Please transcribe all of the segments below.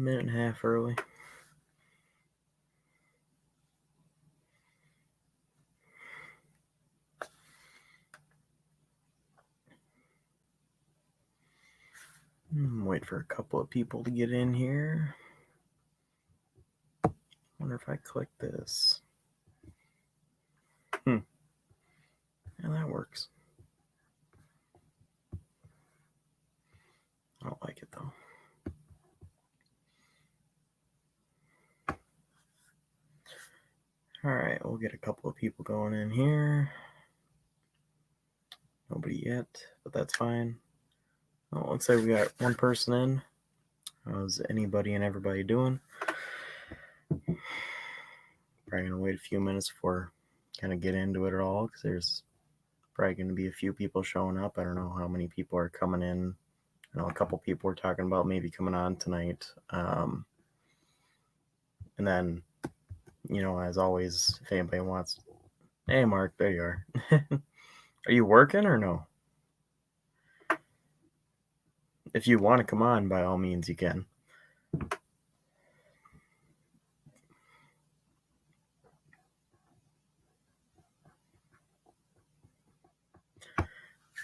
minute and a half early. Wait for a couple of people to get in here. Wonder if I click this. Yeah, that works. I don't like it though. All right, we'll get a couple of people going in here. Nobody yet, but that's fine. Well, it looks like we got one person in. How's anybody and everybody doing? Probably gonna wait a few minutes before kind of get into it at all, because there's probably going to be a few people showing up. I don't know how many people are coming in. I know a couple people were talking about maybe coming on tonight. And then, as always, if anybody wants, hey Mark, there you are. Are you working or no? If you want to come on, by all means, you can.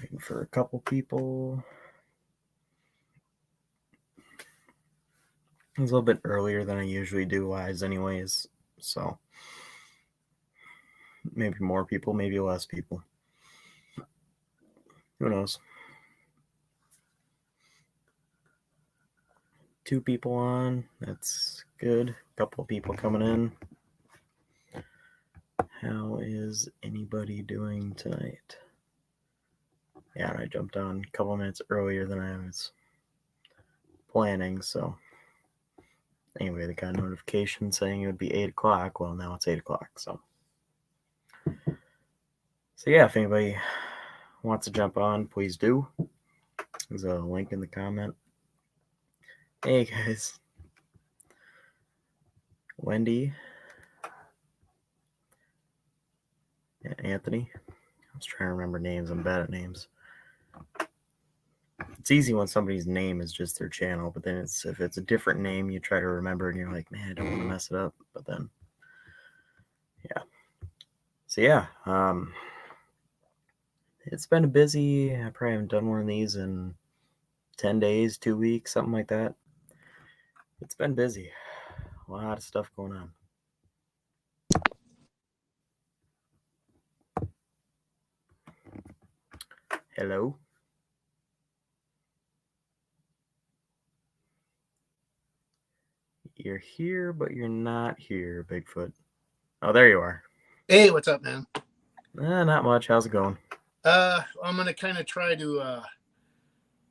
Waiting for a couple people. It's a little bit earlier than I usually do lives anyways, so maybe more people, maybe less people. Who knows? 2 people on, that's good. A couple of people coming in. How is anybody doing tonight? Yeah, I jumped on a couple minutes earlier than I was planning, so anyway, they got a notification saying it would be 8 o'clock. Well, now it's 8 o'clock, so yeah, if anybody wants to jump on, please do. There's a link in the comment. Hey guys, Wendy, Anthony. I was trying to remember names. I'm bad at names. It's easy when somebody's name is just their channel, but then if it's a different name, you try to remember and you're like, man, I don't want to mess it up. But then, yeah. So yeah, it's been a busy. I probably haven't done one of these in 10 days, 2 weeks, something like that. It's been busy. A lot of stuff going on. Hello? You're here, but you're not here, Bigfoot. Oh, there you are. Hey, what's up, man? Not much. How's it going? I'm going to kind of try to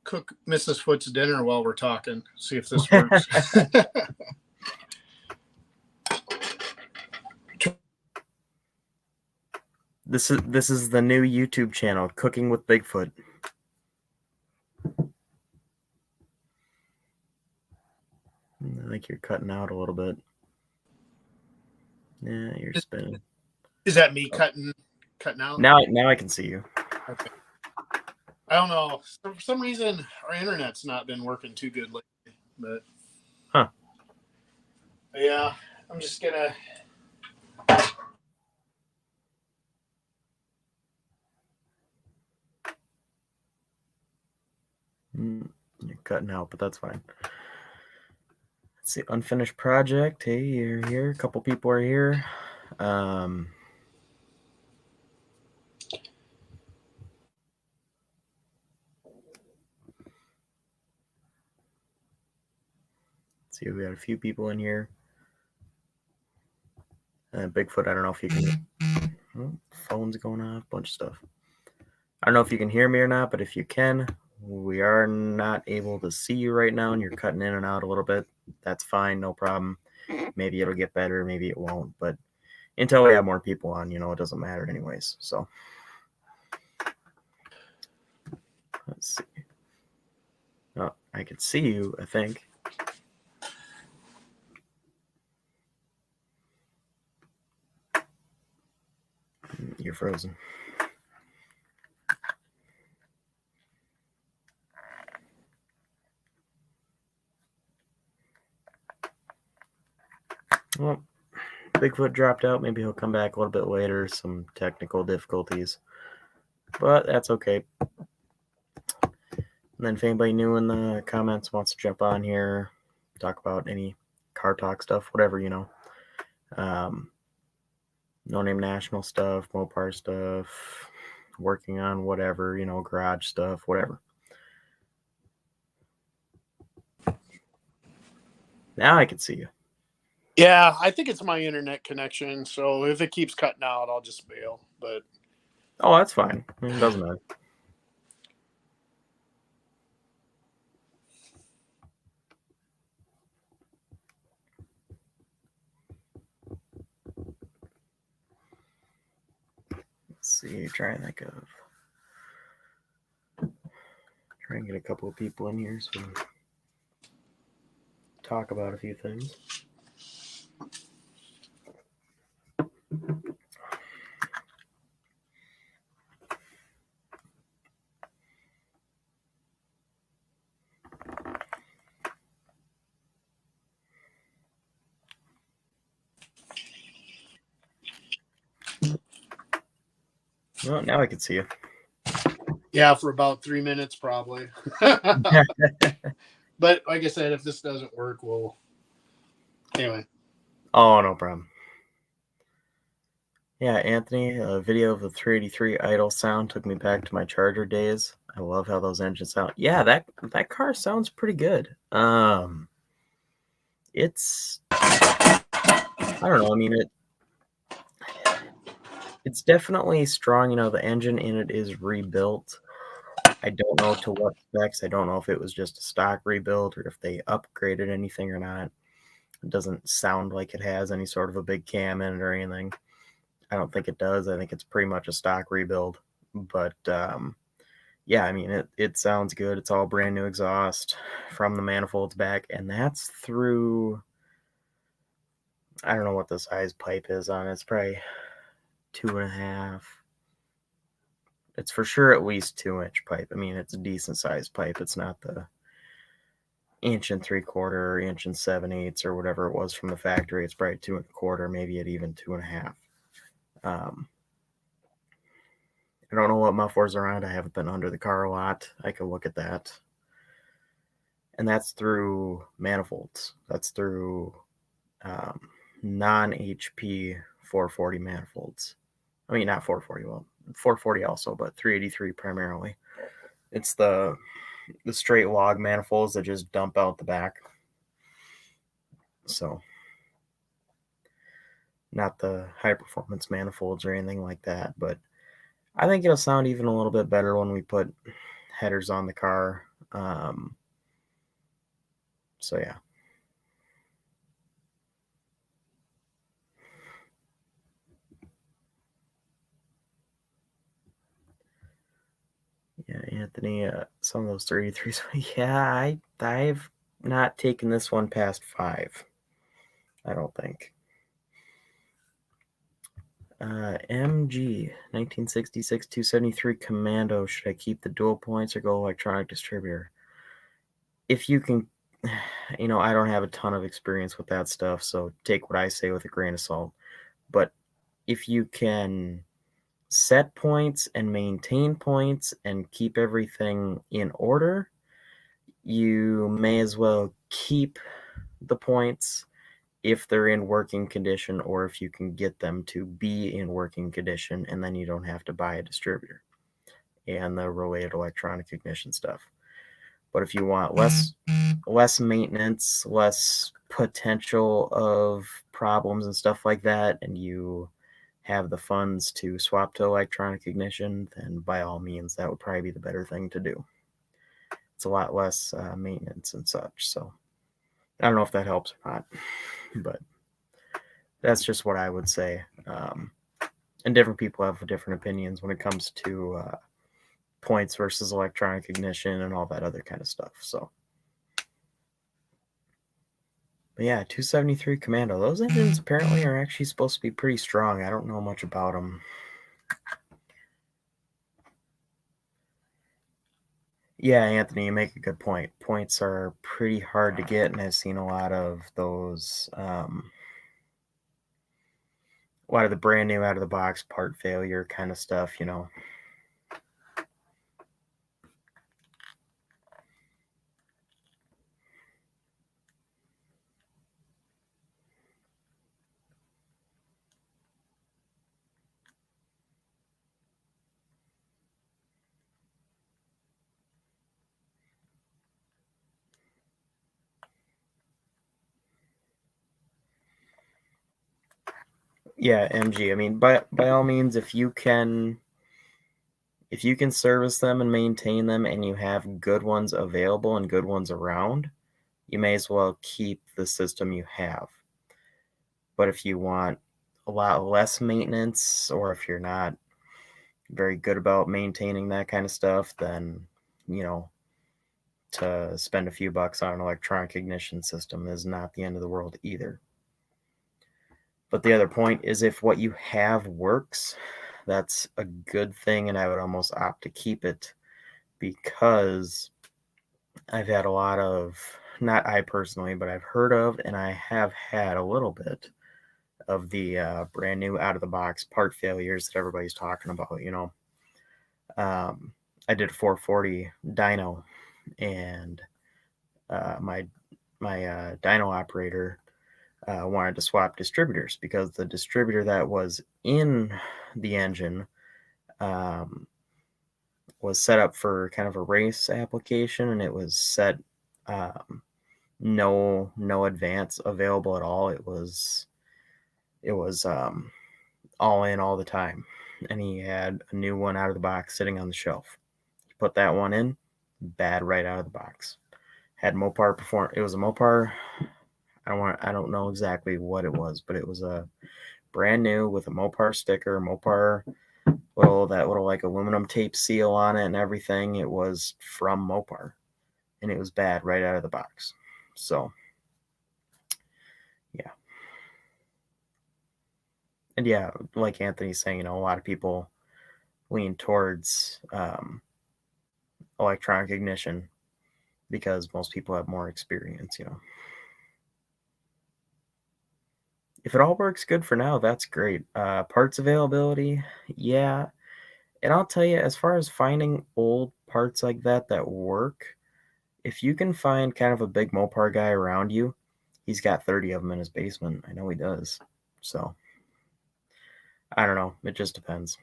cook Mrs. Foot's dinner while we're talking. See if this works. This is the new YouTube channel, Cooking with Bigfoot. I think you're cutting out a little bit. Yeah, you're spinning. Is that me cutting out? Now I can see you. Okay. I don't know. For some reason, our internet's not been working too good lately. But yeah, I'm just gonna. You're cutting out, but that's fine. Let's see, unfinished project. Hey, you're here. A couple people are here. See, we got a few people in here. Bigfoot, I don't know if you can. Phone's going off, bunch of stuff. I don't know if you can hear me or not, but if you can, we are not able to see you right now, and you're cutting in and out a little bit. That's fine, no problem. Maybe it'll get better, maybe it won't, but until we have more people on, it doesn't matter anyways. So let's see. Oh, I can see you, I think. You're frozen. Well, Bigfoot dropped out. Maybe he'll come back a little bit later. Some technical difficulties, but that's okay. And then if anybody new in the comments wants to jump on here, talk about any car talk stuff, whatever, No Name National stuff, Mopar stuff, working on whatever, garage stuff, whatever. Now I can see you. Yeah, I think it's my internet connection. So if it keeps cutting out, I'll just bail. But Oh, that's fine. It doesn't matter. Let's see. Try and think of. Try and get a couple of people in here so we can talk about a few things. Well, now I can see you. yeah, for about 3 minutes probably. But like I said, if this doesn't work, we'll anyway. Oh, no problem. Yeah, Anthony, a video of the 383 idle sound took me back to my Charger days. I love how those engines sound. Yeah, that car sounds pretty good. It's I don't know. I mean, it's definitely strong. The engine in it is rebuilt. I don't know to what specs. I don't know if it was just a stock rebuild or if they upgraded anything or not. It doesn't sound like it has any sort of a big cam in it or anything. I don't think it does. I think it's pretty much a stock rebuild. But yeah, I mean, it sounds good. It's all brand new exhaust from the manifolds back, and that's through. I don't know what the size pipe is on it. It's probably 2.5. It's for sure at least 2-inch pipe. I mean, it's a decent sized pipe. It's not the 1.75 or 1.7/8 or whatever it was from the factory. It's probably 2.25, maybe at even 2.5. I don't know what mufflers are on. I haven't been under the car a lot. I can look at that. And that's through manifolds. That's through non-HP 440 manifolds. I mean, not 440, well, 440 also, but 383 primarily. It's the straight log manifolds that just dump out the back. So, not the high performance manifolds or anything like that, but I think it'll sound even a little bit better when we put headers on the car. So yeah. Yeah, Anthony, some of those 33s. Yeah, I've not taken this one past 5. I don't think. MG 1966 273 Commando. Should I keep the dual points or go electronic distributor? If you can, I don't have a ton of experience with that stuff, so take what I say with a grain of salt. But if you can set points and maintain points and keep everything in order, you may as well keep the points if they're in working condition or if you can get them to be in working condition, and then you don't have to buy a distributor and the related electronic ignition stuff. But if you want less maintenance, less potential of problems and stuff like that, and you have the funds to swap to electronic ignition, then by all means, that would probably be the better thing to do. It's a lot less maintenance and such. So I don't know if that helps or not, but that's just what I would say. And different people have different opinions when it comes to points versus electronic ignition and all that other kind of stuff. So, but yeah, 273 Commando. Those engines apparently are actually supposed to be pretty strong. I don't know much about them. Yeah, Anthony, you make a good point. Points are pretty hard to get, and I've seen a lot of those lot of the brand new out of the box part failure kind of stuff, you know. Yeah, MG. I mean, by all means, if you can service them and maintain them, and you have good ones available and good ones around, you may as well keep the system you have. But if you want a lot less maintenance, or if you're not very good about maintaining that kind of stuff, then, you know, to spend a few bucks on an electronic ignition system is not the end of the world either. But the other point is, if what you have works, that's a good thing, and I would almost opt to keep it, because I've had a lot of, not I personally, but I've heard of, and I have had a little bit of the brand new out of the box part failures that everybody's talking about, you know. I did a 440 dyno, and my dyno operator wanted to swap distributors, because the distributor that was in the engine was set up for kind of a race application, and it was set no advance available at all. It was all in all the time, and he had a new one out of the box sitting on the shelf. He put that one in, bad right out of the box. Had Mopar perform. It was a Mopar. I don't know exactly what it was, but it was a brand new with a Mopar sticker, Mopar little like aluminum tape seal on it and everything. It was from Mopar, and it was bad right out of the box. So, yeah. And yeah, like Anthony's saying, you know, a lot of people lean towards electronic ignition because most people have more experience, you know. If it all works good for now, that's great. Parts availability, yeah. And I'll tell you, as far as finding old parts like that that work, if you can find kind of a big Mopar guy around you, he's got 30 of them in his basement. I know he does. So, I don't know. It just depends.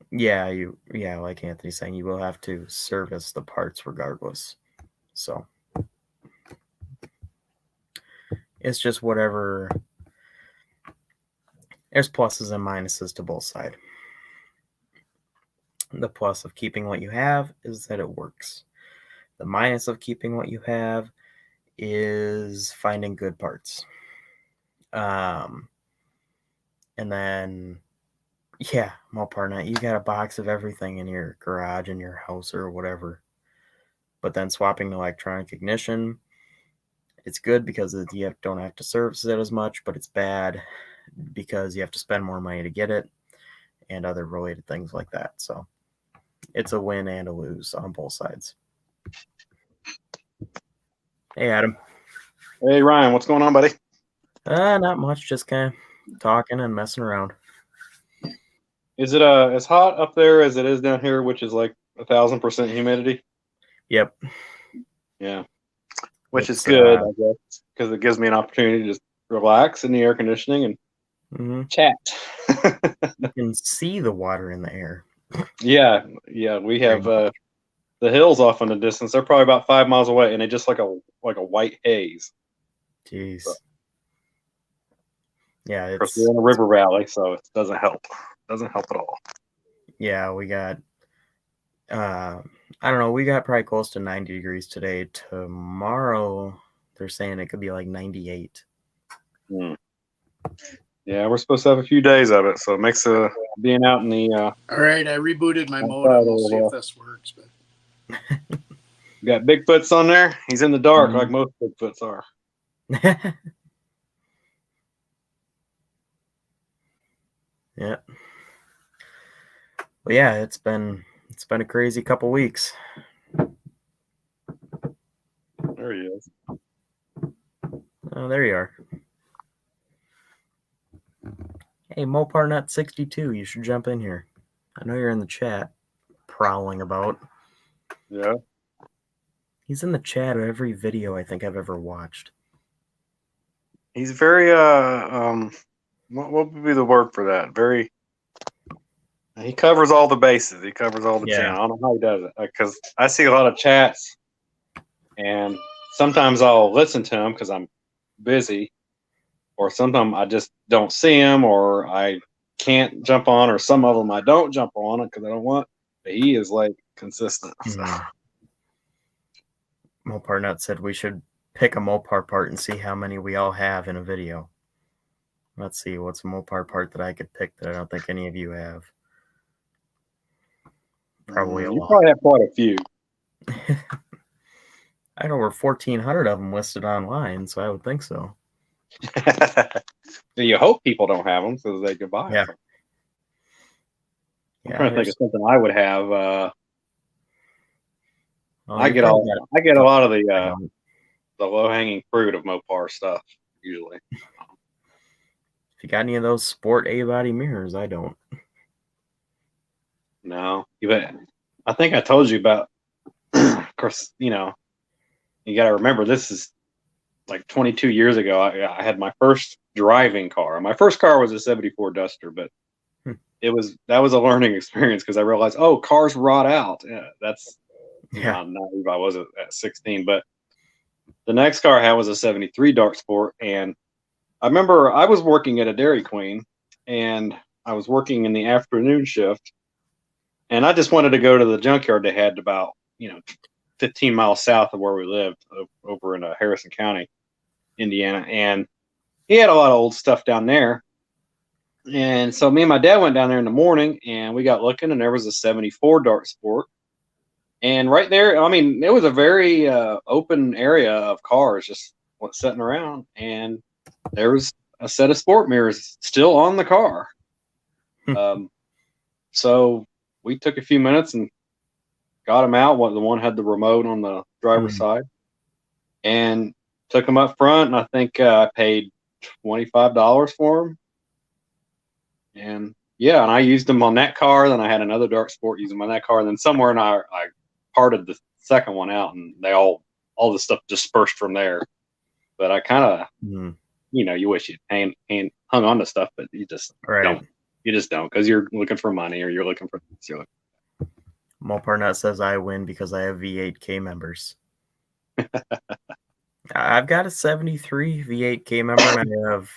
Yeah, like Anthony's saying, you will have to service the parts regardless. So, it's just whatever. There's pluses and minuses to both sides. The plus of keeping what you have is that it works. The minus of keeping what you have is finding good parts. And then, yeah, Mopar Night, you got a box of everything in your garage, in your house, or whatever. But then swapping the electronic ignition, it's good because you don't have to service it as much, but it's bad because you have to spend more money to get it and other related things like that. So it's a win and a lose on both sides. Hey, Adam. Hey, Ryan, what's going on, buddy? Not much, just kind of talking and messing around. Is it as hot up there as it is down here, which is like 1,000% humidity? Yep. Yeah, which is good, I guess, because it gives me an opportunity to just relax in the air conditioning and chat. You can see the water in the air. Yeah, we have the hills off in the distance. They're probably about 5 miles away, and they just like a white haze. Jeez. So, yeah, of course, we're in a river valley, so it doesn't help. Doesn't help at all. Yeah, we got I don't know, we got probably close to 90 degrees today. Tomorrow they're saying it could be like 98. Yeah, we're supposed to have a few days of it, so it makes being out in the all right, I rebooted my modem. We'll see if this works. But got Bigfoot's on there. He's in the dark, like most Bigfoots are. Yeah. Well, yeah, it's been a crazy couple weeks. There he is. Oh, there you are. Hey, MoparNut62, you should jump in here. I know you're in the chat, prowling about. Yeah. He's in the chat of every video I think I've ever watched. He's very what would be the word for that? Very. He covers all the bases. He covers all the channels. I don't know how he does it because I see a lot of chats, and sometimes I'll listen to them because I'm busy, or sometimes I just don't see them, or I can't jump on, or some of them I don't jump on it because I don't want. But he is like consistent. So. MoparNut said we should pick a Mopar part and see how many we all have in a video. Let's see, what's a Mopar part that I could pick that I don't think any of you have? Probably a lot. You probably have quite a few. I know over 1,400 of them listed online, so I would think so. You hope people don't have them so they can buy them. I'm trying to think of something I would have. I get a lot of the low hanging fruit of Mopar stuff usually. If you got any of those sport A-body mirrors, I don't. No, but I think I told you about. Of course, you got to remember this is like 22 years ago. I had my first driving car. My first car was a '74 Duster, but that was a learning experience because I realized, cars rot out. Yeah, that's naive I was at 16. But the next car I had was a '73 Dark Sport, and I remember I was working at a Dairy Queen, and I was working in the afternoon shift. And I just wanted to go to the junkyard they had about, 15 miles south of where we lived over in Harrison County, Indiana. And he had a lot of old stuff down there. And so me and my dad went down there in the morning and we got looking and there was a '74 Dark Sport. And right there, it was a very open area of cars just sitting around. And there was a set of sport mirrors still on the car. So we took a few minutes and got them out. The one had the remote on the driver's side, and took them up front. And I think I paid $25 for them. And and I used them on that car. Then I had another Dark Sport using them on that car. And then somewhere in I parted the second one out, and they all the stuff dispersed from there. But I kind of, you wish you'd hung on to stuff, but you just don't. You just don't because you're looking for money or you're looking for. MoparNut says I win because I have V8K members. I've got a '73 V8K member and I have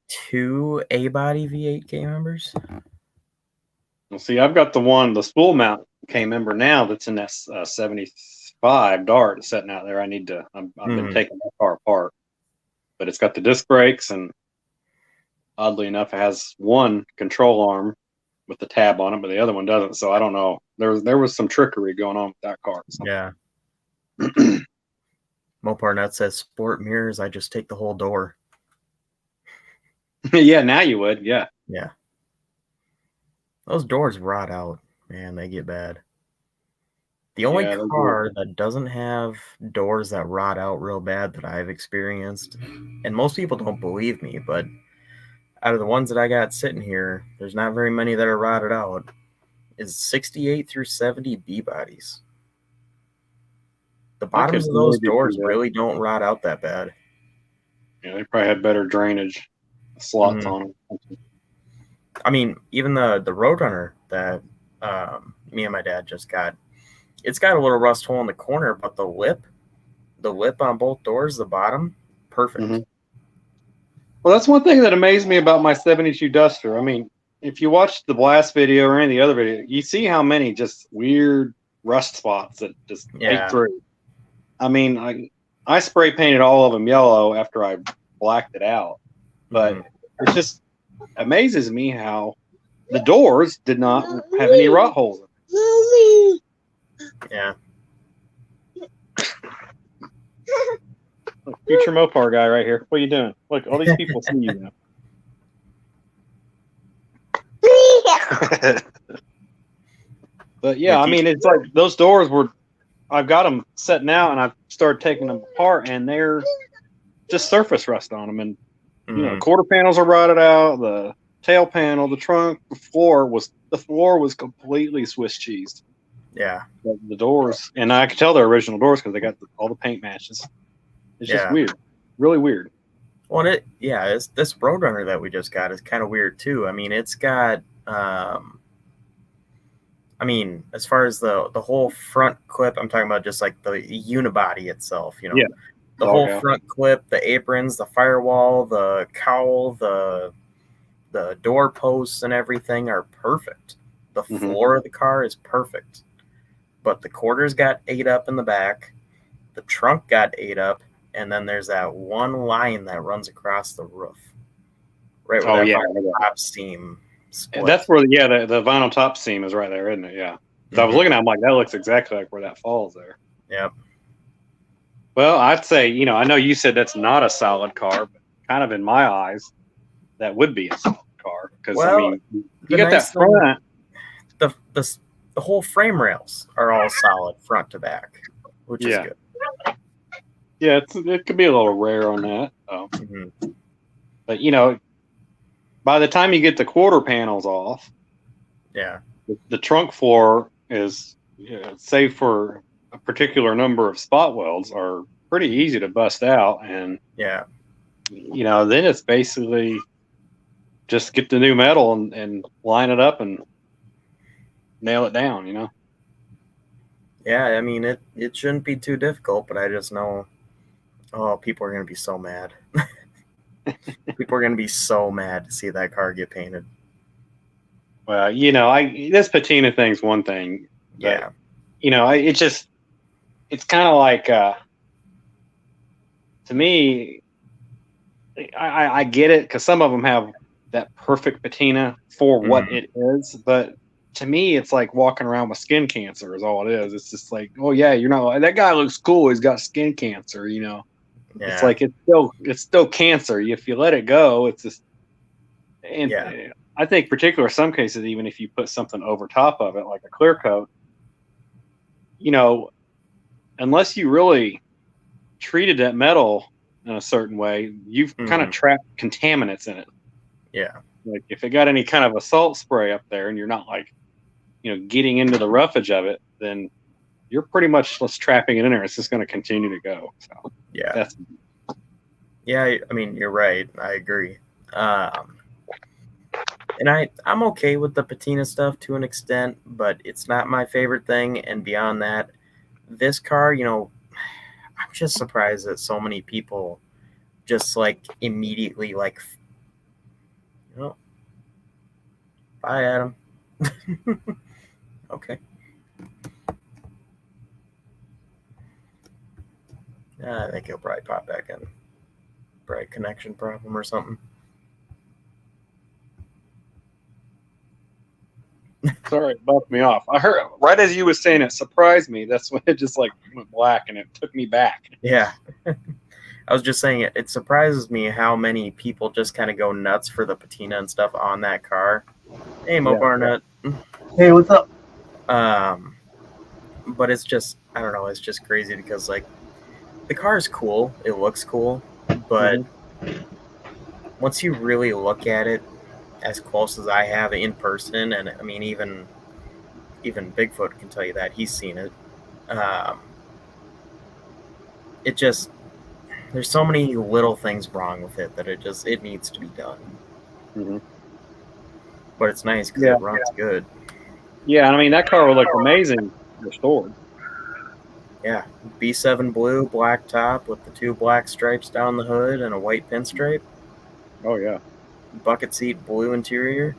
2 A-body V8K members. Well, see, I've got the spool mount K member now that's in that '75 Dart sitting out there. I've been taking that car apart, but it's got the disc brakes and oddly enough, it has one control arm with the tab on it, but the other one doesn't. So I don't know. There was some trickery going on with that car. So. Yeah. MoparNut says sport mirrors. I just take the whole door. Yeah, now you would. Yeah. Yeah. Those doors rot out, man. They get bad. The only car that doesn't have doors that rot out real bad that I've experienced, and most people don't believe me, but out of the ones that I got sitting here, there's not very many that are rotted out, is 68 through 70 B-bodies. The bottoms of those doors really don't rot out that bad. Yeah, they probably had better drainage slots on them. Even the Roadrunner that me and my dad just got, it's got a little rust hole in the corner, but the lip on both doors, the bottom, perfect. Well, that's one thing that amazed me about my '72 Duster. If you watch the blast video or any of the other video, you see how many just weird rust spots that just leak through. I spray painted all of them yellow after I blacked it out, but it just amazes me how the doors did not have any rot holes in them. Yeah. Future Mopar guy right here. What are you doing? Look, all these people see you now. But yeah, it's like those doors I've got them setting out and I've started taking them apart and they're just surface rust on them. And You know, Mhm. quarter panels are rotted out. The tail panel, the trunk, the floor was completely Swiss cheesed. Yeah. The doors, and I could tell they're original doors because they got all the paint matches. It's just Yeah. weird, really weird. Well, this Roadrunner that we just got is kind of weird too. I mean, it's got, I mean, as far as the whole front clip, I'm talking about just like the unibody itself. You know, Yeah. the Dog whole house. front clip, the aprons, the firewall, the cowl, the door posts, and everything are perfect. The Mhm. floor of the car is perfect, but the quarters got ate up in the back. The trunk got ate up, and then there's that one line that runs across the roof, right where Oh that yeah, vinyl top seam split. that's where the vinyl top seam is right there, isn't it? Yeah. 'Cause I was looking at, it, I'm like, that looks exactly like where that falls there. Yep. Well, I'd say, you know, I know you said that's not a solid car, but kind of in my eyes, that would be a solid car because Well, I mean, you the got nice that front. the whole frame rails are all solid front to back, which is Yeah. good. Yeah, it could be a little rare on that. Mhm. But you know, by the time you get the quarter panels off, Yeah. the trunk floor is, save for a particular number of spot welds, are pretty easy to bust out, and Yeah. you know, then it's basically just get the new metal and line it up and nail it down. You know. Yeah. I mean, it shouldn't be too difficult, but I just know, oh, people are gonna be so mad. People are gonna be so mad to see that car get painted. Well, you know, this patina thing's one thing. But, Yeah. you know, it's kind of like, to me, I get it because some of them have that perfect patina for what it is, but to me, it's like walking around with skin cancer is all it is. It's just like, oh yeah, you're not, that guy looks cool. He's got skin cancer, you know. Yeah. It's like it's still cancer. If you let it go, it's just, and Yeah. I think particular some cases, even if you put something over top of it, like a clear coat, you know, unless you really treated that metal in a certain way, you've kind of trapped contaminants in it. Yeah. Like if it got any kind of a salt spray up there and you're not like, you know, getting into the roughage of it, then you're pretty much just trapping it in there. It's just going to continue to go. So Yeah. Yeah. I mean, you're right. I agree. And I'm okay with the patina stuff to an extent, but it's not my favorite thing. And beyond that, this car, you know, I'm just surprised that so many people just like immediately like, you know, bye, Adam. Okay. I think he'll probably pop back in. Probably connection problem or something. Sorry, it bumped me off. I heard right as you were saying it, surprised me. That's when it just like went black and it took me back. Yeah. I was just saying it surprises me how many people just kind of go nuts for the patina and stuff on that car. Hey, Mo Barnett. Hey, what's up? But it's just, I don't know, it's just crazy because like the car is cool, it looks cool, but once you really look at it as close as I have in person, and I mean even Bigfoot can tell you that he's seen it. It just, there's so many little things wrong with it that it needs to be done. But it's nice because it runs good. Yeah, I mean that car would look amazing restored. Yeah, B7 blue, black top with the 2 black stripes down the hood and a white pinstripe. Oh yeah. Bucket seat blue interior.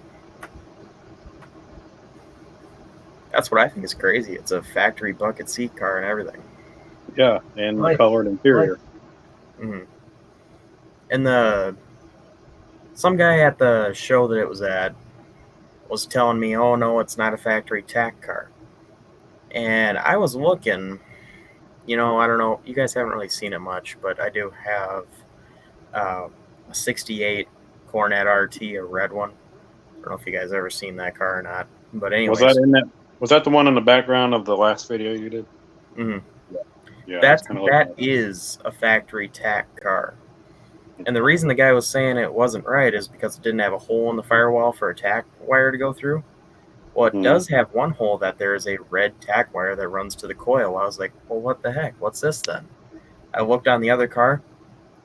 That's what I think is crazy. It's a factory bucket seat car and everything. Yeah, and the colored interior. And some guy at the show that it was at was telling me, oh no, it's not a factory tack car. And I was looking, you know, I don't know, you guys haven't really seen it much, but I do have a 68 Cornet RT, a red one. I don't know if you guys ever seen that car or not. But anyways. Was that the one in the background of the last video you did? Mm-hmm. Yeah, that is a factory tack car. And the reason the guy was saying it wasn't right is because it didn't have a hole in the firewall for a tack wire to go through. Well, it does have one hole that there is a red tack wire that runs to the coil. I was like, well, what the heck? What's this then? I looked on the other car,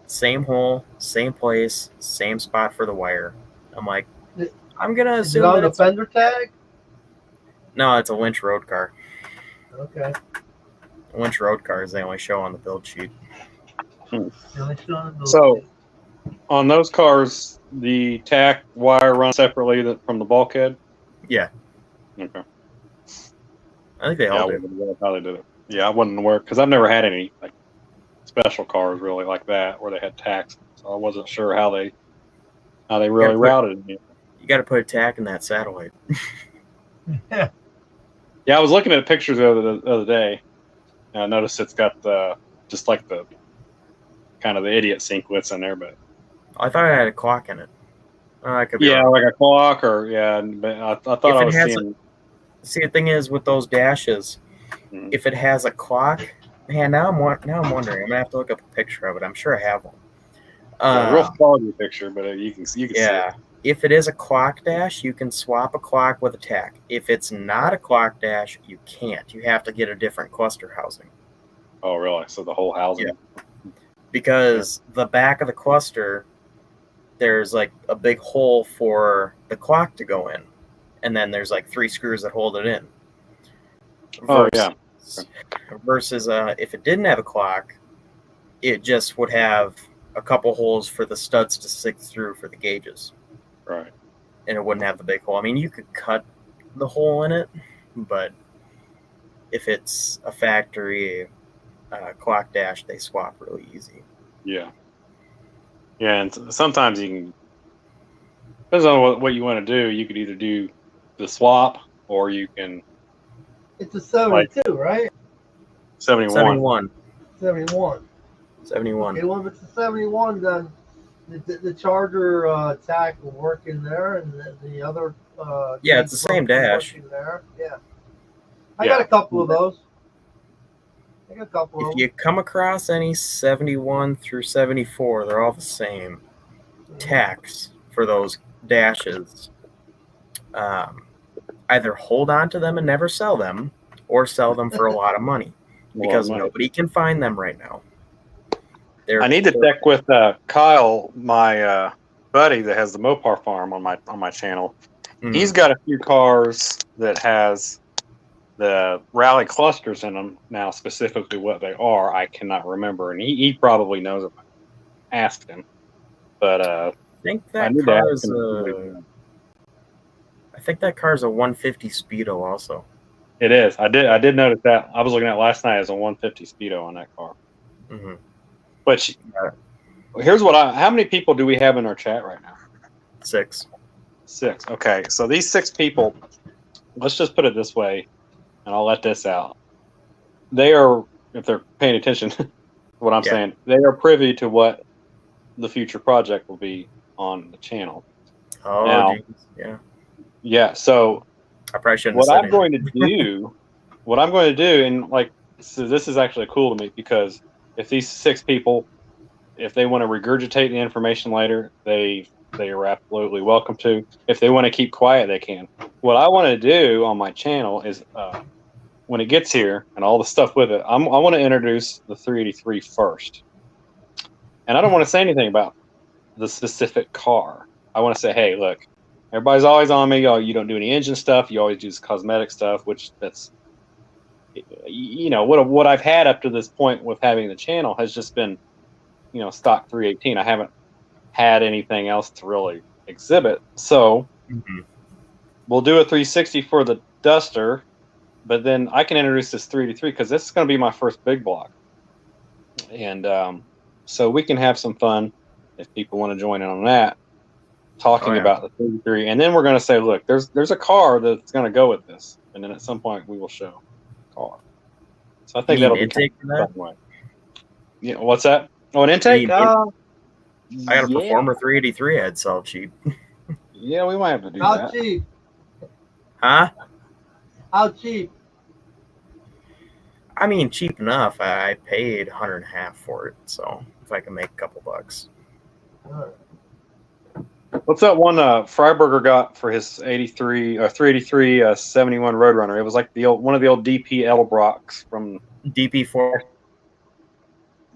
same hole, same place, same spot for the wire. I'm like, I'm going to Is it assume on that the it's... fender tag? No, it's a Lynch road car. Okay. Lynch road cars, they only show on the build sheet. So, on those cars, the tack wire runs separately from the bulkhead? Yeah. Okay. I think they all do. I wasn't aware how they did it. Yeah, I wasn't aware because I've never had any like special cars really like that where they had tacks. So I wasn't sure how they really routed it. You got to put a tack in that satellite. Yeah. Yeah, I was looking at pictures the other day, and I noticed it's got just like the kind of the idiot sinklets in there, but I thought it had a clock in it. I could be yeah, wrong. like a clock or but I thought I was seeing. See, the thing is with those dashes, if it has a clock, man, now I'm wondering. I'm gonna have to look up a picture of it. I'm sure I have one. Real quality picture, but you can see it. If it is a clock dash, you can swap a clock with a tack. If it's not a clock dash, you can't. You have to get a different cluster housing. Oh, really? So the whole housing? Yeah. Because the back of the cluster, there's like a big hole for the clock to go in. And then there's like 3 screws that hold it in. Versus if it didn't have a clock, it just would have a couple holes for the studs to stick through for the gauges. Right. And it wouldn't have the big hole. I mean, you could cut the hole in it, but if it's a factory clock dash, they swap really easy. Yeah. Yeah, and sometimes you can, depends on what you want to do, you could either do the swap or you can... It's a 72, right? 71. 71. Okay, well, if it's a 71, then the charger tack will work in there, and the other it's the same dash. There. Yeah, I got a couple of those. If you come across any 71 through 74, they're all the same tacks for those dashes. Either hold on to them and never sell them, or sell them for a lot of money, because nobody can find them right now. I need to check with Kyle, my buddy that has the Mopar farm on my channel. Mm-hmm. He's got a few cars that has the rally clusters in them. Now, specifically what they are, I cannot remember, and he probably knows if I asked him. But I think that car's a 150 Speedo also. It is. I did notice that. I was looking at it last night as a 150 Speedo on that car. Mm-hmm. But here's how many people do we have in our chat right now? 6. Okay. So these 6 people, let's just put it this way, and I'll let this out. They are, if they're paying attention to what I'm saying, they are privy to what the future project will be on the channel. Oh, now, geez. Yeah. So I probably shouldn't what I'm going to do, and like, so this is actually cool to me because if these 6 people, if they want to regurgitate the information later, they are absolutely welcome to. If they want to keep quiet, they can. What I want to do on my channel is when it gets here and all the stuff with it, I want to introduce the 383 first. And I don't want to say anything about the specific car. I want to say, hey, look, everybody's always on me. Oh, you don't do any engine stuff. You always do cosmetic stuff, which that's, what I've had up to this point with having the channel has just been, stock 318. I haven't had anything else to really exhibit. So we'll do a 360 for the Duster, but then I can introduce this 383 because this is going to be my first big block. And so we can have some fun if people want to join in on that, talking about the 383. And then we're going to say, look, there's a car that's going to go with this. And then at some point we will show the car. So I think that'll be intake for that? Yeah, what's that? Oh, an intake? I got a Performer 383 I'd sell cheap. Yeah, we might have to do How that. cheap? Huh? How cheap? I mean, cheap enough. I paid $150 for it, so if I can make a couple bucks. What's that one Freiberger got for his 83 or 383 71 Roadrunner? It was like the old one of the old DP Edelbrocks from DP4.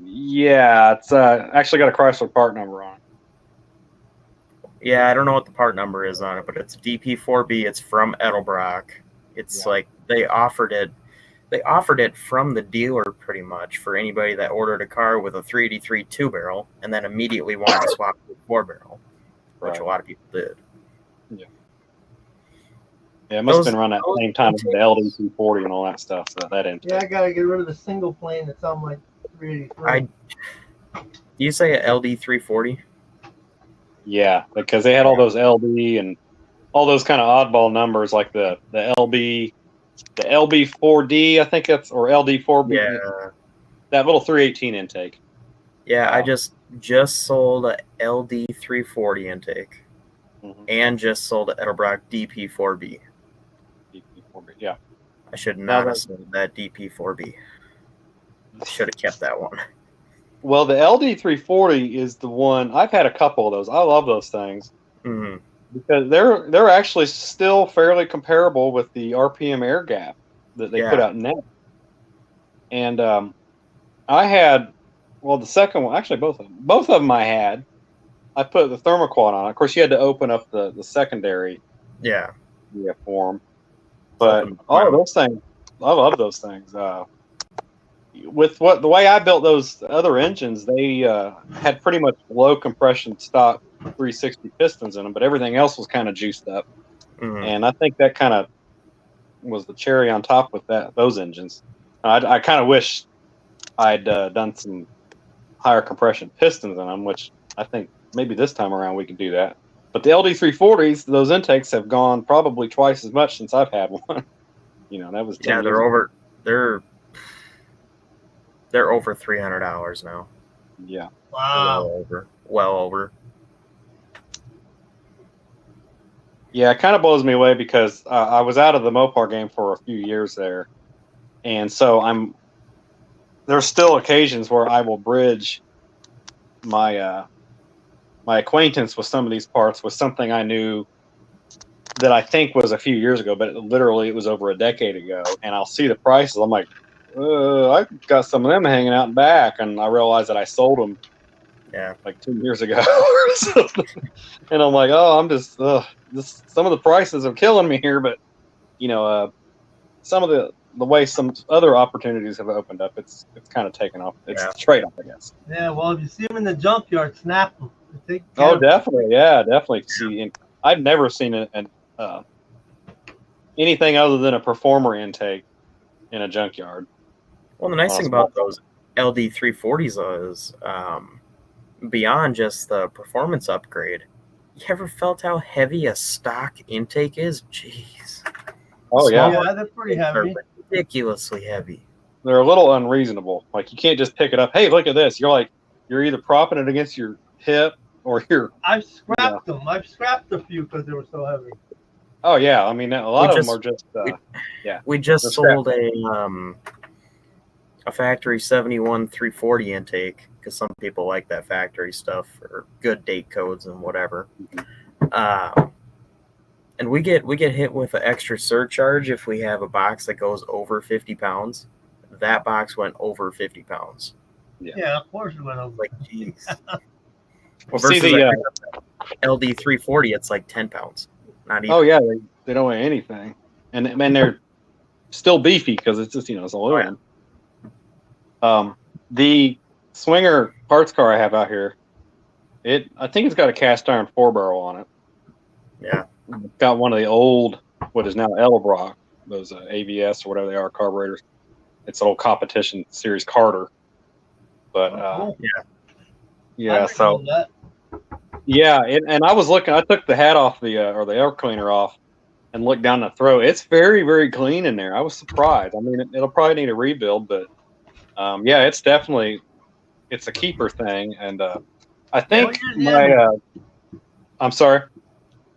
Yeah, it's actually got a Chrysler part number on it. Yeah, I don't know what the part number is on it, but it's DP4B. It's from Edelbrock. It's like they offered it from the dealer pretty much for anybody that ordered a car with a 383 2-barrel and then immediately wanted to swap to a 4-barrel, which a lot of people did. Yeah, it must have been around that same time as the LD240 and all that stuff. So that intake. Yeah, I gotta get rid of the single plane that's on my 383. You say a LD340? Yeah, because they had all those LB and all those kind of oddball numbers like the LB, the LB4D, I think that's, or LD4B. Yeah. That little 318 intake. Yeah, I just sold a LD340 intake and just sold a Edelbrock DP4B. DP4B, yeah. I should not have sold that DP4B. I should have kept that one. Well, the LD340 is the one. I've had a couple of those. I love those things because they're actually still fairly comparable with the RPM air gap that they put out now. And I had, well, the second one, actually both of them I had. I put the thermoquad on. Of course, you had to open up the secondary form. But all of those things, I love those things. With the way I built those other engines, they had pretty much low compression stock 360 pistons in them, but everything else was kind of juiced up. And I think that kind of was the cherry on top with those engines. I kind of wish I'd done some higher compression pistons in them, which I think maybe this time around we can do that. But the LD340s, those intakes have gone probably twice as much since I've had one. That was 10 years ago. They're over $300 now. Yeah. Wow. Well over. Yeah, it kind of blows me away because I was out of the Mopar game for a few years there, and so there's still occasions where I will bridge my my acquaintance with some of these parts with something I knew that I think was a few years ago, but it was over a decade ago, and I'll see the prices. I'm like, I got some of them hanging out in back, and I realized that I sold them like 2 years ago or something. And I'm like, I'm just some of the prices are killing me here, but some of the way some other opportunities have opened up, it's kind of taken off. It's a trade-off, I guess. Yeah, well, if you see them in the junkyard, snap them. Definitely, yeah, definitely. See, I've never seen anything other than a performer intake in a junkyard. Well, the nice thing about those LD340s is beyond just the performance upgrade, you ever felt how heavy a stock intake is? Jeez. Oh, yeah. Yeah, they're pretty heavy. Ridiculously heavy. They're a little unreasonable. Like, you can't just pick it up. Hey, look at this. You're either propping it against your hip or you're... I've scrapped them. I've scrapped a few because they were so heavy. Oh, yeah. I mean, a lot of them are just... We just sold a factory 71 340 intake because some people like that factory stuff or good date codes and whatever. And we get hit with an extra surcharge if we have a box that goes over 50 pounds. That box went over 50 pounds. Yeah, of course it went over. Like, jeez. Well, versus the LD340, it's like 10 pounds. Not even. Oh, yeah. They don't weigh anything. And they're still beefy because it's just, it's aluminum. The Swinger parts car I have out here, I think it's got a cast iron 4-barrel on it. Yeah. It's got one of the old, what is now Edelbrock, those AVS or whatever they are, carburetors. It's an old competition series Carter. But, so. Yeah, and I was looking, I took the hat off or the air cleaner off and looked down the throat. It's very, very clean in there. I was surprised. I mean, it'll probably need a rebuild, but it's definitely, it's a keeper thing. And I think I'm sorry.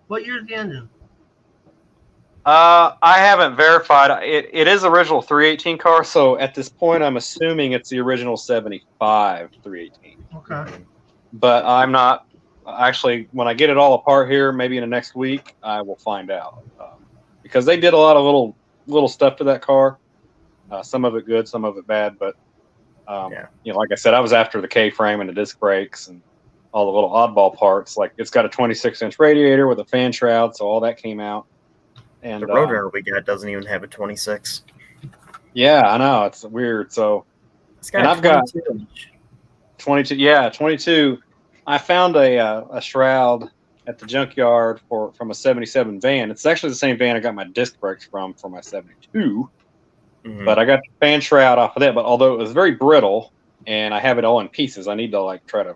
What year's the engine? I haven't verified. It is original 318 car, so at this point, I'm assuming it's the original 75 318. Okay. But I'm not actually, when I get it all apart here, maybe in the next week, I will find out because they did a lot of little stuff to that car. Some of it good, some of it bad, but like I said, I was after the K-frame and the disc brakes and all the little oddball parts. Like it's got a 26-inch radiator with a fan shroud, so all that came out. And the Roadrunner we got doesn't even have a 26. Yeah, I know, it's weird. So, and I've got 22. Yeah, 22. I found a shroud at the junkyard from a 77 van. It's actually the same van I got my disc brakes from for my 72. Mm-hmm. But I got the fan shroud off of that. But although it was very brittle and I have it all in pieces, I need to try to,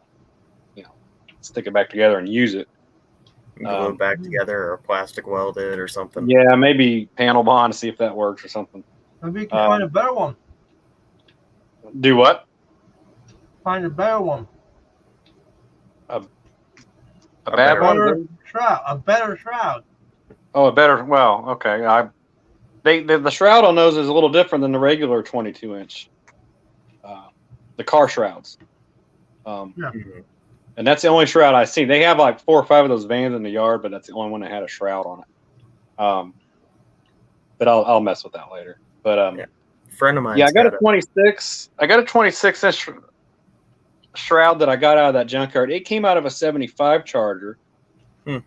stick it back together and use it. Glue it back together or plastic weld it or something. Yeah, maybe panel bond to see if that works or something. Maybe you can find a better one. Do what? Find a better one. A bad one? Shroud. A better shroud. Oh, a better. Well, okay. The shroud on those is a little different than the regular 22-inch. The car shrouds. And that's the only shroud I've seen. They have 4 or 5 of those vans in the yard, but that's the only one that had a shroud on it. But I'll mess with that later. But a friend of mine. Yeah, I got a 26. I got a 26-inch shroud that I got out of that junkyard. It came out of a 75 Charger, and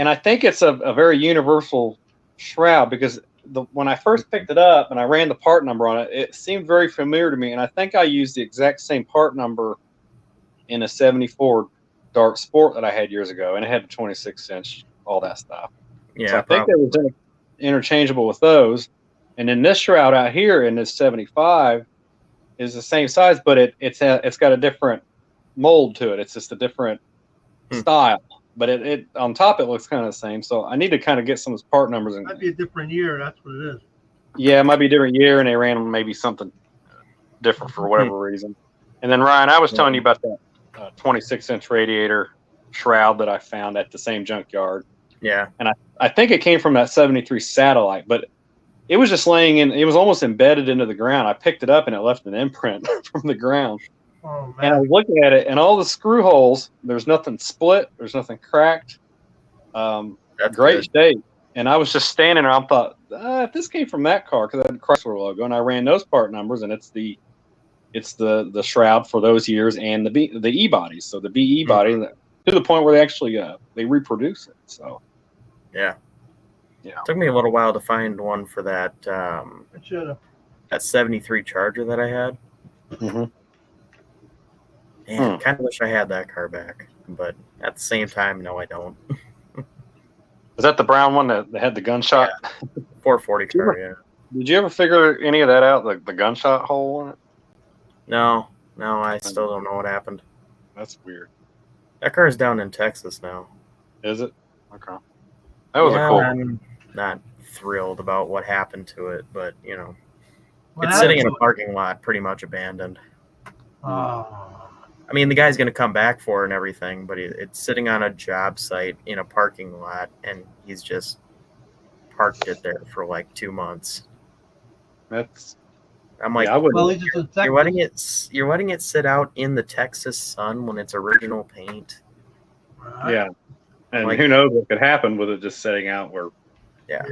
I think it's a very universal shroud because when I first picked it up and I ran the part number on it, it seemed very familiar to me, and I think I used the exact same part number in a 74 Dark Sport that I had years ago, and it had a 26-inch, all that stuff. Yeah, so I think they were interchangeable with those. And then this shroud out here in this 75 is the same size, but it's got a different mold to it. It's just a different style. But it on top it looks kind of the same. So I need to kind of get some of those part numbers. It might be a different year. That's what it is. Yeah, it might be a different year, and they ran maybe something different for whatever reason. And then Ryan, I was telling you about that 26-inch radiator shroud that I found at the same junkyard. Yeah, and I think it came from that 73 Satellite, but it was just laying in. It was almost embedded into the ground. I picked it up and it left an imprint from the ground. Oh, man. And I was looking at it, and all the screw holes, there's nothing split, there's nothing cracked. That's great shape. And I was just standing there. I thought, if this came from that car, because I had the Chrysler logo, and I ran those part numbers, and it's the shroud for those years and the E bodies. So the BE body to the point where they actually they reproduce it. So yeah. It took me a little while to find one for that that 73 Charger that I had. And I kind of wish I had that car back, but at the same time, no, I don't. Is that the brown one that had the gunshot? Yeah. 440 car, yeah. Did you ever figure any of that out, the gunshot hole in it? No, I still don't know what happened. That's weird. That car is down in Texas now. Is it? Okay. That was cool. I'm not thrilled about what happened to it, but it's sitting in a parking lot, pretty much abandoned. I mean, the guy's going to come back for it and everything, but it's sitting on a job site in a parking lot, and he's just parked it there for 2 months. I'm like, you're letting it sit out in the Texas sun when it's original paint. Yeah, and who knows what could happen with it just sitting out where. Yeah,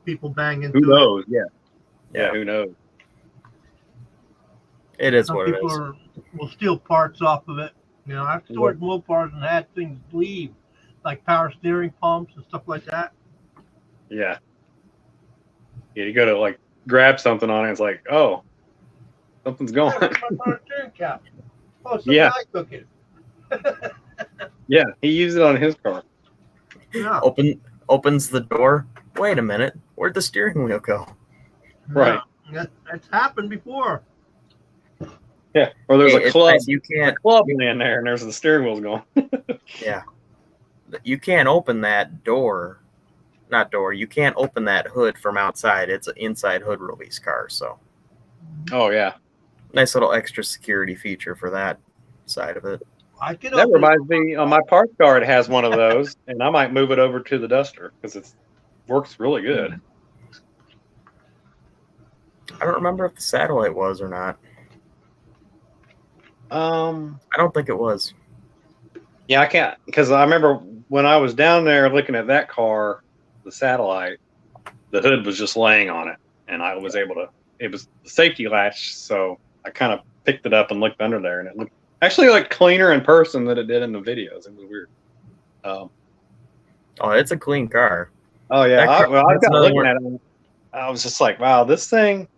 people bang into. Who knows? Yeah. Who knows? It is what it is. People will steal parts off of it. I've stored Mopars and had things leave, like power steering pumps and stuff like that. Yeah. Yeah, you go to grab something on it. It's like, oh, something's going. My power steering cap. Oh, I took it. Yeah, he used it on his car. Yeah. Opens the door. Wait a minute, where'd the steering wheel go? Right. That's happened before. Yeah, or there's a club. You can't club in there, and there's the steering wheel's going. Yeah, you can't open that door. Not door. You can't open that hood from outside. It's an inside hood release car. So. Oh yeah. Nice little extra security feature for that side of it. That reminds me, on my parts car, it has one of those, and I might move it over to the Duster because it works really good. I don't remember if the Satellite was or not. I don't think it was. Yeah, I can't, because I remember when I was down there looking at that car, the Satellite, the hood was just laying on it, and I was able to. It was the safety latch, so I kind of picked it up and looked under there, and it looked actually like cleaner in person than it did in the videos. It was weird. Oh, it's a clean car. Oh yeah, That car- I that's got another looking one. at it. I was just like, wow, this thing.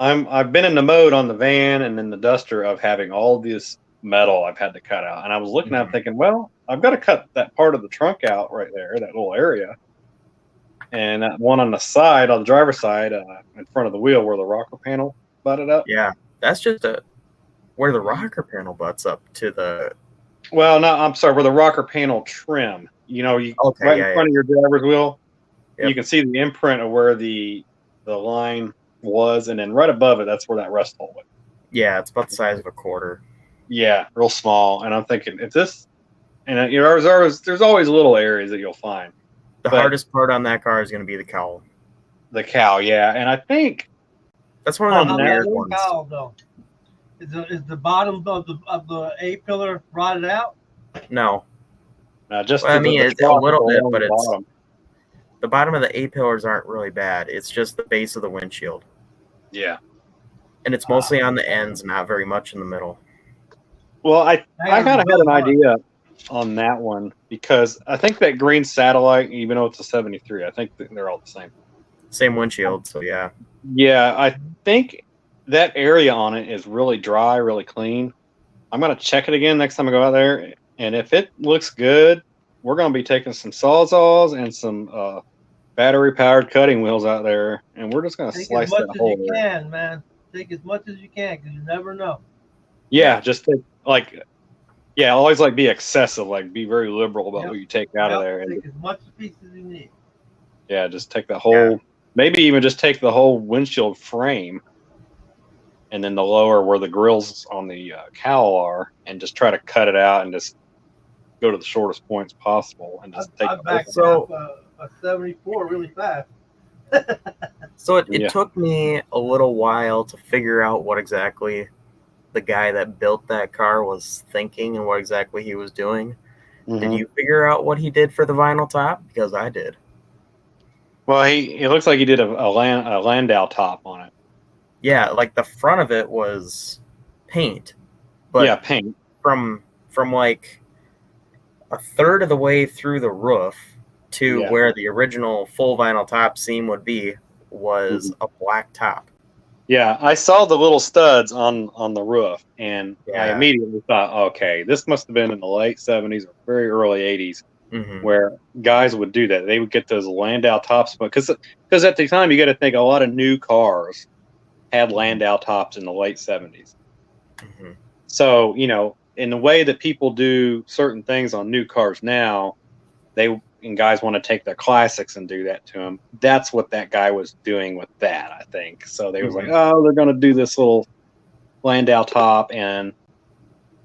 I've been in the mode on the van and then the Duster of having all this metal I've had to cut out, and I was looking at it thinking, well, I've got to cut that part of the trunk out right there, that little area, and that one on the side, on the driver's side, in front of the wheel where the rocker panel butted up. Yeah, that's just where the rocker panel butts up to the. Well, no, I'm sorry, where the rocker panel trim. You know, you Okay, right yeah, in front of your driver's wheel, Yep. you can see the imprint of where the line was, and then right above it, that's where that rust hole was. Yeah, it's about the size of a quarter. Yeah, real small. And I'm thinking, if this, and you know, there's always little areas that you'll find. The But- hardest part on that car is going to be the cowl. The cow, yeah, and I think That's one Oh, of the no, weird How ones. cowl, though? Is the bottom of the A pillar rotted out? No, just Well, I mean, it's a little bit, along but the it's- bottom. the bottom of the A pillars aren't really bad. It's just the base of the windshield, Yeah. and it's mostly on the ends, not very much in the middle. Well, I kind of had an Really hard. idea on that one because I think that green Satellite, even though it's a 73, I think they're all the same. Same windshield, so yeah. Yeah, I think that area on it is really dry, really clean. I'm gonna check it again next time I go out there, and if it looks good, we're gonna be taking some sawzalls and some battery-powered cutting wheels out there, and we're just gonna Take slice as much that as hole. you there. can, man. Take as much as you can, because you never know. Yeah, just take always like be excessive, like be very liberal about Yep. what you take out of Yep, there, and Take as much piece as you need. yeah, just take the whole, maybe even just take the whole windshield frame, and then the lower where the grills on the cowl are, and just try to cut it out and just go to the shortest points possible, and just take I the backed So- up a 74 really fast. So it Yeah. took me a little while to figure out what exactly the guy that built that car was thinking and what exactly he was doing. Did you figure out what he did for the vinyl top? Because I did. Well, it looks like he did a Landau top on it. Yeah, like the front of it was paint, but Yeah, paint. from like a third of the way through the roof to Yeah. where the original full vinyl top seam would be was a black top. Yeah, I saw the little studs on the roof, and I Yeah. immediately thought, okay, this must have been in the late 70s or very early 80s, Mm-hmm. where guys would do that. They would get those Landau tops, because at the time you got to think a lot of new cars had Landau tops in the late 70s. Mm-hmm. So, you know, in the way that people do certain things on new cars now, and guys want to take their classics and do that to them. That's what that guy was doing with that, I think. So they was like, oh, they're going to do this little Landau top and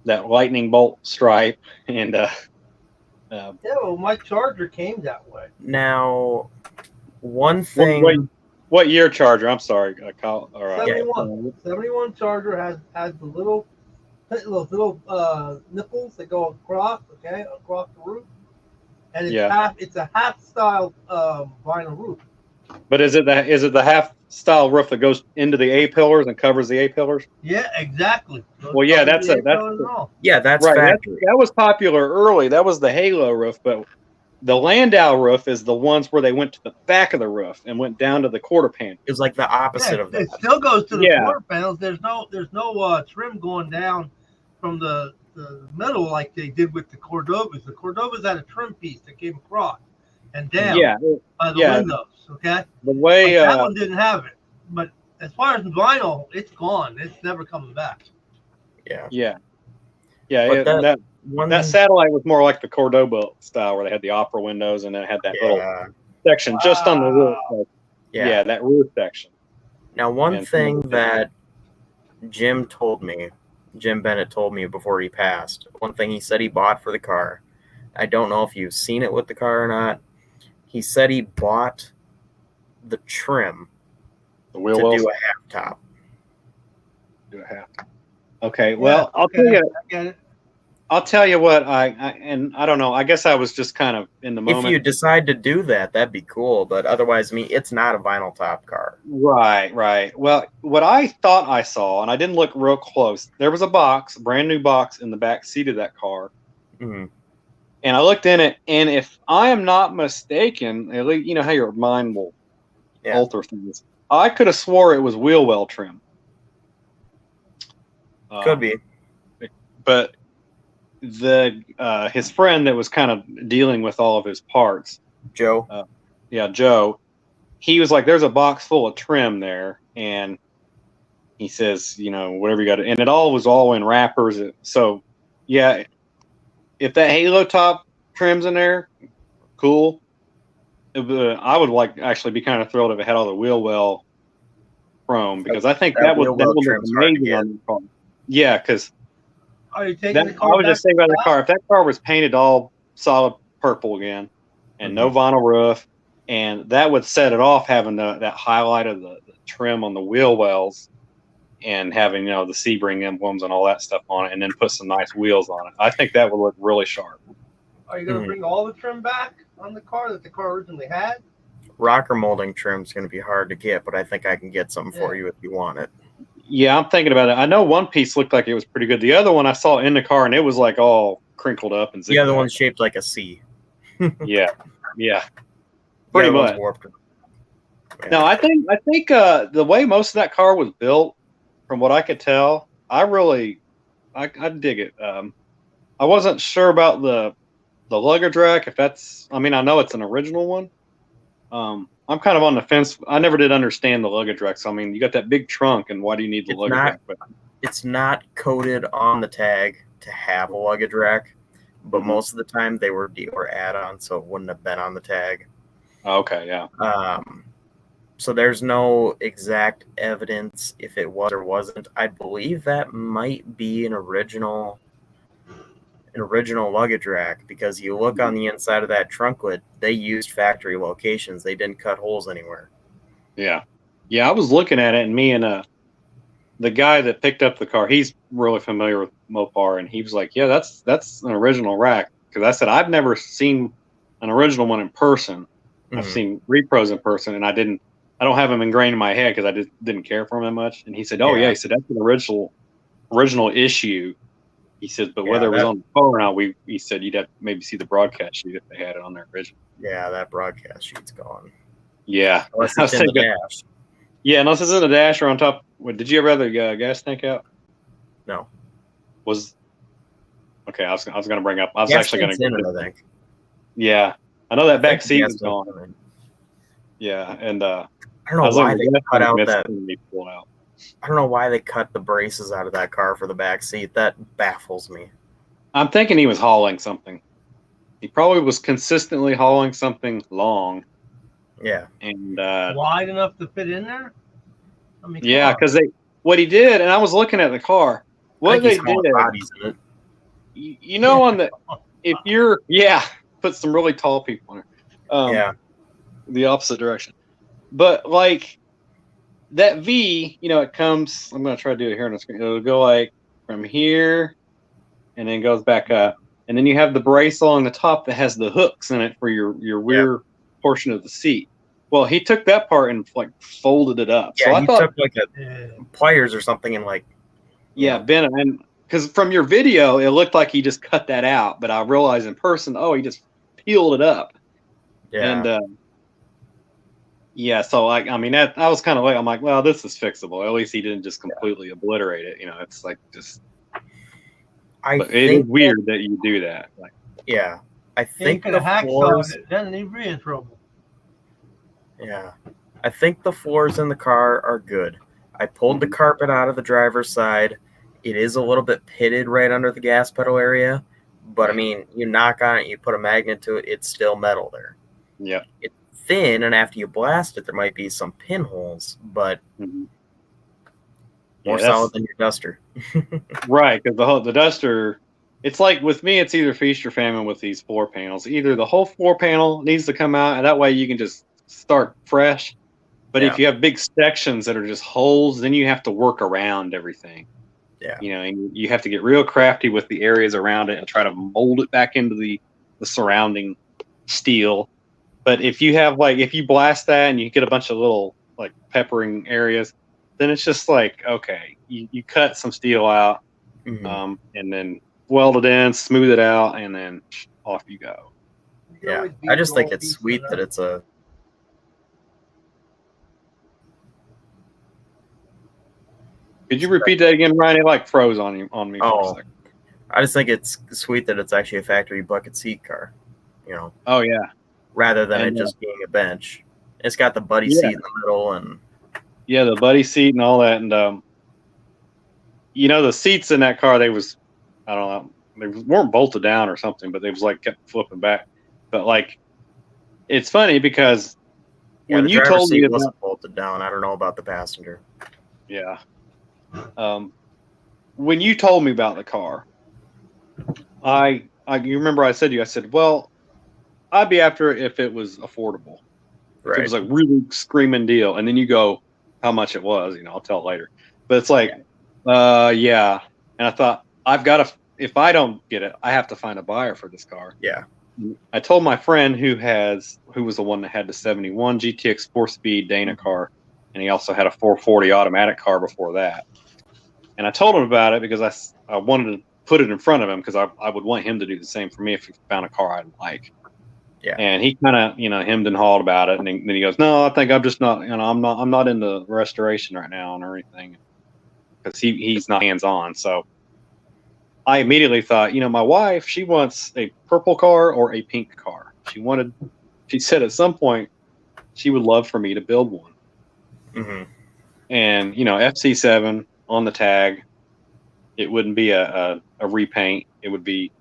that lightning bolt stripe, and Yeah, well, my Charger came that way. Now, one thing. what year Charger? I'm sorry, Kyle. Or, 71. 71 Charger has the little nipples that go across the roof, and it's a half style vinyl roof. But is it the half style roof that goes into the A pillars and covers the A pillars? Yeah, exactly. Those Well, yeah, covers that's the a- that's A-pillars and all. Yeah, that's Right, factory. that was popular early. That was the Halo roof, but the Landau roof is the ones where they went to the back of the roof and went down to the quarter panel. It was like the opposite Yeah, of that. it still goes to the Yeah. quarter panels. There's no trim going down from the middle like they did with the Cordovas. The Cordovas had a trim piece that came across and down Yeah, by the yeah. windows. Okay, the way but that one didn't have it. But as far as vinyl, it's gone. It's never coming back. Yeah. yeah, But that One that Satellite was more like the Cordoba style, where they had the opera windows and then it had that little yeah. section just on the roof. Like, Yeah. yeah, that roof section. Now, one And- thing that Jim Bennett told me before he passed, one thing he said he bought for the car. I don't know if you've seen it with the car or not. He said he bought the trim The wheel to wells. do a half top. Do a half. Okay, well, I'll tell you. I get it. I'll tell you what, and I don't know. I guess I was just kind of in the If moment. you decide to do that, that'd be cool. But otherwise, it's not a vinyl top car. Right, right. Well, what I thought I saw, and I didn't look real close, there was a box, a brand new box in the back seat of that car. Mhm. And I looked in it, and if I am not mistaken, at least you know how your mind will Yeah. alter things. I could have swore it was wheel well trim. Could be. But his friend that was kind of dealing with all of his parts, Joe. Joe, he was like, "There's a box full of trim there," and he says, "You know, whatever you got," and it all was all in wrappers. So, yeah, if that halo top trim's in there, cool. I would actually be kind of thrilled if it had all the wheel well chrome, because I think that would wheel well look trim's hard to amazing get. on the car. Yeah, because Are you taking that, the I car was back just thinking about to the car. If that car was painted all solid purple again, and no vinyl roof, and that would set it off having that highlight of the trim on the wheel wells, and having the Sebring emblems and all that stuff on it, and then put some nice wheels on it. I think that would look really sharp. Are you going to bring all the trim back on the car that the car originally had? Rocker molding trim's going to be hard to get, but I think I can get something for you if you want it. Yeah, I'm thinking about it. I know one piece looked like it was pretty good. The other one I saw in the car, and it was like all crinkled up and The other one's shaped like a C. yeah, The pretty other one's much. warped. Yeah. No, I think the way most of that car was built, from what I could tell, I dig it. I wasn't sure about the luggage rack. If that's, I know it's an original one. I'm kind of on the fence. I never did understand the luggage rack. So you got that big trunk, and why do you need the luggage rack? But it's not coded on the tag to have a luggage rack, but most of the time they were dealer add-ons, so it wouldn't have been on the tag. Okay, yeah. So there's no exact evidence if it was or wasn't. I believe that might be an original luggage rack, because you look on the inside of that trunk lid, they used factory locations. They didn't cut holes anywhere. Yeah. I was looking at it, and me and the guy that picked up the car, he's really familiar with Mopar, and he was like, "Yeah, that's an original rack." Because I said I've never seen an original one in person. I've seen repros in person, and I don't have them ingrained in my head because I just didn't care for them that much. And he said, "Oh yeah," he said, "That's an original issue." He said, "But whether it was on the phone or not, he said you'd have to maybe see the broadcast sheet if they had it on their original." Yeah, that broadcast sheet's gone. Yeah, unless it's in the dash. Yeah, unless it's in the dash or on top. Did you ever have the gas tank out? No. Okay, I was going to bring up. I was gas actually going to. I think. Yeah, I know that back seat is gone. Yeah, and I don't know why they cut out that. Out. I don't know why they cut the braces out of that car for the back seat. That baffles me. I'm thinking he was hauling something. He probably was consistently hauling something long. Yeah. And wide enough to fit in there? Yeah, because what he did, and I was looking at the car. What they did, bodies in it. On the if you're put some really tall people in it. The opposite direction. But like that V, it comes. I'm gonna try to do it here on the screen. It'll go like from here, and then goes back up, and then you have the brace along the top that has the hooks in it for your rear portion of the seat. Well, he took that part and like folded it up. Yeah, so I thought took like a pliers or something and like bent it. And because from your video, it looked like he just cut that out, but I realized in person, he just peeled it up. Yeah. And so I was kind of like, I'm like, well, this is fixable. At least he didn't just completely obliterate it. It's like just. It is weird that you do that. Like, yeah, I think the floors. Then he'd be in trouble. Yeah, I think the floors in the car are good. I pulled the carpet out of the driver's side. It is a little bit pitted right under the gas pedal area, but you knock on it, you put a magnet to it, it's still metal there. Yeah. It's thin, and after you blast it, there might be some pinholes, but more solid than your Duster. Right, because the Duster, it's like with me, it's either feast or famine with these floor panels. Either the whole floor panel needs to come out, and that way you can just start fresh. But if you have big sections that are just holes, then you have to work around everything. Yeah. You know, and you have to get real crafty with the areas around it and try to mold it back into the surrounding steel. But if you have if you blast that and you get a bunch of little like peppering areas, then it's just like, okay, you cut some steel out, Mhm. and then weld it in, smooth it out, and then off you go. You can Yeah. always I beat just the think old it's piece sweet of that it's a. Could you repeat that again, Ryan? It like froze on me for a Oh, second. I just think it's sweet that it's actually a factory bucket seat car, you know, Oh yeah, rather than and it just being a bench. It's got the buddy yeah, seat in the middle, and yeah, the buddy seat and all that, and you know, the seats in that car, I don't know, they weren't bolted down or something, but they was like kept flipping back. But like, it's funny because yeah, when the you driver's told me seat about, wasn't bolted down. I don't know about the passenger. yeah, when you told me about the car, you remember I said to you, I said, well, I'd be after it if it was affordable, if it Right. was like really screaming deal, and then you go how much it was, you know, I'll tell it later. But it's like, yeah, and I thought if I don't get it, I have to find a buyer for this car. Yeah. I told my friend who was the one that had the 71 GTX 4-speed Dana car, and he also had a 440 automatic car before that. And I told him about it because I wanted to put it in front of him because I would want him to do the same for me if he found a car I'd like. Yeah. And he kind of, you know, hemmed and hawed about it, and then he goes, "No, I think I'm just not, you know, I'm not into restoration right now and everything," because he's not hands on. So I immediately thought, you know, my wife, she wants a purple car or a pink car. She said at some point she would love for me to build one. Hmm. And, you know, FC7 on the tag, it wouldn't be a repaint. It would be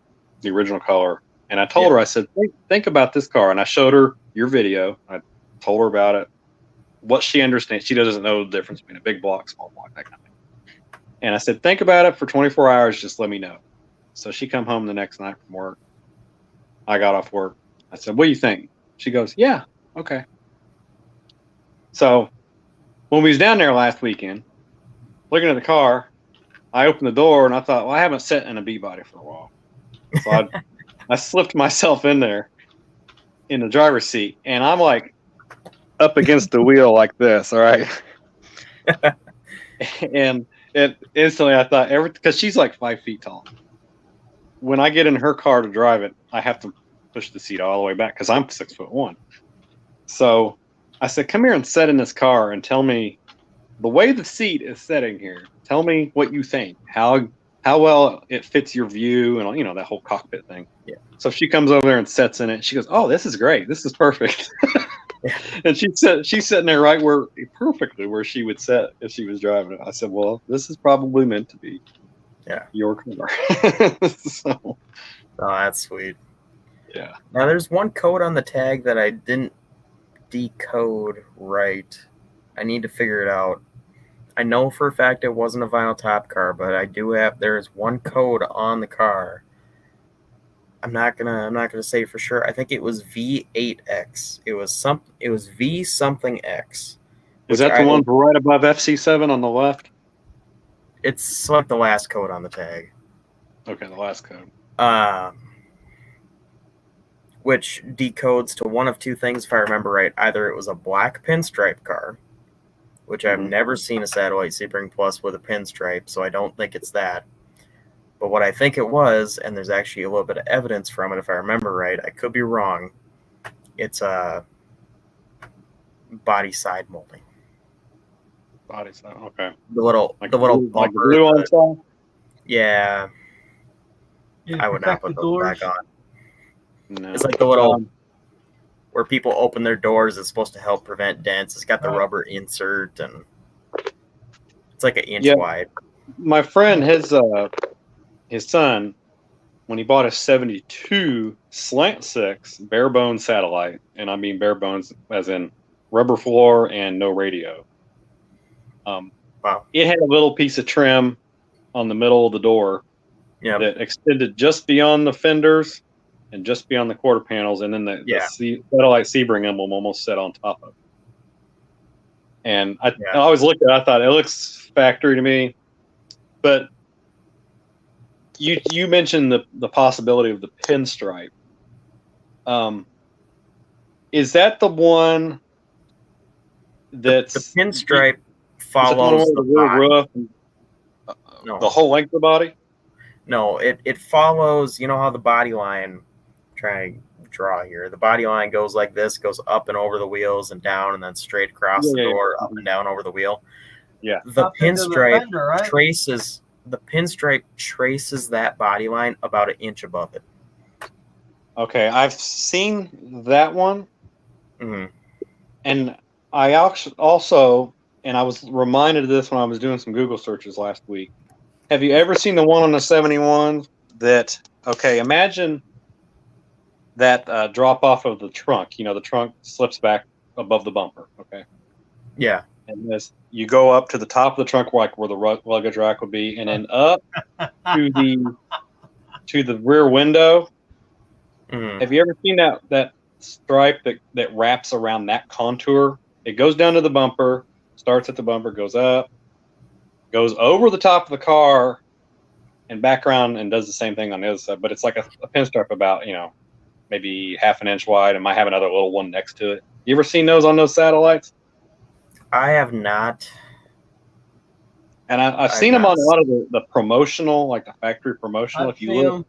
the original color. And I told her, I said, think about this car. And I showed her your video. I told her about it, what she understands. She doesn't know the difference between a big block, small block, that kind of thing. And I said, think about it for 24 hours. Just let me know. So she come home the next night from work. I got off work. I said, what do you think? She goes, yeah, okay. So when we was down there last weekend, looking at the car, I opened the door and I thought, well, I haven't sat in a B-body for a while. So I slipped myself in there in the driver's seat, and I'm like up against the wheel like this, all right? And instantly I thought, because she's like 5 feet tall. When I get in her car to drive it, I have to push the seat all the way back because I'm 6'1". So I said, come here and sit in this car and tell me the way the seat is setting here. Tell me what you think, how well it fits your view, and, you know, that whole cockpit thing. Yeah. So she comes over there and sits in it. She goes, oh, this is great. This is perfect. And she's sitting there perfectly where she would sit if she was driving it. I said, well, this is probably meant to be your car. So, Oh, that's sweet. yeah. Now, there's one code on the tag that I didn't decode right. I need to figure it out. I know for a fact it wasn't a vinyl top car, but there's one code on the car. I'm not gonna say for sure. I think it was V8X. It was V something X. Is that the one right above FC7 on the left? It's like the last code on the tag. Okay, the last code. Which decodes to one of two things, if I remember right. Either it was a black pinstripe car, which I've never seen a Satellite Sebring Plus with a pinstripe, so I don't think it's that. But what I think it was, and there's actually a little bit of evidence from it, if I remember right, I could be wrong, it's a body side molding. Body side, okay. The little bumper. Like the blue on top? Yeah. I would not put those back on. No. It's like the little where people open their doors. It's supposed to help prevent dents. It's got the rubber insert, and it's like an inch wide. My friend, his son, when he bought a 72 slant 6 bare bones satellite, and I mean bare bones as in rubber floor and no radio. Wow. It had a little piece of trim on the middle of the door that extended just beyond the fenders and just beyond the quarter panels, and then the Satellite Sebring emblem almost set on top of it. And I always looked at it, I thought, it looks factory to me. But you mentioned the possibility of the pinstripe. Is that the one that's The pinstripe is it the one follows with the the real body. rough and No, the whole length of the body? no, it follows. You know how the body line. Try to draw here. The body line goes like this, goes up and over the wheels and down, and then straight across the Yeah. door, up and down over the wheel. Yeah. The Up into the pinstripe fender, right? traces that body line about an inch above it. Okay, I've seen that one, Mhm. and I also, and I was reminded of this when I was doing some Google searches last week. Have you ever seen the one on the 71 that? Okay, imagine that drop off of the trunk. You know, the trunk slips back above the bumper. Okay, Yeah. and this you go up to the top of the trunk, like where the luggage rack would be, and then up to the rear window. Mhm. Have you ever seen that stripe that wraps around that contour? It goes down to the bumper, starts at the bumper, goes up, goes over the top of the car, and back around and does the same thing on the other side. But it's like a pinstripe about, maybe half an inch wide and might have another little one next to it. You ever seen those on those satellites? I have not. And I've seen them on a lot of the promotional, like the factory promotional. I've If you seen look, them.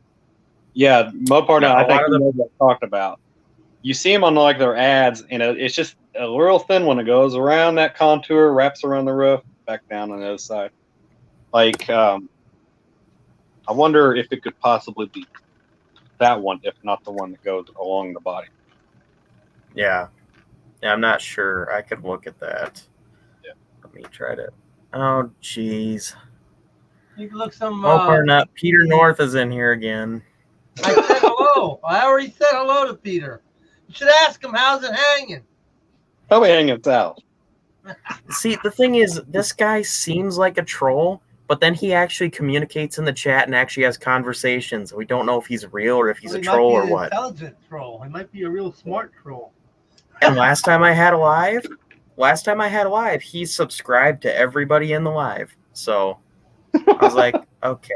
yeah, Mopar now, Yeah, I a think lot of you know what I'm talking about. You see them on like their ads, and it's just a real thin one that goes around that contour, wraps around the roof, back down on the other side. Like, I wonder if it could possibly be that one, if not the one that goes along the body. Yeah. Yeah, I'm not sure. I could look at that. Yeah. Let me try to. Oh, jeez. You can look some. Mopar Nut. Peter North is in here again. I said hello. I already said hello to Peter. You should ask him how's it hanging. Probably hanging out. See, the thing is, this guy seems like a troll, but then he actually communicates in the chat and actually has conversations. We don't know if he's real or if he's a He troll might or be an what. intelligent troll. He might be a real smart troll. And last time I had a live, he subscribed to everybody in the live. So I was like, okay.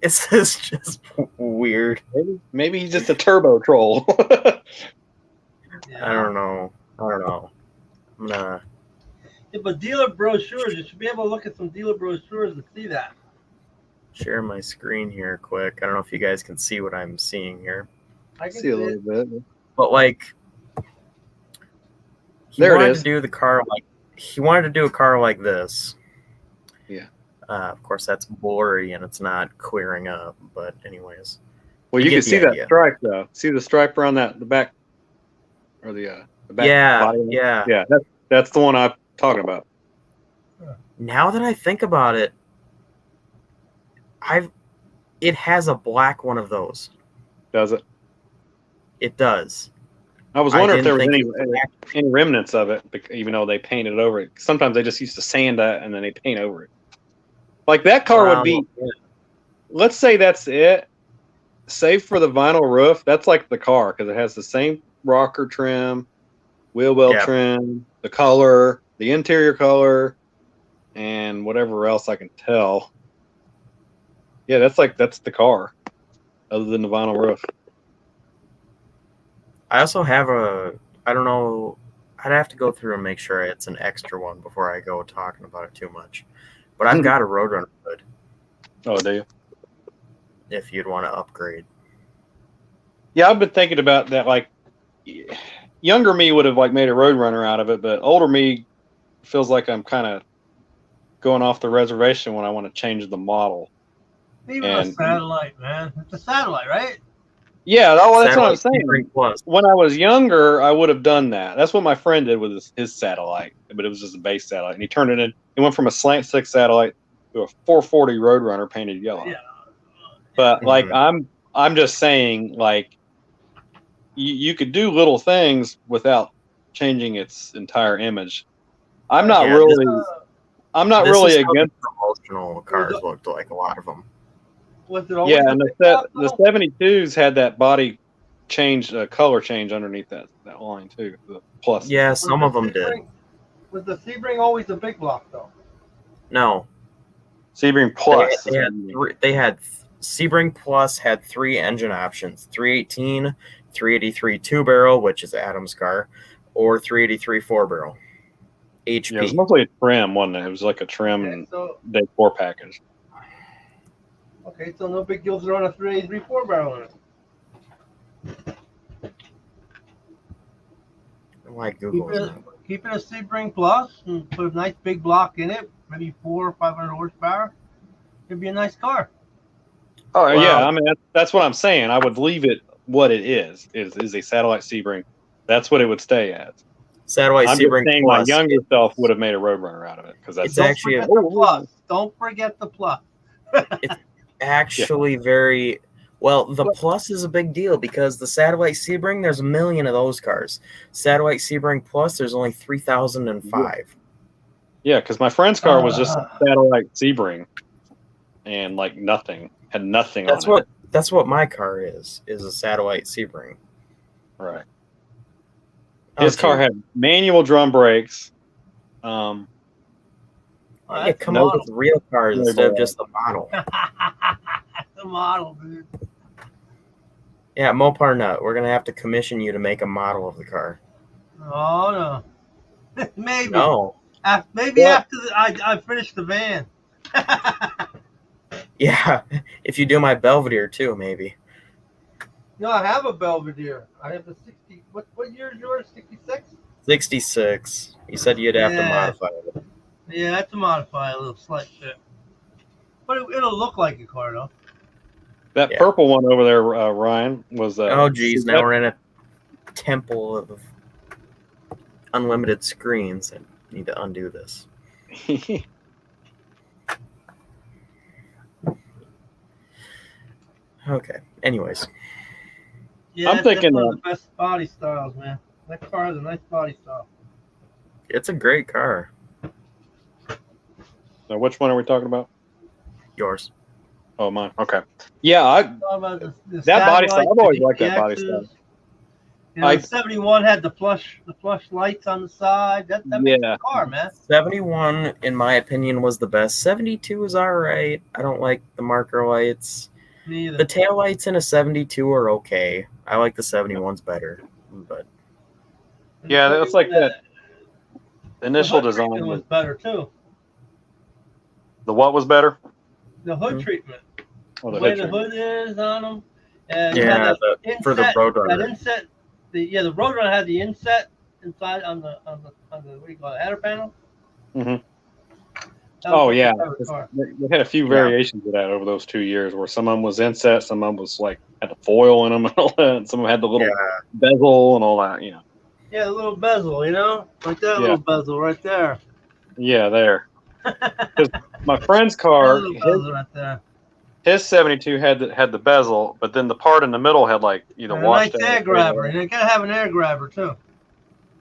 This is just weird. Maybe he's just a turbo troll. I don't know. I'm gonna. Yeah, but dealer brochures, you should be able to look at some dealer brochures to see that. Share my screen here quick. I don't know if you guys can see what I'm seeing here. I can See a little bit. But like he There it wanted is. to do the car like he wanted to do a car like this. Yeah. Of course that's blurry and it's not clearing up, but anyways. Well, You you get can see the that idea. stripe though. See the stripe around the back, or the back Yeah, body? yeah. Yeah. That's the one I'm talking about. Now that I think about it, it has a black one of those. Does it? It does. I was I wondering if there was didn't any think it any remnants of it, even though they painted over it. Sometimes they just used to sand that and then they paint over it. Like that car would be. Well, Let's say that's it. Save for the vinyl roof, that's like the car because it has the same rocker trim, wheel well Yeah. trim, the color, the interior color, and whatever else I can tell. Yeah, that's the car, other than the vinyl roof. I also have I don't know, I'd have to go through and make sure it's an extra one before I go talking about it too much. But I've got a Roadrunner hood Oh, do you? if you'd want to upgrade. Yeah, I've been thinking about that. Like, younger me would have like made a Roadrunner out of it, but older me feels like I'm kind of going off the reservation when I want to change the model. Even a satellite, man. It's a satellite, right? Yeah, that's what I'm Satellite saying. T3 Plus. When I was younger, I would have done that. That's what my friend did with his satellite, but it was just a base satellite, and he turned it in. He went from a slant six satellite to a 440 Roadrunner painted yellow. Yeah. But like, Mhm. I'm just saying, like, you could do little things without changing its entire image. I'm not Yeah, really This is how against. the promotional cars looked like, a lot of them. Was it always Yeah, a and big the block, 72s had that body change, color change underneath that line too. The plus. Yeah, though? some Was of them the did. Sebring- Was the Sebring always a big block though? No. Sebring Plus. They had Sebring Plus had 3 engine options: 318, 383 2-barrel, which is Adam's car, or 383 4-barrel. HP. Yeah, it was mostly a trim, wasn't it? It was like a trim and decor package. Okay, so no big deal throwing a 383 4-barrel in it. Why Google? Keep it a Sebring Plus and put a nice big block in it, maybe 400 or 500 horsepower. It'd be a nice car. Oh Well, yeah, I mean that's what I'm saying. I would leave it what it is a satellite Sebring. That's what it would stay as. Satellite I'm Sebring just saying Plus. my younger self would have made a Roadrunner out of it because that's It's actually Don't forget the plus. actually very well. The Plus is a big deal because the Satellite Sebring, there's a million of those cars. Satellite Sebring Plus, there's only 3,005. Yeah, because my friend's car was just a satellite Sebring, and like had nothing on it. That's what my car is a Satellite Sebring. Right. His car had manual drum brakes. Yeah, come on with real cars instead of just the model. The model, dude. Yeah, Mopar Nut, we're gonna have to commission you to make a model of the car. Oh no. Maybe. No. Maybe after I finish the van. Yeah, if you do my Belvedere too, maybe. No, I have a Belvedere. I have a 60. What year is yours? 66? 66. You said you'd have to modify it. Yeah, I have to modify a little slight bit. But it'll look like a car, though. That purple one over there, Ryan, was... oh, geez. Now we're in a temple of unlimited screens. I need to undo this. Okay. Anyways. Yeah, I'm thinking one of the best body styles, man. That car has a nice body style. It's a great car. So which one are we talking about? Yours. Oh, mine. Okay. Yeah, that body style. I've always liked that body style. You know, 71 had the flush lights on the side. That makes the car, man. 71, in my opinion, was the best. 72 is all right. I don't like the marker lights. Me either. The tail lights in a 72 are okay. I like the 71s better. But yeah, that's like that initial design was better too. The what was better? The hood treatment. Oh, the way the hood is on them. And yeah, for the Roadrunner. That inset. The Roadrunner had the inset inside on the what do you call it, header panel. Mm-hmm. Oh yeah, they had a few variations of that over those 2 years, where some of them was inset, some of them was like had the foil in them, and all that. And some of them had the little bezel and all that. You know. Yeah, the little bezel, like that little bezel right there. Yeah, there. Because my friend's car, his 72 had the bezel, but then the part in the middle had like either washed nice air grabber. You gotta have an air grabber too.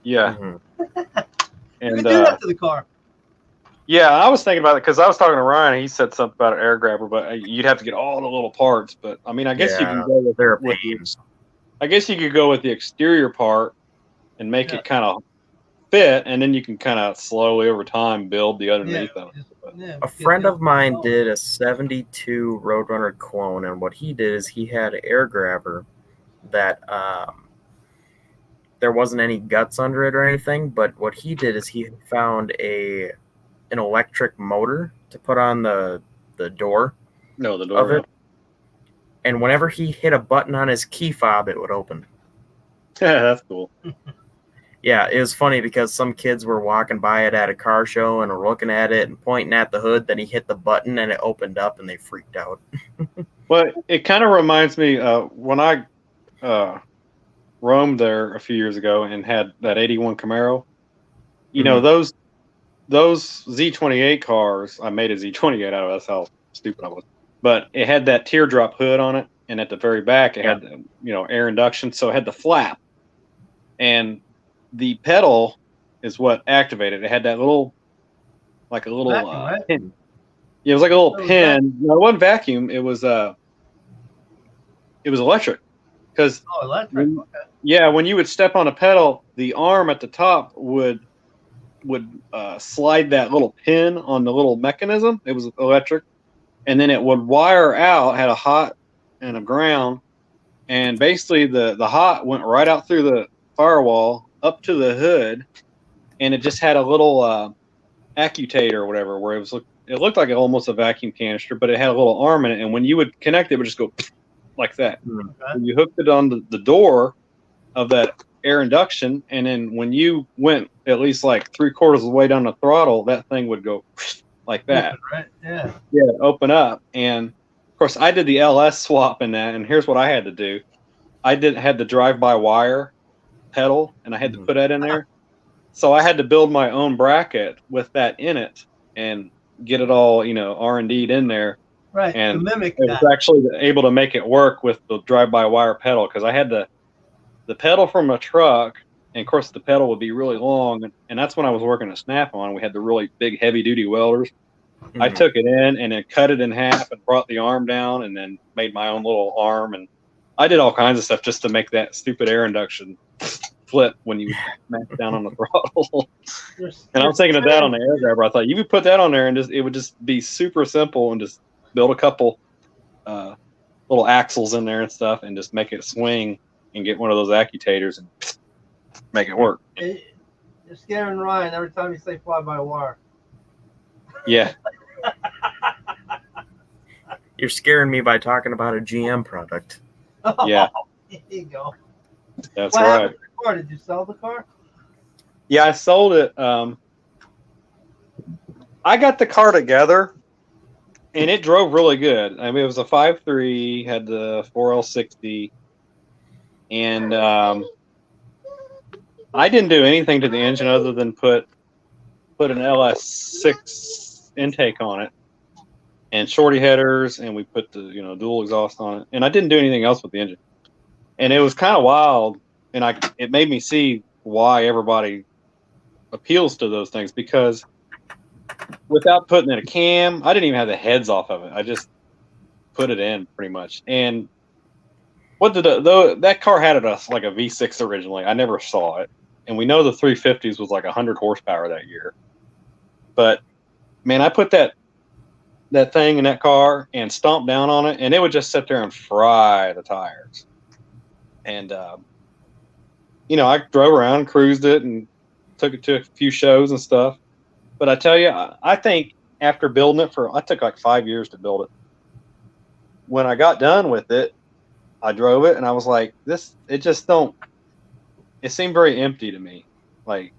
Yeah. Mm-hmm. And you can do that to the car. Yeah, I was thinking about it because I was talking to Ryan. And he said something about an air grabber, but you'd have to get all the little parts. But I mean, I guess you can go with I guess you could go with the exterior part and make it kind of fit, and then you can kind of slowly over time build the underneath of it. A friend of mine did a 72 Roadrunner clone, and what he did is he had an air grabber that there wasn't any guts under it or anything, but what he did is he found an electric motor to put on the door. No, the door of it. And whenever he hit a button on his key fob, it would open. Yeah, that's cool. Yeah, it was funny because some kids were walking by it at a car show and were looking at it and pointing at the hood. Then he hit the button and it opened up and they freaked out. Well, it kind of reminds me when I roamed there a few years ago and had that 81 Camaro. You know, those Z28 cars, I made a Z28 out of it. That's how stupid I was. But it had that teardrop hood on it, and at the very back, it had air induction, so it had the flap. And the pedal is what activated. It had that little, like a little vacuum, pin. Yeah, it was like a little pin. No, it wasn't vacuum. It was electric. Because electric. Yeah, when you would step on a pedal, the arm at the top would slide that little pin on the little mechanism. It was electric, and then it would wire out, had a hot and a ground, and basically the hot went right out through the firewall up to the hood, and it just had a little accutator or whatever, where it looked like almost a vacuum canister, but it had a little arm in it, and when you would connect it would just go like that. And you hooked it on the door of that air induction, and then when you went at least like 3/4 of the way down the throttle, that thing would go like that. Right? Yeah. Yeah, open up. And of course I did the LS swap in that, and here's what I had to do. I had the drive-by-wire pedal, and I had to put that in there. So I had to build my own bracket with that in it and get it all, R&D'd in there. Right. And to mimic I that. was actually able to make it work with the drive-by-wire pedal, because I had the pedal from a truck, and of course the pedal would be really long, and that's when I was working at Snap-on. We had the really big heavy-duty welders. I took it in and then cut it in half and brought the arm down, and then made my own little arm, and I did all kinds of stuff just to make that stupid air induction flip when you smash down on the throttle. And I'm thinking of that on the air grabber. I thought you could put that on there and it would just be super simple, and just build a couple little axles in there and stuff, and just make it swing and get one of those accutators and make it work. You're scaring Ryan every time you say fly by wire. Yeah. You're scaring me by talking about a GM product. Yeah. There you go. That's What right. happened to the car? Did you sell the car? Yeah, I sold it. I got the car together, and it drove really good. I mean, it was a 5.3, had the 4L60, and I didn't do anything to the engine other than put an LS6 intake on it, and shorty headers, and we put the dual exhaust on it, and I didn't do anything else with the engine. And it was kind of wild, and it made me see why everybody appeals to those things, because without putting in a cam, I didn't even have the heads off of it. I just put it in pretty much. And that car had like a V6 originally. I never saw it, and we know the 350s was like 100 horsepower that year. But man, I put that thing in that car and stomped down on it, and it would just sit there and fry the tires. And I drove around, cruised it, and took it to a few shows and stuff. But I tell you, I think after building it I took like 5 years to build it. When I got done with it, I drove it, and I was like, it seemed very empty to me. Like,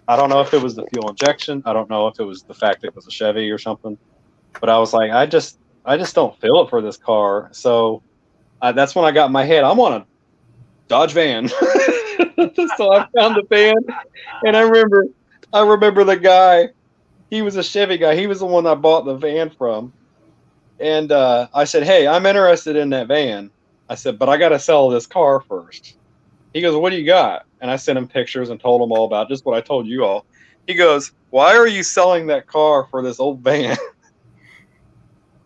I don't know if it was the fuel injection. I don't know if it was the fact that it was a Chevy or something. But I was like, I just don't feel it for this car. So that's when I got in my head, I want a Dodge van. So I found the van, and I remember the guy. He was a Chevy guy. He was the one I bought the van from. And I said, hey, I'm interested in that van. I said, but I got to sell this car first. He goes, what do you got? And I sent him pictures and told him all about just what I told you all. He goes, why are you selling that car for this old van?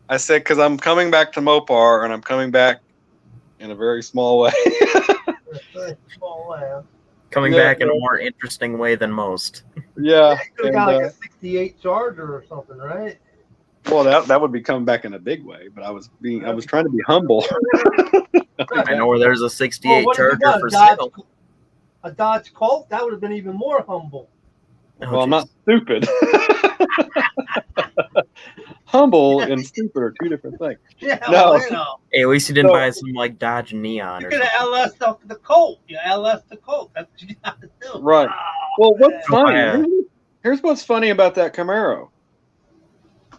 I said, because I'm coming back to Mopar, and I'm coming back in a very small way. Coming back in a more interesting way than most. Yeah. You got like a 68 Charger or something, right? Well, that would be coming back in a big way, but I was trying to be humble. I know where there's a 68 what if you Charger got for a Dodge, sale. a Dodge Colt? That would have been even more humble. Oh, Well, I'm geez. not stupid. Humble and stupid are two different things. Yeah, No. well, I know. Hey, at least you didn't So- buy some like Dodge Neon You or could something. have LS the Colt. You LS the Colt. That's what you got to do. Right. Oh, Well, what's man. funny? yeah. Here's what's funny about that Camaro.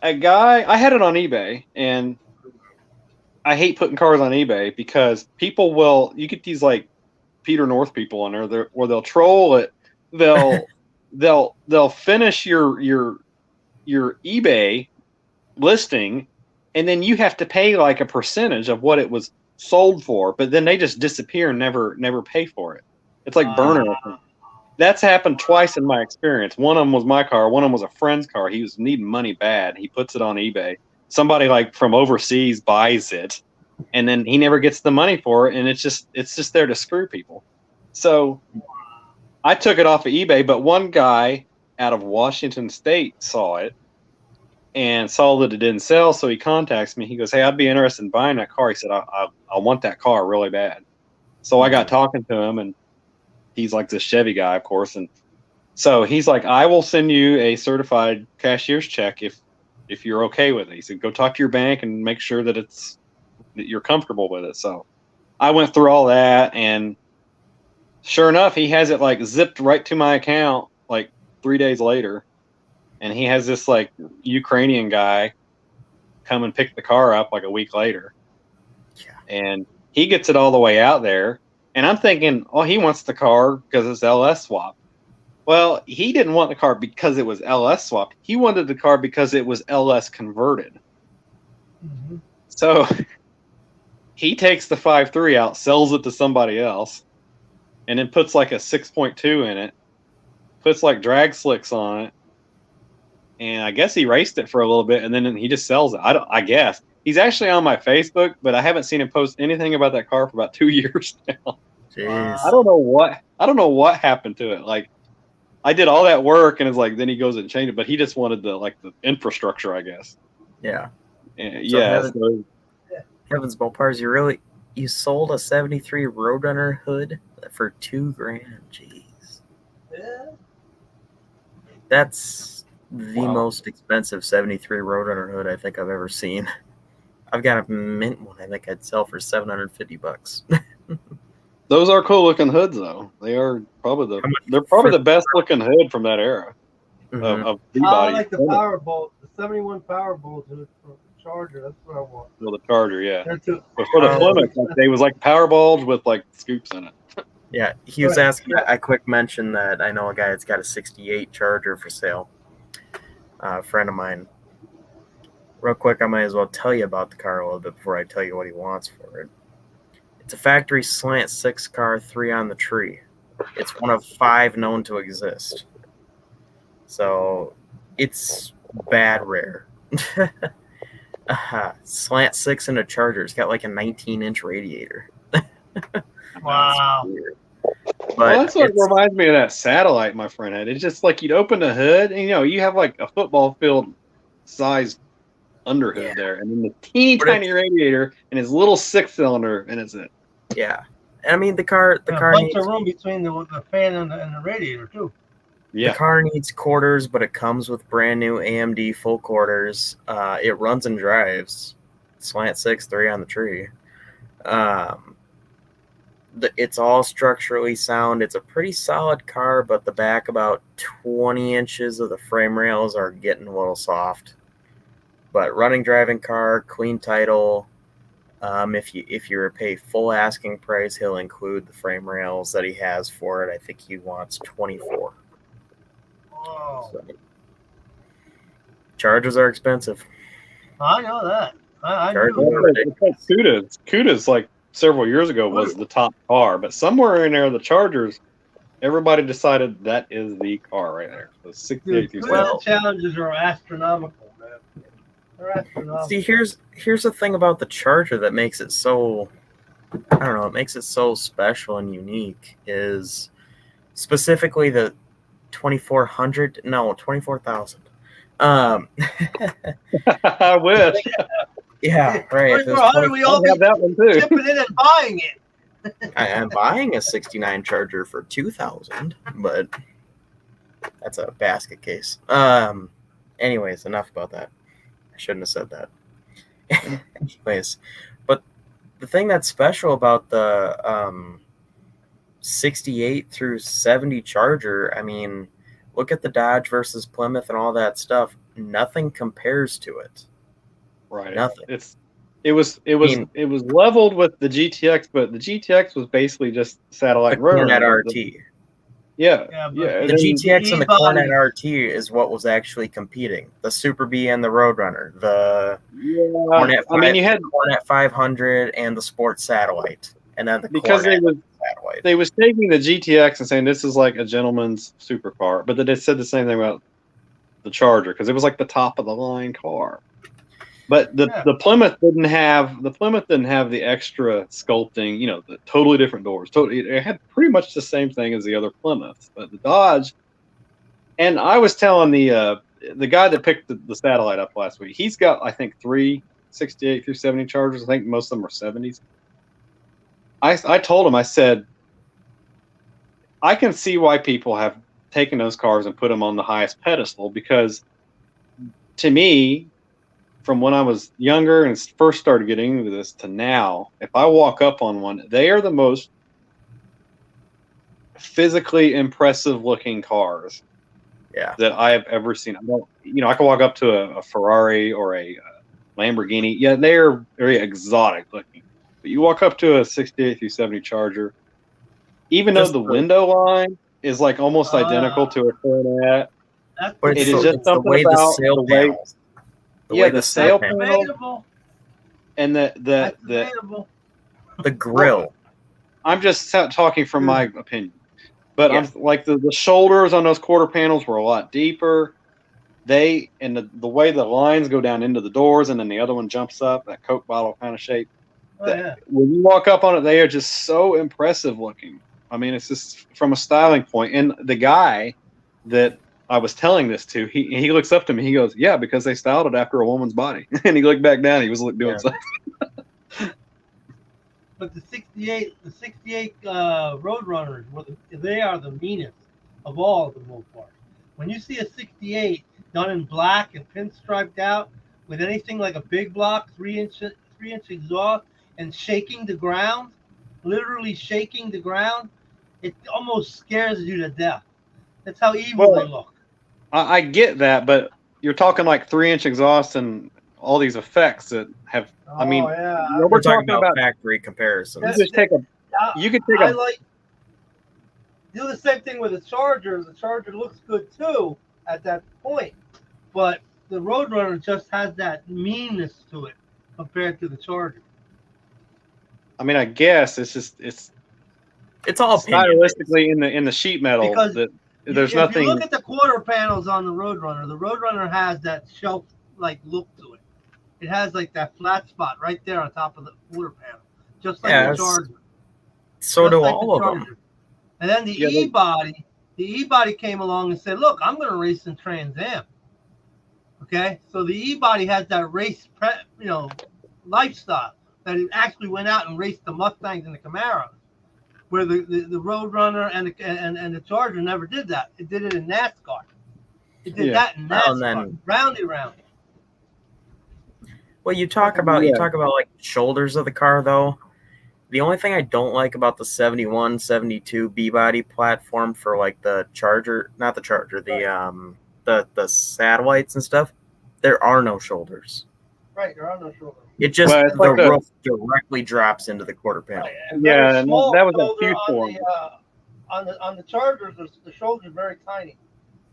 A guy, I had it on eBay, and I hate putting cars on eBay because you get these like Peter North people on there where they'll troll it. They'll finish your eBay listing, and then you have to pay like a percentage of what it was sold for, but then they just disappear and never pay for it. It's like burner. That's happened twice in my experience. One of them was my car. One of them was a friend's car. He was needing money bad. He puts it on eBay. Somebody like from overseas buys it, and then he never gets the money for it, and it's just there to screw people. So I took it off of eBay, but one guy out of Washington State saw it and saw that it didn't sell, so he contacts me. He goes, "Hey, I'd be interested in buying that car." He said, "I want that car really bad." So I got talking to him, and he's like this Chevy guy, of course, and so he's like, "I will send you a certified cashier's check if you're okay with it." He said, "Go talk to your bank and make sure that you're comfortable with it." So I went through all that, and sure enough, he has it like zipped right to my account like 3 days later. And he has this like Ukrainian guy come and pick the car up like a week later. Yeah. And he gets it all the way out there. And I'm thinking, oh, he wants the car because it's LS swap. Well, he didn't want the car because it was LS swap. He wanted the car because it was LS converted. Mm-hmm. So he takes the 5.3 out, sells it to somebody else, and then puts like a 6.2 in it, puts like drag slicks on it, and I guess he raced it for a little bit, and then he just sells it. I guess he's actually on my Facebook, but I haven't seen him post anything about that car for about 2 years now. Jeez. I don't know what happened to it. Like, I did all that work, and it's like then he goes and changed it, but he just wanted the infrastructure, I guess. Yeah. And, So yeah. Heavens Mopars, you sold a 73 Roadrunner hood for $2,000. Jeez. Yeah. That's the Wow. most expensive 73 Roadrunner hood I think I've ever seen. I've got a mint one I think I'd sell for $750. Those are cool looking hoods, though. They are probably the best looking hood from that era Mhm. of I D-body. like the Powerbolt, the 71 Powerbolt for the Charger. That's what I want. Well, the Charger, yeah. They're too, But for the Oh. Plymouth, they was like power bulbs with like scoops in it. Yeah, he was Right. asking. I quick mentioned that I know a guy that's got a '68 Charger for sale. A friend of mine. Real quick, I might as well tell you about the car a little bit before I tell you what he wants for it. It's a factory slant 6 car, 3 on the tree. It's one of 5 known to exist. So it's bad rare. Slant 6 in a Charger. It's got like a 19-inch radiator. wow. Weird. But Well, that's what it's- reminds me of that Satellite my friend had. It's just like you'd open the hood, and you have like a football field size underhood Yeah. there, and then the teeny But tiny radiator and his little 6-cylinder, and it's it. yeah. I mean, the car A car bunch needs of room between the fan and the radiator too. Yeah. The car needs quarters, but it comes with brand new AMD full quarters. It runs and drives. Slant 6, 3 on the tree. It's all structurally sound. It's a pretty solid car, but the back about 20 inches of the frame rails are getting a little soft. But running, driving car, clean title. If you pay full asking price, he'll include the frame rails that he has for it. I think he wants 24. Wow. So, Chargers are expensive. I know that. I Charger. knew. It's like Cuda's. Cuda's like several years ago was the top car, but somewhere in there, the Chargers, everybody decided that is the car right there. The 68 Dude, through Well- the challenges are astronomical, man. They're astronomical. See, here's the thing about the Charger that makes it so, I don't know, it makes it so special and unique is specifically the 2400, no, 24,000. I wish. Yeah, right. If it was 2400, we all I have that one too. chipping in and buying it. I'm buying a 69 Charger for 2,000, but that's a basket case. Anyways, enough about that. I shouldn't have said that. Anyways, but the thing that's special about the 68 through 70 Charger, I mean, look at the Dodge versus Plymouth and all that stuff. Nothing compares to it. Right. Nothing. It was leveled with the GTX, but the GTX was basically just satellite The Cornet rotor. RT. Yeah. Yeah, but Yeah. The and then- GTX and the E-body. Cornet RT is what was actually competing. The Super B and the Roadrunner, the Cornet, I mean, you had Cornet 500 and the Sports Satellite, and then the because Cornet Satellite. they was taking the GTX and saying this is like a gentleman's supercar, but then they said the same thing about the Charger because it was like the top of the line car. But Yeah. the Plymouth didn't have the extra sculpting, the totally different doors. Totally, it had pretty much the same thing as the other Plymouths. But the Dodge, and I was telling the guy that picked the satellite up last week, he's got I think 3 68 through 70 Chargers. I think most of them are 70s. I told him, I said, I can see why people have taken those cars and put them on the highest pedestal, because to me, from when I was younger and first started getting into this to now, if I walk up on one, they are the most physically impressive looking cars that I have ever seen. I can walk up to a Ferrari or a Lamborghini. Yeah, they're very exotic looking. But you walk up to a 68 through 70 Charger, even though the window line is like almost identical to a Coronet, But it it's is just the something way the about sail the way. panels. The sail panel Debatable. and That's the debatable. the grill. I'm just talking from my opinion, but Yeah. I'm like the shoulders on those quarter panels were a lot deeper. The way the lines go down into the doors, and then the other one jumps up, that Coke bottle kind of shape. Oh, yeah. When you walk up on it, they are just so impressive looking. I mean, it's just from a styling point. And the guy that I was telling this to, he looks up to me. He goes, "Yeah, because they styled it after a woman's body." And he looked back down. He was doing something. But the 68 Roadrunners, they are the meanest of all the Mopars. When you see a 68 done in black and pinstriped out with anything like a big block, 3-inch exhaust, and shaking the ground, literally shaking the ground, it almost scares you to death. That's how evil they look. I get that, but you're talking like 3-inch exhaust and all these effects that have. I mean, We're talking about factory comparisons. You just take do the same thing with the Charger. The Charger looks good too at that point, but the Roadrunner just has that meanness to it compared to the Charger. I mean, I guess it's all stylistically in the sheet metal Because that there's if nothing. you look at the quarter panels on the Roadrunner has that shelf-like look to it. It has like that flat spot right there on top of the quarter panel, just like the Charger. So just do like all the of them. And then the E-body came along and said, "Look, I'm going to race in Trans Am." Okay, so the E-body has that race, lifestyle that it actually went out and raced the Mustangs and the Camaros, where the Roadrunner and the Charger never did that. It did it in NASCAR. It did that in NASCAR, roundy. Well, you talk about like shoulders of the car though. The only thing I don't like about the 71, 72 B-body platform for like the Charger, not the Charger, the satellites and stuff, there are no shoulders. Right, there are no shoulders. It just the roof directly drops into the quarter panel. Yeah, that was a huge one. On the Chargers, the shoulders are very tiny.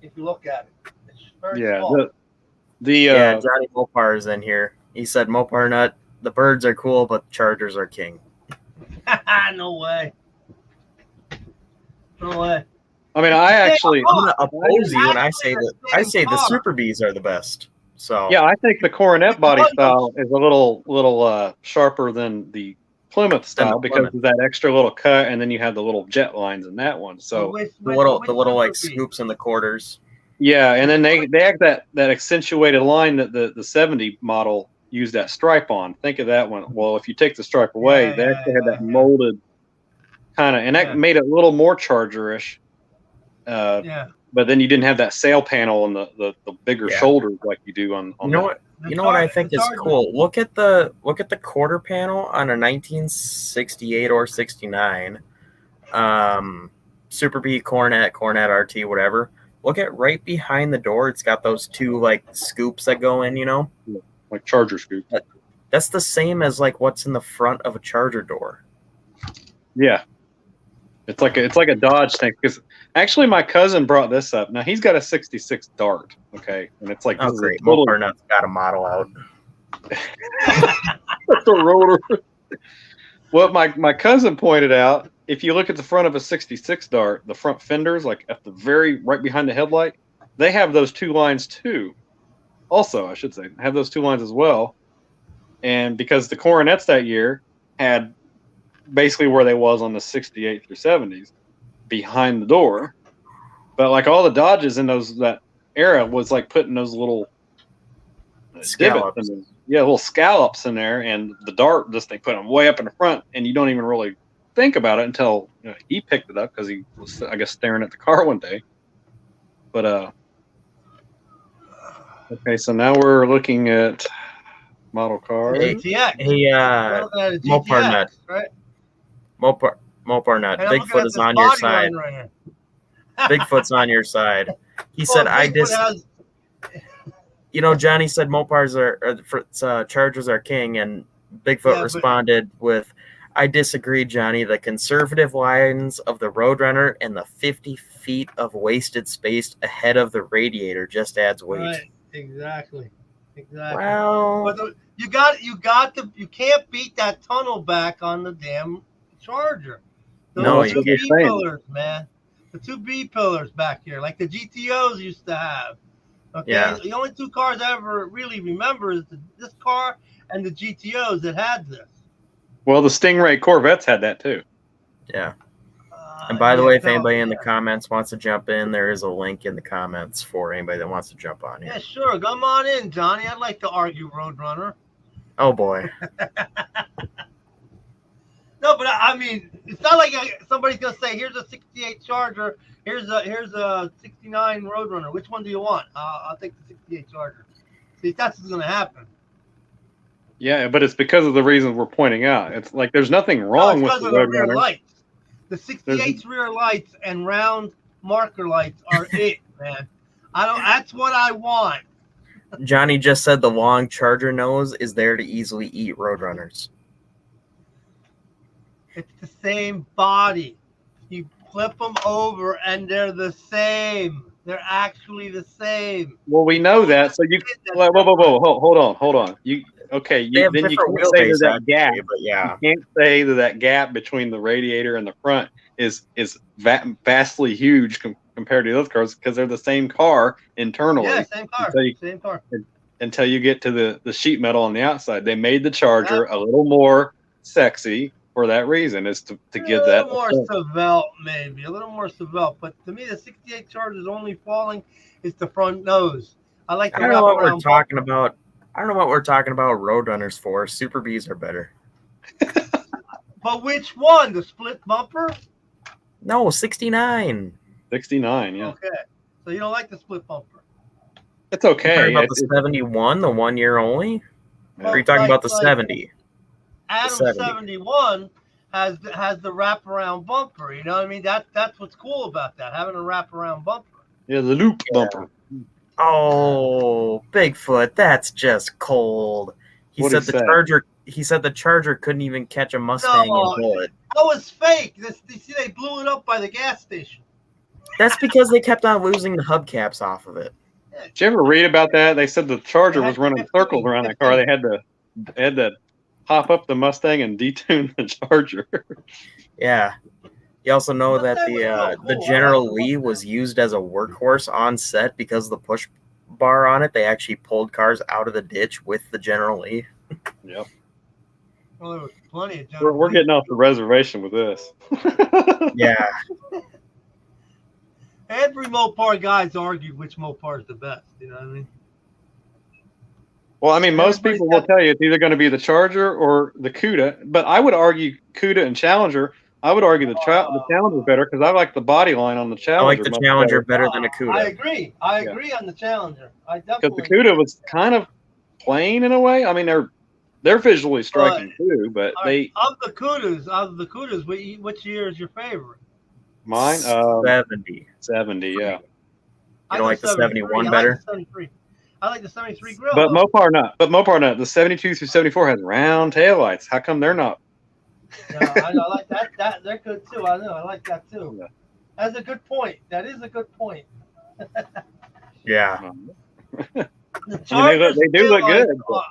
If you look at it, it's very small. Johnny Mopar is in here. He said, "Mopar nut, the birds are cool, but Chargers are king." No way. No way. I mean, I'm gonna oppose you when I say that. I say the Super Bs are the best. So yeah, I think the Coronet body style is a little sharper than the Plymouth style because of that extra little cut, and then you have the little jet lines in that one. So the little like scoops in the quarters. Yeah, and then they have that accentuated line that the 70 model used that stripe on. Think of that one. Well, if you take the stripe away, they actually had that molded kind of, and that made it a little more Charger-ish. But then you didn't have that sail panel and the bigger shoulders like you do on. You know what I think is cool? Look at the quarter panel on a 1968 or 69 Super B Coronet RT, whatever. Look at right behind the door. It's got those two like scoops that go in, like Charger scoops. That's the same as like what's in the front of a Charger door. Yeah, it's like a Dodge thing. Because actually, my cousin brought this up. Now he's got a '66 Dart. Okay, and it's like great. Mopar Nut's got a model out. That's a rotor. What my cousin pointed out, if you look at the front of a '66 Dart, the front fenders, like at the right behind the headlight, they have those two lines too. Also, I should say, have those two lines as well. and because the Coronets that year had basically where they was on the 68 through 70s behind the door, but like all the Dodges in that era was like putting those little Scallops. divots in, little scallops in there, and the dart they put them way up in the front, and you don't even really think about it until he picked it up because he was, I guess, staring at the car one day. But okay, so now we're looking at model cars. Hey, GTX. Hey, We're looking at a Mopar GTX, Nut. right? Mopar Nut. And I'm looking Bigfoot at is this on your body side. line right here. Bigfoot's on your side. He Well, said, Bigfoot has- Johnny said Chargers are king, and Bigfoot Yeah, but- responded with, I disagree, Johnny. The conservative lines of the Roadrunner and the 50 feet of wasted space ahead of the radiator just adds weight. Right, exactly. Well, But you can't beat that tunnel back on the damn Charger. No, Those you two can't. B pillars, man. The two B pillars back here, like the GTOs used to have. Okay, Yeah. The only two cars I ever really remember is this car and the GTOs that had this. Well, the Stingray Corvettes had that too. yeah. And by the way, if no, anybody in the yeah. comments wants to jump in, there is a link in the comments for anybody that wants to jump on here. Yeah, sure. Come on in, Johnny. I'd like to argue Roadrunner. Oh, boy. No, but I mean, it's not like somebody's gonna say, "Here's a '68 Charger. Here's a '69 Roadrunner. Which one do you want?" I'll take the '68 Charger. See, that's what's gonna happen. Yeah, but it's because of the reasons we're pointing out. It's like there's nothing wrong with because the of the rear Roadrunner. lights. The '68's rear lights and round marker lights are it, man. That's what I want. Johnny just said the long Charger nose is there to easily eat Roadrunners. It's the same body. You flip them over, and they're the same. They're actually the same. Well, we know that. So you whoa, hold on. You okay? They have Then you different can't say wheelbase, that gap. actually, but yeah. You can't say that gap between the radiator and the front is vastly huge compared to those cars because they're the same car internally. Yeah, same car. Same car. Until you get to the sheet metal on the outside. They made the Charger a little more sexy for that reason, is to give that a little more Svelte, maybe a little more Svelte. But to me, the '68 Charger's only falling is the front nose. I like. I don't know what we're talking about. I don't know what we're talking about Roadrunners for. Super Bs are better. But which one? The split bumper? No, 69. 69. Yeah, Okay. So you don't like the split bumper? it's okay. Talking about the 71, the 1 year only? Or are you talking about the 70? Adam 70. 71 has the wraparound bumper. You know what I mean? That's what's cool about that, having a wraparound bumper. Yeah, the loop bumper. Oh, Bigfoot, that's just cold. He What'd said he the say? Charger. He said the Charger couldn't even catch a Mustang No. and pull it. That was fake. You see, they blew it up by the gas station. That's because they kept on losing the hubcaps off of it. Did you ever read about that? They said the Charger They was had running 15, circles around that car. They had to hop up the Mustang and detune the Charger. Yeah. You also know that Mustang was so the cool. General I like the Lee Mustang. was used as a workhorse on set because of the push bar on it. They actually pulled cars out of the ditch with the General Lee. Yep. Well, there was plenty of We're getting off the reservation with this. Yeah. Every Mopar guy's argued which Mopar is the best. You know what I mean? Well, I mean, most Everybody's people will got- tell you it's either going to be the Charger or the Cuda, but I would argue Cuda and Challenger. I would argue the Challenger better because I like the body line on the Challenger. I like the much Challenger better. better than a I Cuda. agree. I agree on the Challenger. I Because definitely. the Cuda was kind of plain in a way. I mean, they're visually striking too, but All right, of the Cudas, which year is your favorite? mine 70. 70, yeah. You don't like the 71 I better? Like the 73. I like the 73 grill. But though. Mopar not. The 72 through 74 has round taillights. How come they're not? Yeah, I know. I like that. They're good too. I know. I like that too. Yeah. That's a good point. That is a good point. Yeah. The they Chargers do look taillights good, but-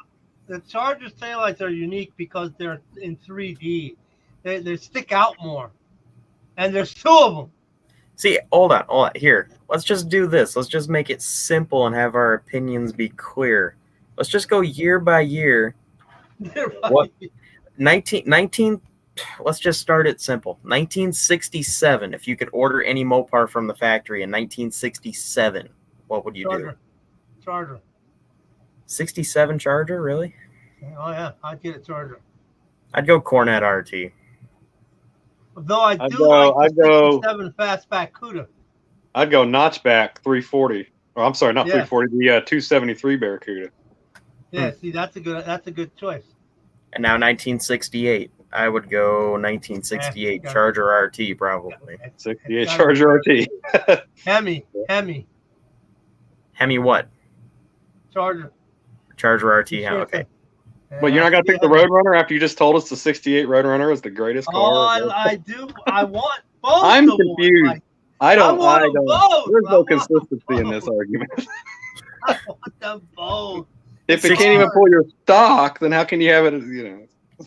The Chargers taillights are unique because they're in 3D. They stick out more, and there's two of them. See, hold on. Here, let's just do this. Let's just make it simple and have our opinions be clear. Let's just go year by year They're What? funny. 19, let's just start it simple. 1967, if you could order any Mopar from the factory in 1967, what would you do? Charger. 67 Charger, really? Oh yeah, I'd get a Charger. I'd go Cornet RT. Though I I'd do go- like I'd the go- 67 fastback CUDA. I'd go notchback 340. Oh, I'm sorry, not Yeah. 340. The 273 Barracuda. Yeah, see, that's a good choice. And now 1968, I would go 1968 Yeah. Charger RT probably. 68 gotta Charger RT. Hemi, Hemi what? Charger. Charger RT. Sure Okay. But you're not gonna pick the Roadrunner after you just told us the '68 Roadrunner is the greatest car. Oh, I do. I want both. I'm of them. confused. Like, I don't. want I them don't. both. There's I no want consistency them in this both. argument. I want them both. If it can't even pull your stock, then how can you have it? You know.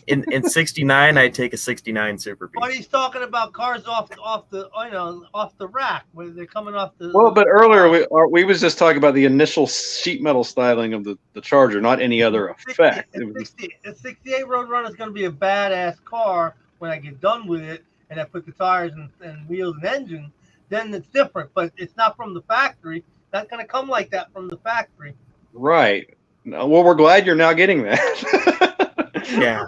In 69, I'd take a 69 Super But Beast. he's talking about cars off the rack where they're coming off the. Well, but earlier we was just talking about the initial sheet metal styling of the Charger, not any other effect. It was just, A 68 Roadrunner is going to be a badass car when I get done with it and I put the tires and wheels and engine. Then it's different, but it's not from the factory. Not going to come like that from the factory. right. Well, we're glad you're now getting that. Yeah.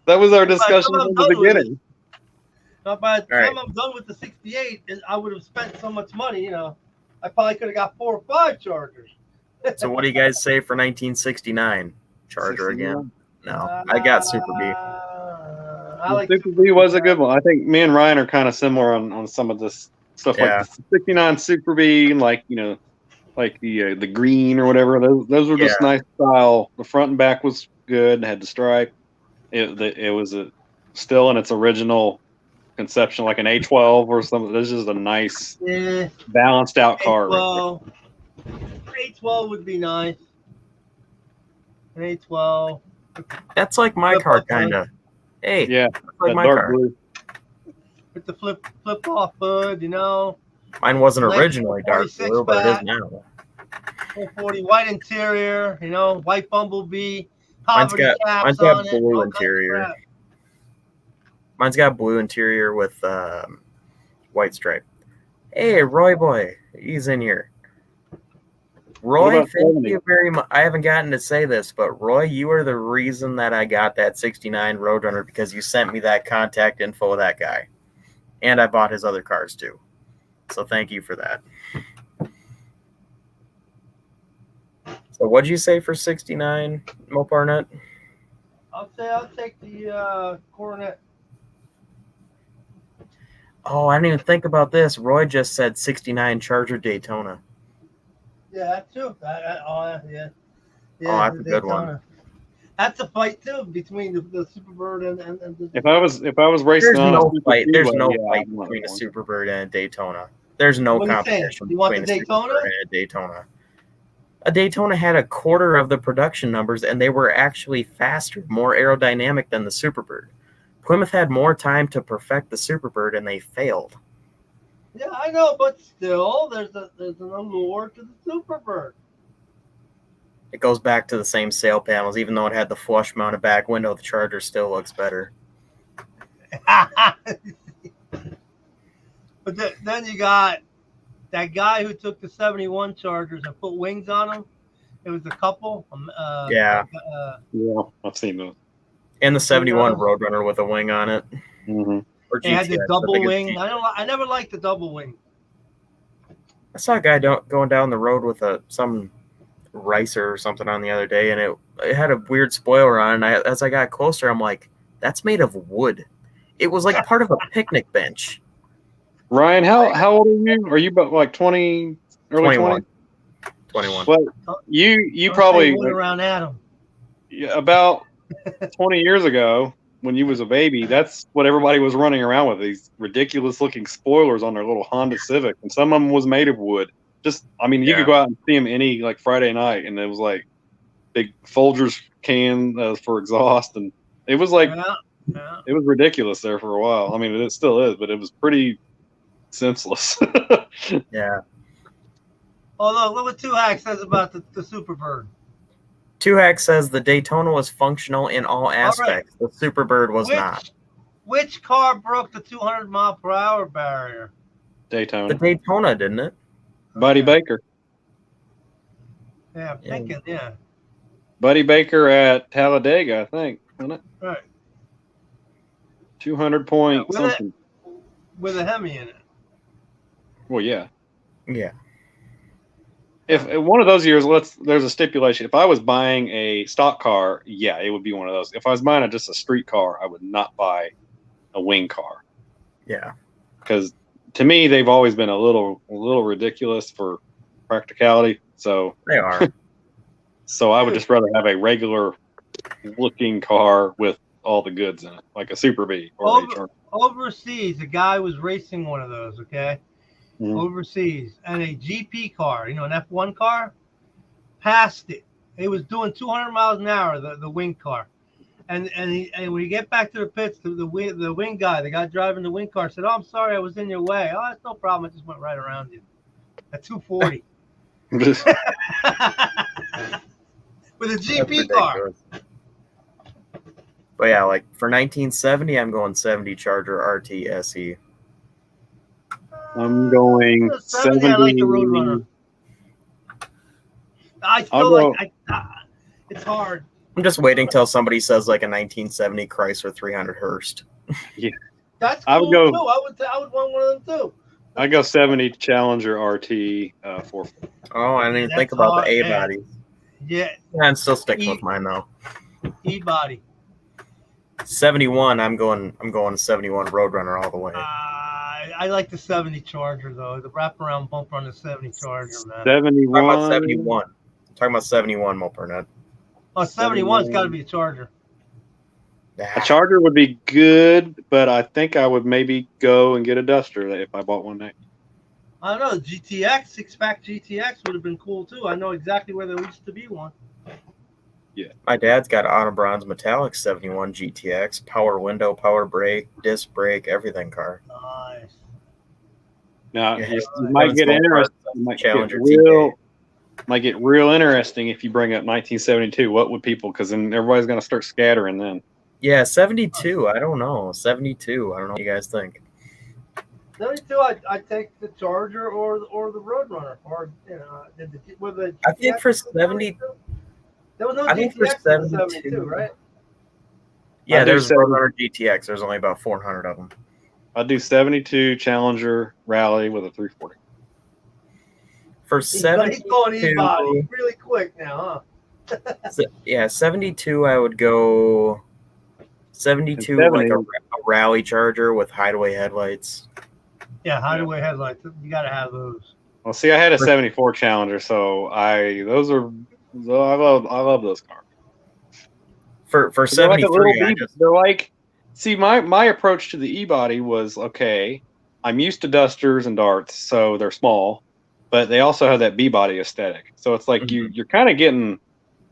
That was our discussion I'm from done the with beginning. Now, by the All right. time I'm done with the 68, I would have spent so much money. I probably could have got 4 or 5 Chargers. So what do you guys say for 1969 Charger again? No, I got Super B. I like Super B was a good one. I think me and Ryan are kind of similar on some of this stuff, Yeah. like the '69 Super B, and like the green or whatever. Those were just Yeah. nice style. The front and back was good. Had the stripe. It was still in its original conception, like an A12 or something. This is just a nice, Yeah, balanced out car. Right A12 would be nice. An A12. That's like my Flip car, up, kind of. Hey, there. Yeah, that's like that my dark car. blue. With the flip off hood, Mine wasn't Nice originally dark 46 blue, but it is back. now. 440 white interior, white bumblebee, Mine's poverty got- caps mine's got on it, blue all kinds of interior. crap. Mine's got blue interior with white stripe. Hey, Roy boy, he's in here. Roy, about thank 70? you very much. I haven't gotten to say this, but Roy, you are the reason that I got that 69 Roadrunner because you sent me that contact info of that guy. And I bought his other cars too. So thank you for that. So what'd you say for 69 Moparnet? I'll take the Coronet. Oh, I didn't even think about this. Roy just said 69 Charger Daytona. Yeah, that too. Yeah. Oh, that's the a good one. Daytona. That's a fight too between the Superbird and the. If I was racing There's on no a Super fight. There's Speedway, no yeah, fight I'd want between a one. Superbird and a Daytona. There's no What are you saying? competition You want between the a Daytona? Superbird and a Daytona. A Daytona had a quarter of the production numbers, and they were actually faster, more aerodynamic than the Superbird. Plymouth had more time to perfect the Superbird, and they failed. Yeah, I know, but still, there's an allure to the Superbird. It goes back to the same sail panels. Even though it had the flush mounted back window, the Charger still looks better. But then you got that guy who took the 71 Chargers and put wings on them. It was a couple. Yeah. Yeah, I've seen those. And the 71 Yeah. Roadrunner with a wing on it. Mm-hmm. Or They had GTX, the the double biggest wing. GTX. I never liked the double wing. I saw a guy going down the road with some ricer or something on the other day, and it had a weird spoiler on. And as I got closer, I'm like, that's made of wood. It was like part of a picnic bench. Ryan, how old are you? Are you about like 20, early 21. 20? 21. Well, you Don't probably say wood around Adam. about 20 years ago when you was a baby, that's what everybody was running around with, these ridiculous looking spoilers on their little Honda Civic, and some of them was made of wood. You Yeah. could go out and see them any like Friday night, and it was like big Folgers can for exhaust, and it was like Yeah. it was ridiculous there for a while. I mean, it still is, but it was pretty senseless. Yeah. Oh, look what Two Hack says about the Superbird. 2Hack says the Daytona was functional in all aspects. The Superbird was not. Which car broke the 200-mile-per-hour barrier? Daytona. The Daytona, didn't it? Buddy Baker. Yeah, I'm thinking, yeah. Buddy Baker at Talladega, I think, wasn't it? Right. 200 point with something. With a Hemi in it. Well, yeah. Yeah. If one of those years, there's a stipulation. If I was buying a stock car, yeah, it would be one of those. If I was buying just a street car, I would not buy a wing car. Yeah. Because to me, they've always been a little ridiculous for practicality. So They are. So I would just rather have a regular looking car with all the goods in it, like a Super B or Overseas, a guy was racing one of those, okay? Overseas, and a GP car, an F1 car, passed it. It was doing 200 miles an hour, the wing car. And when you get back to the pits, the wing guy, the guy driving the wing car said, "Oh, I'm sorry, I was in your way." "Oh, that's no problem. I just went right around you." At 240. With a GP car. But yeah, like for 1970, I'm going 70 Charger RT SE. I'm going 70. I like the Roadrunner. I feel like it's hard. I'm just waiting till somebody says like a 1970 Chrysler 300 Hurst. Yeah, that's cool. I would go. Too. I would want one of them too. I go 70 Challenger RT 4. Oh, I didn't even think about the A body. Yeah, I'm still sticking with mine though. E body. 71. I'm going 71 Roadrunner all the way. I like the 70 Charger though. The wraparound bumper on the 70 Charger, man. 71. Talking about 71. Talking about 71, Mopernut. Oh, 71's got to be a Charger. A Charger would be good, but I think I would maybe go and get a Duster if I bought one next. I don't know. GTX, 6-pack GTX would have been cool too. I know exactly where there used to be one. Yeah. My dad's got Autobron's Metallic 71 GTX, power window, power brake, disc brake, everything car. Nice. Now, you might get interesting. Might get real interesting if you bring up 1972. What would people? Because then everybody's going to start scattering then. Yeah, 72. I don't know. 72. I don't know what you guys think. 72. I'd take the Charger or the Roadrunner, or with the. I think for 70. There was no GTX in 72, right? Yeah, there's Roadrunner GTX. There's only about 400 of them. I'll do 72 Challenger Rally with a 340. For 72, he's going E-body really quick now, huh? Yeah, 72. I would go 72 like a rally Charger with hideaway headlights. Yeah, hideaway headlights. You got to have those. Well, see, I had a 74 Challenger, so I love those cars. For 73, like they're like. See, my approach to the E-body was, okay, I'm used to Dusters and Darts, so they're small, but they also have that B-body aesthetic. So it's like you're kind of getting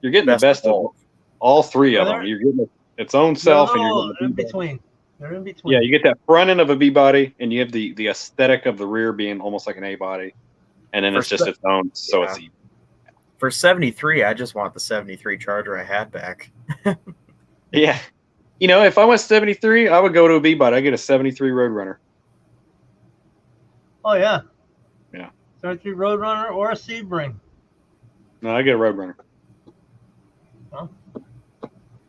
the best of all three of them. You're getting its own self, and you're getting the B-body. They're in between. Yeah, you get that front end of a B-body, and you have the aesthetic of the rear being almost like an A-body, and then it's just its own, so it's E. For 73, I just want the 73 Charger I had back. Yeah. If I went 73, I would go to a B-body. I'd get a 73 Roadrunner. Oh, yeah. Yeah. 73 Roadrunner or a Sebring. No, I get a Roadrunner. Huh?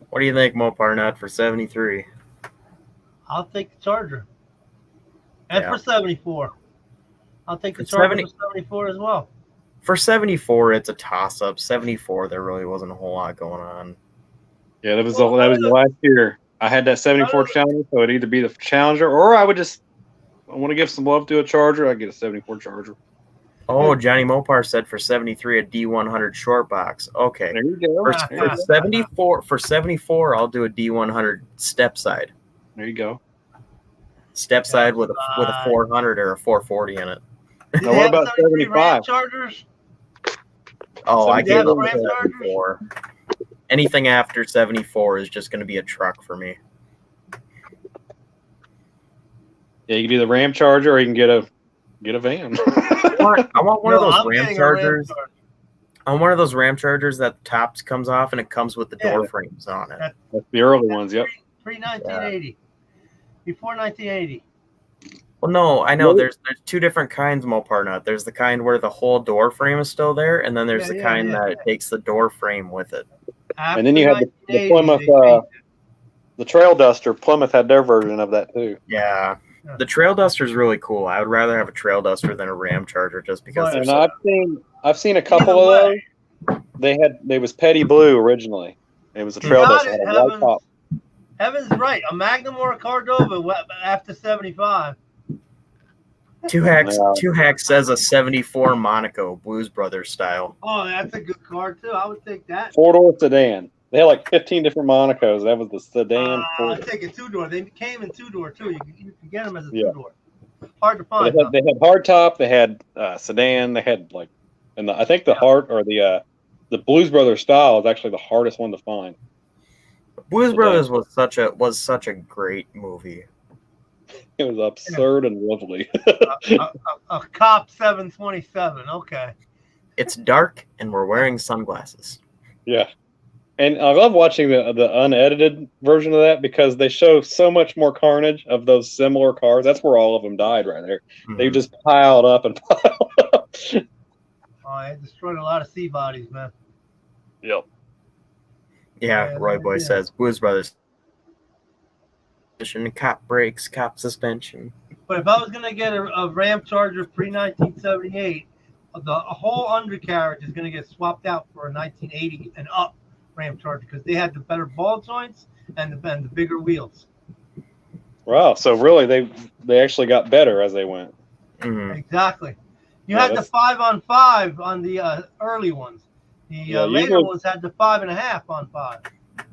What do you think, Mopar for 73? I'll take the Charger. And for 74. I'll take the Charger for 74 as well. For 74, it's a toss-up. 74, there really wasn't a whole lot going on. Yeah, that was last year. I had that 74 Challenger, so it'd either be the Challenger or I want to give some love to a Charger, I'd get a 74 Charger. Oh, Johnny Mopar said for 73 a D100 short box. Okay. There you go. For 74, I'll do a D100 step side. There you go. Step side with a 400 or a 440 in it. Now, what about 75 Chargers? Oh, I gave up 74. Anything after 74 is just going to be a truck for me. Yeah, you can do the Ram Charger, or you can get a van. I want one of those Ram Chargers. On one of those Ram Chargers that the top comes off and it comes with the door Yeah. frames on it. That's the early ones. Yep. Pre-1980. Before 1980. Well, no, I know Really? there's two different kinds, Mopar nut. There's the kind where the whole door frame is still there, and then there's Yeah, the yeah, kind yeah, that it takes the door frame with it. And then you had the 1980, Plymouth, they changed it. the Trail Duster. Plymouth had their version of that too. Yeah. Yeah. The Trail Duster is really cool. I would rather have a Trail Duster than a Ram Charger just because But- they're And so I've seen a couple of Either those. They was Petty Blue originally. It was a Trail Got Duster. it, Had a white top. Evan's right. A Magnum or a Cordova after 75. Two Hacks. Yeah. Two Hacks says a '74 Monaco Blues Brothers style. Oh, that's a good car too. I would take that. 4-door sedan. They had like 15 different Monacos. That was the sedan. I'd take a 2-door. They came in 2-door too. You can get them as a Yeah. 2-door. Hard to They find. had, they had hardtop. They had sedan. They had like, and I think the Blues Brothers style is actually the hardest one to find. Blues Sedan. Brothers was such a great movie. It was absurd and lovely. a Cop 727. Okay. It's dark and we're wearing sunglasses. Yeah. And I love watching the unedited version of that because they show so much more carnage of those similar cars. That's where all of them died right there. They Mhm. just piled up and piled up. Oh, it destroyed a lot of sea bodies, man. Yep. Yeah, Yeah, Roy Boy yeah. says Blues Brothers. Cop brakes, cop suspension. But if I was gonna get a Ram Charger pre-1978, the whole undercarriage is gonna get swapped out for a 1980 and up Ram Charger because they had the better ball joints and the bigger wheels. Wow. So really, they actually got better as they went. Mhm. Exactly. You Yeah, had the that's- 5-on-5 on the early ones. The later usually- ones had the 5.5-on-5.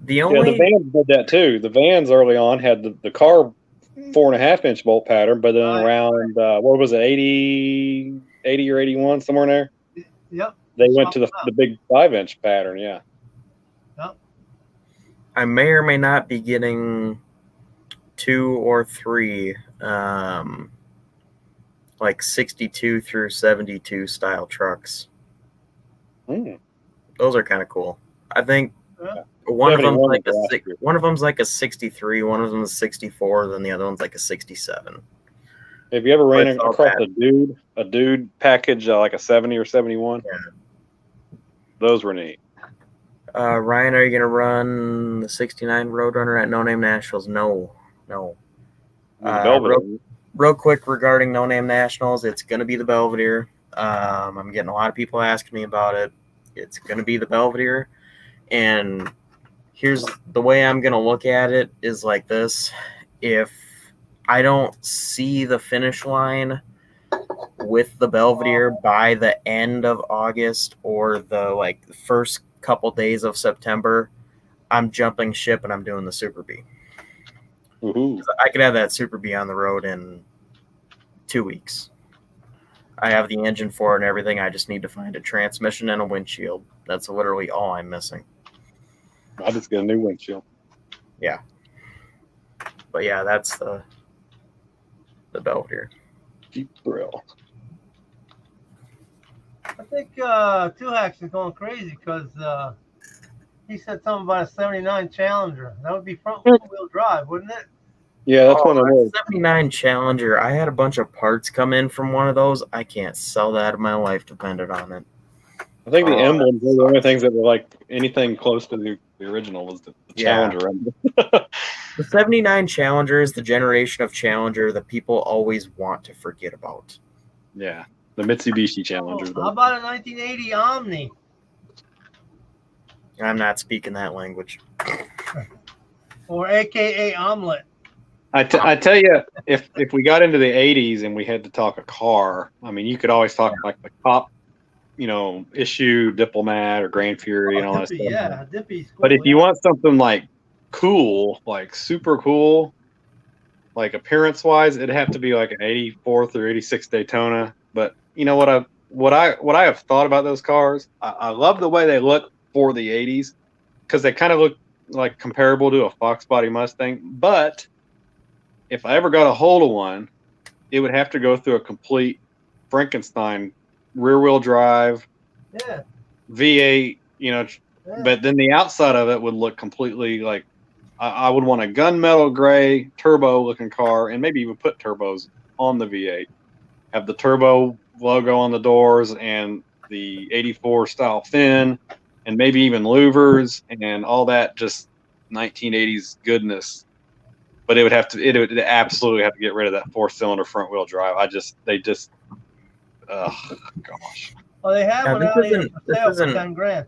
The Yeah, only the vans did that too. The vans early on had the car 4.5-inch bolt pattern, but then Right. around what was it, 80 or 81, somewhere in there, Yep. they went to Swapped the big 5-inch pattern. Yeah. I may or may not be getting 2 or 3 like 62 through 72 style trucks. Hmm. Those are kind of cool. I think Yeah. one of them's 71 like was a last six, year. one of them's like a 63, one of them is 64, then the other one's like a 67. Have you ever ran It's all across bad. a dude package like a 70 or 71? Yeah. Those were neat. Ryan, are you gonna run the 69 Roadrunner at No Name Nationals? No. Belvedere. Real quick regarding No Name Nationals, it's gonna be the Belvedere. I'm getting a lot of people asking me about it. It's gonna be the Belvedere, and here's the way I'm gonna look at it is like this: if I don't see the finish line with the Belvedere by the end of August or the first couple days of September, I'm jumping ship and I'm doing the Super B. Ooh. I could have that Super B on the road in 2 weeks. I have the engine for it and everything. I just need to find a transmission and a windshield. That's literally all I'm missing. I just got a new windshield. But yeah, that's the Belvedere. Jeep Thrill. I think Two Hacks is going crazy because he said something about a 79 Challenger. That would be front-wheel drive, wouldn't it? Yeah, that's one of those. 79 Challenger. I had a bunch of parts come in from one of those. I can't sell that if my life depended on it. I think the Oh, emblems were the only things that were like anything close to the original was the Yeah. Challenger emblem. The 79 Challenger is the generation of Challenger that people always want to forget about. Yeah, the Mitsubishi Challenger. How about a 1980 Omni? I'm not speaking that language. Or AKA Omelet? I tell you, if we got into the 80s and we had to talk a car, I mean, you could always talk like the Cop, issue Diplomat or Grand Fury and all that Dippy, stuff. yeah, Dippy's cool. But if you yeah. want something like cool, like super cool, like appearance wise, it'd have to be like an 84th or 86 Daytona. But you know what I have thought about those cars? I love the way they look for the 80s because they kind of look like comparable to a Fox body Mustang. But if I ever got a hold of one, it would have to go through a complete Frankenstein rear wheel drive, Yeah. V8, Yeah. but then the outside of it would look completely like I would want a gunmetal gray turbo looking car, and maybe even put turbos on the V8. Have the turbo logo on the doors and the 84 style fin, and maybe even louvers and all that just 1980s goodness. But it would absolutely have to get rid of that 4-cylinder front wheel drive. Gosh. Oh, they have Now, one this out here isn't- for this sale for isn't- 10 grand.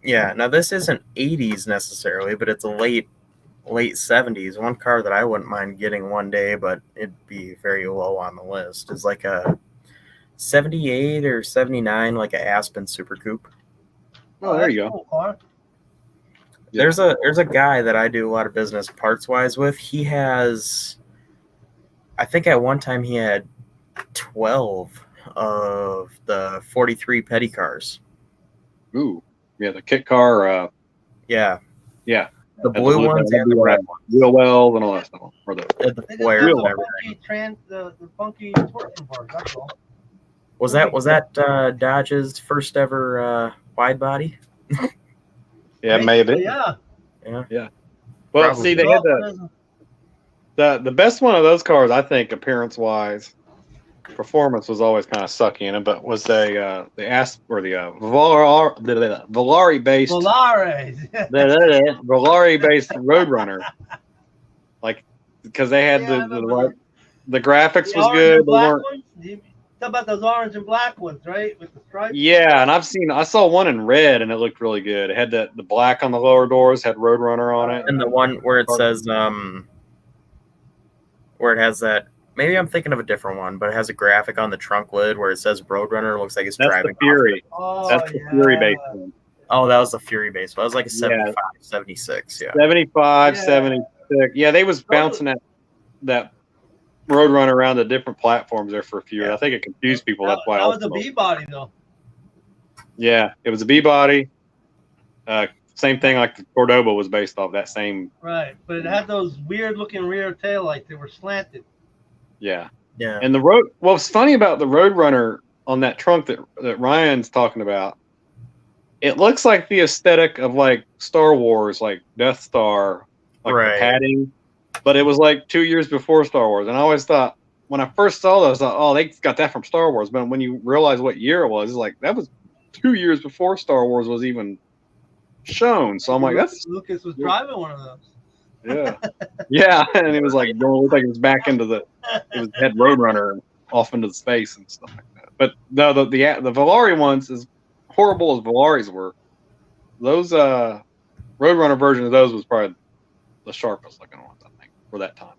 Yeah, now this isn't 80s necessarily, but it's a late 70s. One car that I wouldn't mind getting one day, but it'd be very low on the list, is like a 78 or 79, like a Aspen Super Coupe. Oh, there you that's a go. cool car. Yeah. There's a guy that I do a lot of business parts wise with. He has, I think at one time he had 12 of the 43 petty cars. Ooh, yeah, the kit car. Yeah. Yeah. The blue ones and the red ones. Wheel wells and all that stuff. Or the The They just flares have and the everything. the funky torsion bars, that's all. Was that Dodge's first ever wide body? yeah, maybe. Yeah. Yeah. Well, Probably. see, they had the best one of those cars, I think, appearance wise. Performance was always kind of sucky in it, but was the Volare based Volares. Volare based Roadrunner, like because they had the graphics was orange good. and They black weren't, ones? You talk about those orange and black ones, right? With the stripes? yeah, and I saw one in red and it looked really good. It had the black on the lower doors, had Roadrunner on it. And the one where it says where it has that, maybe I'm thinking of a different one, but it has a graphic on the trunk lid where it says Roadrunner. It looks like it's That's driving the Fury. Oh, That's the yeah. Fury based one. Oh, that was the Fury base. That was like a Yeah. 75, 76. Yeah. 75, Yeah. 76. Yeah, they was bouncing that Roadrunner around the different platforms there for a few years. I think it confused people. That's why. That was a B body, though. Yeah, it was a B body. Same thing like the Cordoba was based off that same. Right. But it had those weird looking rear taillights. They were slanted. Yeah. Yeah. And what's funny about the Roadrunner on that trunk that Ryan's talking about, it looks like the aesthetic of like Star Wars, like Death Star, like Right. the padding, but it was like 2 years before Star Wars. And I always thought, when I first saw those, I thought, oh, they got that from Star Wars. But when you realize what year it was, it's like that was 2 years before Star Wars was even shown. So I'm like, Lucas was driving one of those. yeah, yeah, and it was like it looked like it was back into it had Roadrunner off into the space and stuff like that. But no, the Volare ones, as horrible as Volares were, those Roadrunner version of those was probably the sharpest looking ones, I think, for that time.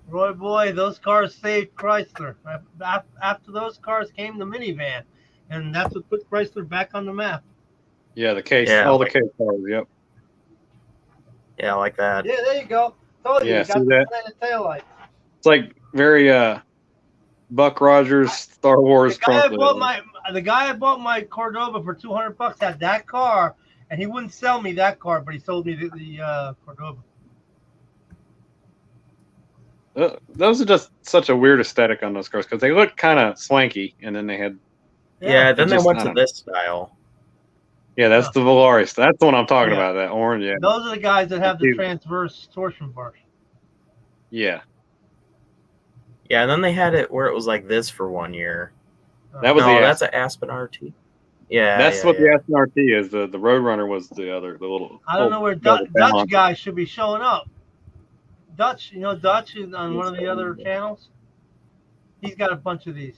Roy boy, those cars saved Chrysler. After those cars came the minivan, and that's what put Chrysler back on the map. Yeah, the case, Yeah, all like- the case cars. Yep. Yeah, like that. Yeah, there you go. Told you, Yeah, you got see the that? slanted taillight. It's like very Buck Rogers Star Wars The guy trunk. I bought my Cordoba for $200 had that car, and he wouldn't sell me that car, but he sold me the Cordoba. Those are just such a weird aesthetic on those cars because they look kind of swanky, and then they had Yeah, then they just went not to a- this style. that's the Volaris. That's the one I'm talking Yeah. about. That orange. Yeah. Those are the guys that have the Dude. transverse torsion bars. Yeah. Yeah, and then they had it where it was like this for 1 year. That was no, the that's an Aspen RT. Yeah, That's yeah, what yeah. the Aston RT is. The Roadrunner was the little. I don't know where little Dutch balance. guy should be showing up. Dutch, Dutch is on one of the other channels. He's got a bunch of these.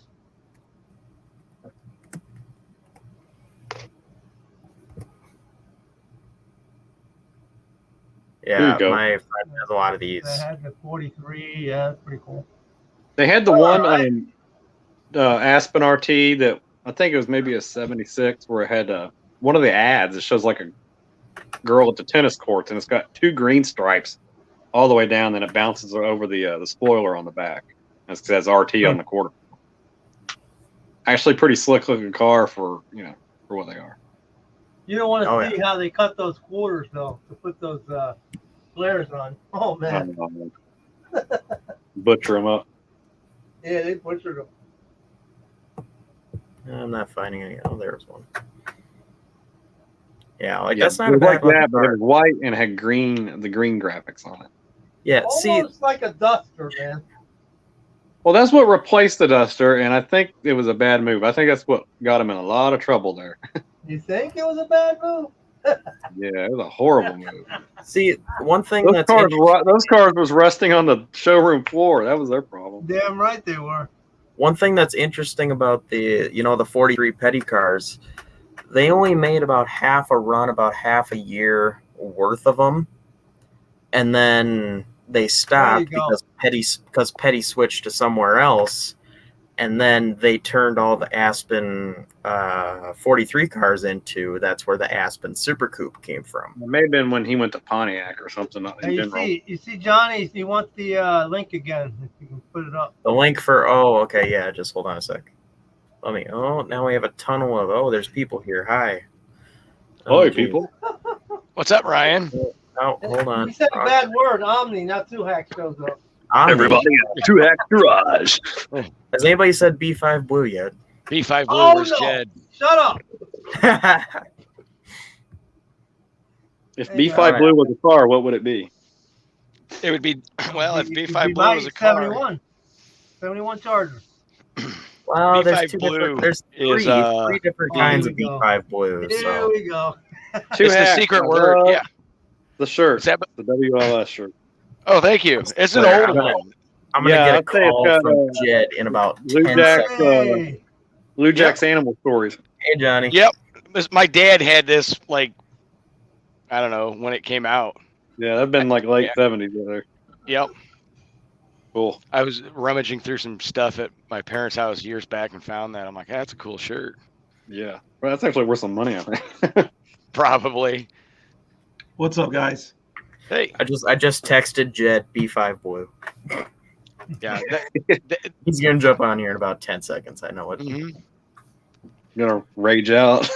There Yeah, you go. my friend has a lot of these. They had the 43. Yeah, that's pretty cool. They had the Oh, one alright. Aspen RT that I think it was maybe a 76 where it had one of the ads. It shows like a girl at the tennis courts and it's got 2 green stripes all the way down. Then it bounces over the spoiler on the back. And it says RT on the quarter. Actually, pretty slick looking car for what they are. You don't want to Oh, see how they cut those quarters though to put those flares on. Oh man, Butcher them up. yeah, they butchered them. I'm not finding any. Oh, there's one. Yeah, like Yeah, that's not it a was like bad looking that, but it car. was white and had the green graphics on it. Yeah, see, Almost like a Duster, man. Well, that's what replaced the Duster, and I think it was a bad move. I think that's what got him in a lot of trouble there. You think it was a bad move? Yeah, it was a horrible move. see, one thing Those that's cars, those cars was rusting on the showroom floor. That was their problem. Damn right they were. one thing that's interesting about the 43 Petty cars, they only made about half a run, about half a year worth of them, and then they stopped go. because Petty switched to somewhere else, and then they turned all the Aspen 43 cars into. That's where the Aspen Super Coupe came from. It may have been when he went to Pontiac or something. Hey, you see, Johnny, you want the link again? If you can put it up. The link for okay, yeah, just hold on a sec. Now we have a tunnel of there's people here. Hi. Oi, geez. people. What's up, Ryan? Oh, hold on. You said a bad word. Omni, not Two Hack shows up. Omni. Two Hack Garage. Has anybody said B5 Blue yet? B5 Blue, Oh, where's no. Jed? Shut up. If Hey, B5 Blue was a car, what would it be? It would be, well, if It'd B5 be Blue was a car. 71 Charger. Well, there's B5 two Blue different. There's is, three different oh, kinds here of we go. B5 Blue. Here So we go. Two It's the Hack. secret I word. love Yeah. The shirt. Is that, The WLS shirt. oh, thank you. It's an Yeah, old I'm one. I'm gonna Yeah, get a I'd say it's call got, from Jed in about Blue 10 Jack, seconds. Hey. Blue Jack's Animal Stories. Hey, Johnny. Yep. My dad had this, like, I don't know, when it came out. Yeah, that'd been like late Yeah. 70s there. Yep. Cool. I was rummaging through some stuff at my parents' house years back and found that. I'm like, that's a cool shirt. Yeah. Well, that's actually worth some money, I think. Probably. What's up, guys? Hey. I just texted Jed B5 Blue. Yeah. He's gonna jump on here in about 10 seconds. I know it. Mhm. Gonna rage out.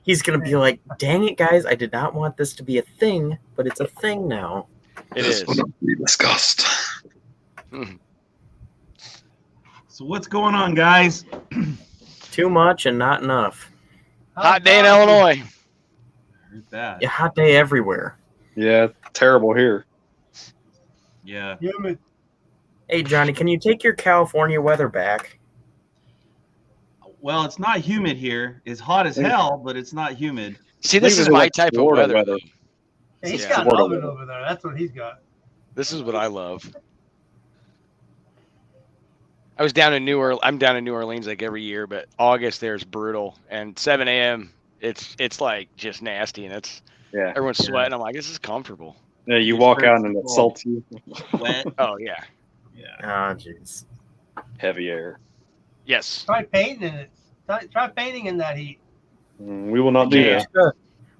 He's gonna be like, "Dang it, guys! I did not want this to be a thing, but it's a thing now." It is. be discussed. So what's going on, guys? Too much and not enough. Hot day in Illinois. Heard that. Yeah, hot day everywhere. Yeah, terrible here. Yeah. Humid. Hey, Johnny, can you take your California weather back? Well, it's not humid here. It's hot as hell, but it's not humid. See, this is my type of Florida weather. He's Yeah. got an Florida oven over there. That's what he's got. This is what I love. I was down in New Orleans. I'm down in New Orleans like every year, but August there's brutal, and 7 a.m. It's like just nasty, and it's Yeah. everyone's sweating. I'm like, this is comfortable. Yeah, you It's walk very out and it cold. salts you. Wet. Oh yeah, Yeah. Oh, jeez. Heavy air. yes. Try painting it. Try painting in that heat. We will not do Yeah. that.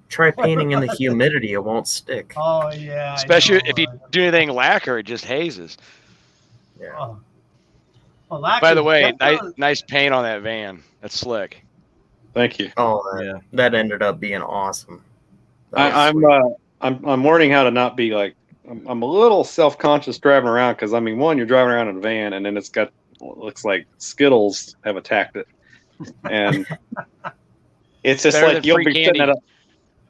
Try painting in the humidity; it won't stick. Oh yeah. I Especially know. if you do anything lacquer, it just hazes. Yeah. Oh. Well, lacquer- By the way, that's nice paint on that van. That's slick. Thank you. Oh, Yeah. that ended up being awesome. That was I'm learning how to not be like I'm a little self-conscious driving around because I mean, one, you're driving around in a van and then it's got looks like Skittles have attacked it, and it's just Better like than you'll free be sitting candy. at a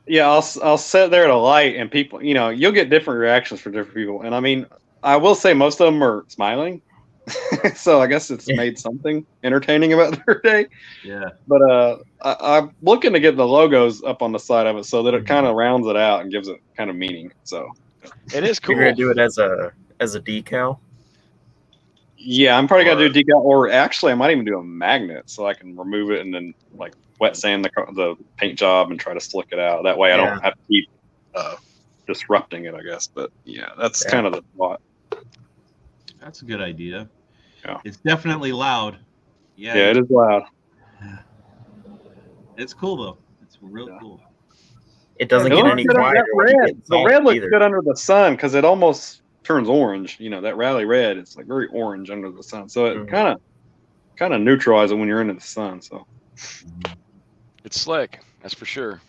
yeah. I'll sit there at a light and people, you'll get different reactions from different people, and I mean, I will say most of them are smiling, so I guess it's Yeah. made something entertaining about their day. Yeah. But I'm looking to get the logos up on the side of it so that it kind of rounds it out and gives it kind of meaning. So It is cool. You're gonna do it as a decal. yeah, I'm probably gonna do decal, or actually I might even do a magnet so I can remove it and then like wet sand the paint job and try to slick it out. That way I Yeah. don't have to keep disrupting it, I guess. But yeah, that's Yeah. kind of the thought. That's a good idea. Yeah. It's definitely loud. Yeah. Yeah, it is loud. It's cool though. It's real Yeah. cool. It doesn't It get looks any good on wider. that when you red. get The salt red looks either. good under the sun because it almost turns orange. That rally red, it's like very orange under the sun. So it Mhm. kind of neutralizes it when you're into the sun. So It's slick. That's for sure.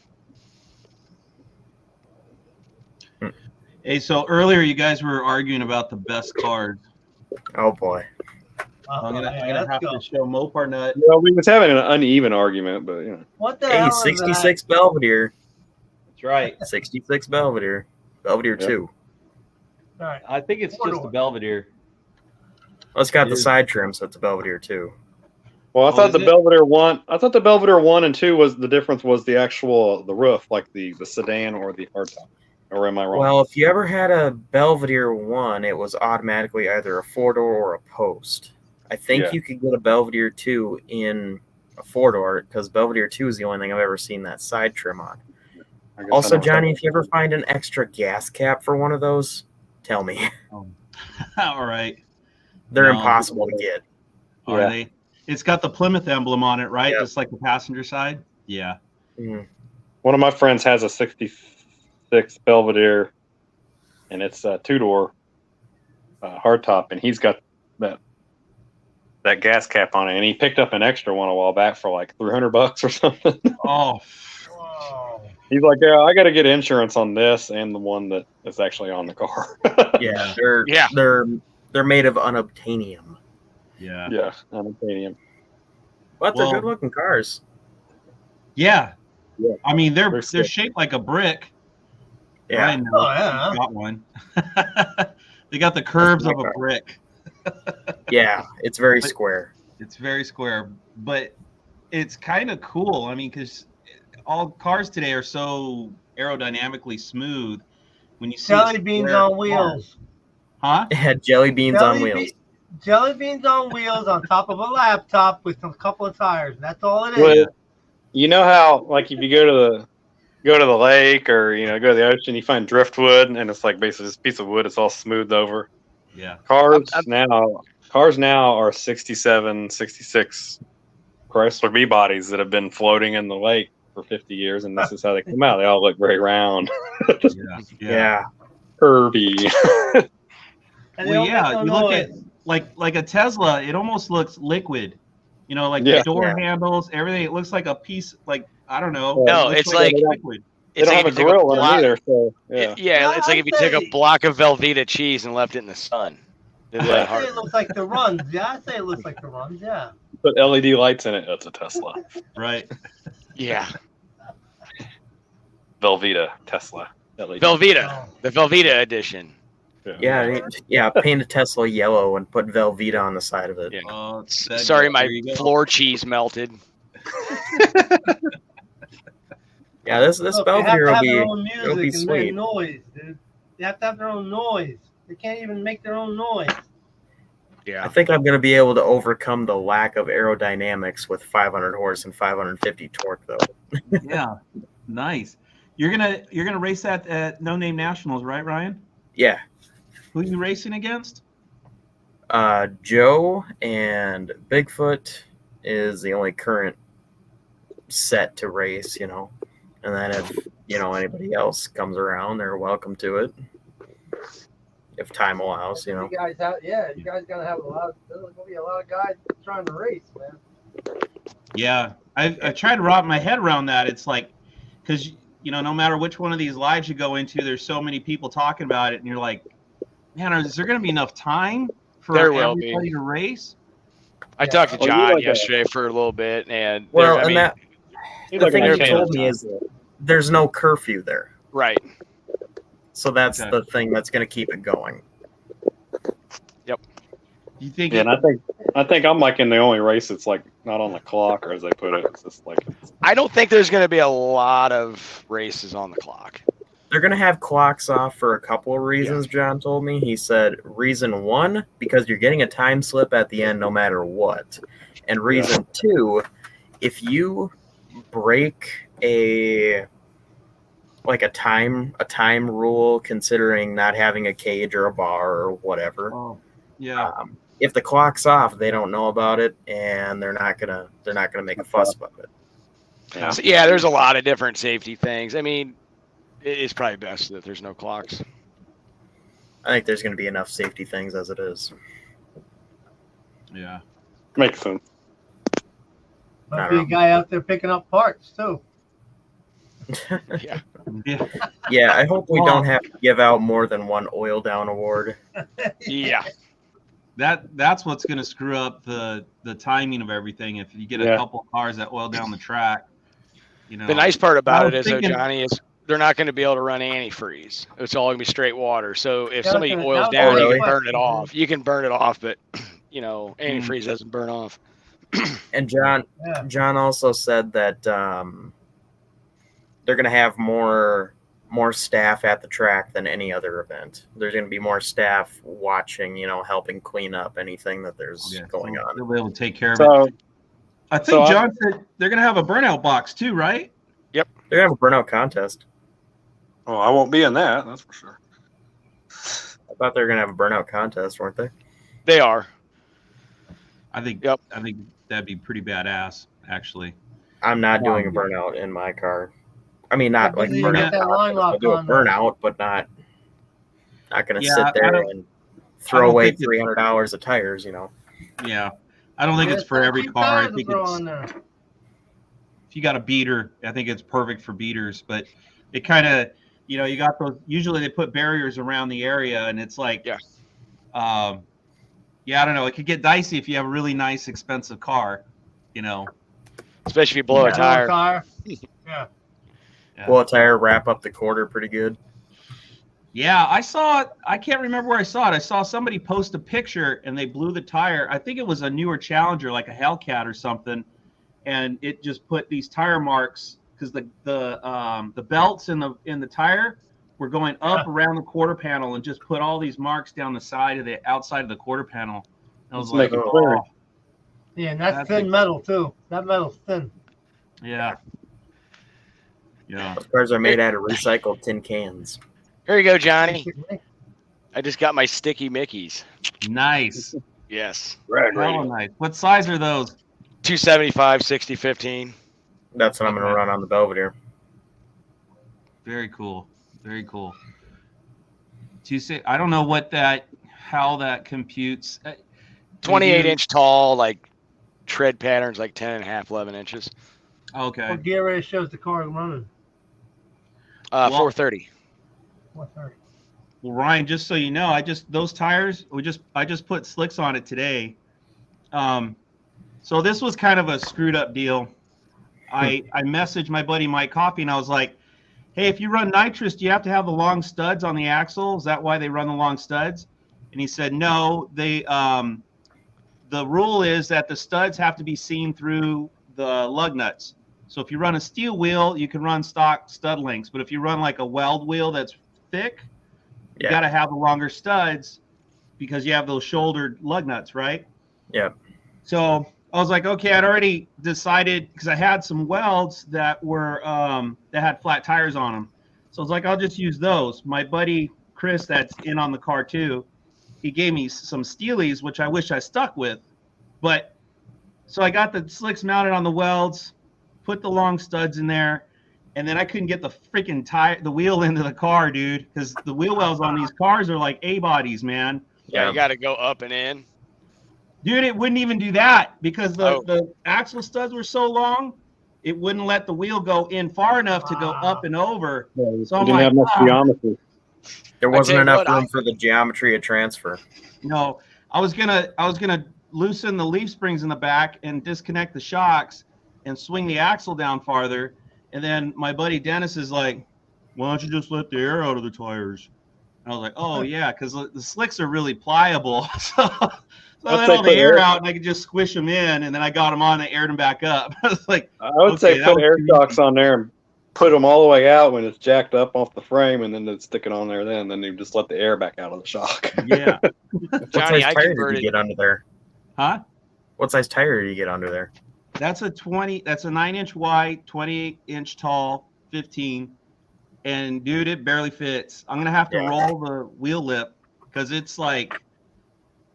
Hey, so earlier you guys were arguing about the best cars. Oh boy. I'm gonna let's have go. to show Mopar Nut. Well, we was having an uneven argument, but you know. What the Hey, hell is 66 Belvedere. That's right. 66 Belvedere. Belvedere Yep. 2. that? All right. I think it's just a Four-door. Belvedere. Well, it's got It the is. side trim, so it's a Belvedere 2. Well, I Oh, thought is the it? Belvedere 1. I thought the Belvedere 1 and 2 was the difference was the actual the roof, like the sedan or the hardtop. Or am I wrong? Well, if you ever had a Belvedere 1, it was automatically either a 4-door or a post. I think Yeah. you could get a Belvedere 2 in a 4-door because Belvedere 2 is the only thing I've ever seen that side trim on. I guess I Also, never Johnny, thought- if you ever find an extra gas cap for one of those, tell me. All right. They're No. impossible to get. Are Yeah. they? It's got the Plymouth emblem on it, right? Yeah. Just like the passenger side. Yeah. Mm. One of my friends has a 66 Belvedere, and it's a 2-door hardtop, and he's got that gas cap on it, and he picked up an extra one a while back for like $300 or something. Oh, Whoa. He's like, yeah, I got to get insurance on this and the one that is actually on the car. Yeah, Yeah. they're made of unobtainium, yeah. Yeah, unobtainium. but they're Well- good looking cars. Yeah. Yeah. I mean, they're They're they're sick. shaped like a brick. Yeah, Ryan knows. Oh, yeah. He's got one. They got the curves my of a car. brick. yeah, it's very But- square. It's very square, but it's kind of cool. I mean, because all cars today are so aerodynamically smooth. When you see a Jelly beans square on car- wheels. huh? It had jelly beans on wheels. Jelly beans on wheels on top of a laptop with a couple of tires. That's all it is. Well, you know how, like, if you go to the lake or go to the ocean, you find driftwood, and it's like basically this piece of wood. It's all smoothed over. Yeah. Cars now are 67, 66 Chrysler B bodies that have been floating in the lake for 50 years, and this is how they come out. They all look very round, Yeah. Yeah. curvy. And they Well, don't yeah. make no You look at noise. like a Tesla. It almost looks liquid. Like Yeah. the door Yeah. handles, everything. It looks like a piece. Like I don't know. No, it looks it's like- liquid. They It's don't like have if a you take grill on block- them either, so yeah. Yeah, it's like if you took a block of Velveeta cheese and left it in the sun. It Yeah. I went say it hard. looks like the runs. Yeah, I say it looks like the runs. Yeah. Put LED lights in it. That's a Tesla. Right. Yeah, Velveeta Tesla. LED. Velveeta, Oh. the Velveeta edition. Yeah, paint a Tesla yellow and put Velveeta on the side of it. Yeah. There Sorry, my you go. floor cheese melted. Yeah, this Look, they have Belvedere to will have be their own it'll be music and make sweet. noise, dude. They have to have their own noise. They can't even make their own noise. I Yeah, think I'm gonna be able to overcome the lack of aerodynamics with 500 horse and 550 torque though. Yeah. Nice. You're gonna race that at No Name Nationals, right, Ryan? Yeah. Who are you racing against? Joe and Bigfoot is the only current set to race, And then if, anybody else comes around, they're welcome to it. If time allows, You guys you guys gotta have there's gonna be a lot of guys trying to race, man. Yeah, I tried to wrap my head around that. It's like, because no matter which one of these lives you go into, there's so many people talking about it, and you're like, man, is there going to be enough time for There will be. everybody to race? I talked to Oh, you John like yesterday for a little bit, and Well, there- I and mean, that He's the like thing a he mechanic. told me is there's no curfew there. right. So that's Okay. the thing that's going to keep it going. You think? Yeah, and I think I'm like in the only race that's like not on the clock, or as they put it, it's just like I don't think there's going to be a lot of races on the clock. They're going to have clocks off for a couple of reasons, John told me. He said, reason one, because you're getting a time slip at the end no matter what. And reason two, if you break a time rule, considering not having a cage or a bar or whatever, Oh, yeah. if the clock's off, they don't know about it, and they're not gonna make a fuss about it. yeah. So, yeah, there's a lot of different safety things. I mean, it's probably best that there's no clocks. I think there's gonna be enough safety things as it is. Yeah. Makes sense. Might be a guy out there picking up parts too. Yeah. Yeah. Yeah, I hope we Well- don't have to give out more than one oil down award. Yeah. That's what's going to screw up the timing of everything. If you get a Yeah. couple cars that oil down the track, you know. The nice part I about was it is, thinking- though, Johnny, is they're not going to be able to run antifreeze. It's all going to be straight water. So if That somebody was- oils that was down, my you can burn it question, off. You can burn it off, but antifreeze doesn't burn off. And John Yeah. also said that they're going to have more staff at the track than any other event. There's going to be more staff watching, helping clean up anything that there's going so on. They'll be able to take care of it. So I think so John said they're going to have a burnout box too, right? They're going to have a burnout contest. I won't be in that. That's for sure. I thought they were going to have a burnout contest, weren't they? They are. I think Yep. that'd be pretty badass, actually. I'm not Wow. doing a burnout in my car. I mean, not Yeah, like you burnout. got that line contest. I'll lock do a on, though. burnout, but not going to Yeah, sit I there don't- and I throw don't away think it's- $300 of tires. Yeah. I don't think Yeah, it's for every cheap car. I tires to think throw it's on there. if you got a beater, I think it's perfect for beaters. But it kind of, you got those. Usually they put barriers around the area, and it's like, Yeah. I don't know. It could get dicey if you have a really nice, expensive car. Especially if you blow a Yeah, tire. car. Yeah. Will a tire wrap up the quarter pretty good? Yeah, I saw it. I can't remember where I saw it. I saw somebody post a picture and they blew the tire. I think it was a newer Challenger, like a Hellcat or something, and it just put these tire marks because the belts in the tire were going up around the quarter panel and just put all these marks down the side of the outside of the quarter panel. I was Let's like, make it clear. oh, Yeah, and that's That's thin a- metal too. That metal's thin. yeah, yeah. Those cars are made out of recycled tin cans. Here you go, Johnny. I just got my sticky Mickeys. Nice, Yes. hella nice. What size are those? 275, 60, 15. That's what I'm going to run on the Belvedere. Very cool. Very cool. I don't know how that computes. 28-inch tall, like tread patterns, like 10 and a half, 11 inches. Okay. What gear ratio is the car running? Well- 430. 130. Well, Ryan, just so you know, those tires, I just put slicks on it today. So this was kind of a screwed up deal. I messaged my buddy Mike Coffey and I was like, hey, if you run nitrous, do you have to have the long studs on the axle? Is that why they run the long studs? And he said, no, the rule is that the studs have to be seen through the lug nuts. So if you run a steel wheel, you can run stock stud lengths. But if you run like a weld wheel that's thick, you Yeah. got to have the longer studs because you have those shouldered lug nuts, right? Yep. So I was like, okay, I'd already decided because I had some welds that were that had flat tires on them. So I was like, I'll just use those. My buddy Chris, that's in on the car too, he gave me some Steelies, which I wish I stuck with. But so I got the slicks mounted on the welds, put the long studs in there, and then I couldn't get the freaking the wheel into the car, dude, because the wheel wells on these cars are like A-bodies, man. Yeah, you got to go up and in. Dude, it wouldn't even do that because Oh. the axle studs were so long, it wouldn't let the wheel go in far enough to go up and over. You So I'm didn't like, have much geometry. There I wasn't tell you enough what, room for the geometry of transfer. No, I was gonna loosen the leaf springs in the back and disconnect the shocks and swing the axle down farther. And then my buddy Dennis is like, "Why don't you just let the air out of the tires?" And I was like, "Oh yeah, because the slicks are really pliable." So I I'd let say all the put air air- out and I could just squish them in, and then I got them on and I aired them back up. I was like, I would Okay, say that put was air too shocks on there and put them all the way out when it's jacked up off the frame, and then stick it on there. Then you just let the air back out of the shock. yeah, What Johnny, size I tire did converted. you get under there? huh? What size tire did you get under there? That's a 9-inch wide, 28-inch tall, 15. And dude, it barely fits. I'm gonna have to Yeah. roll the wheel lip because it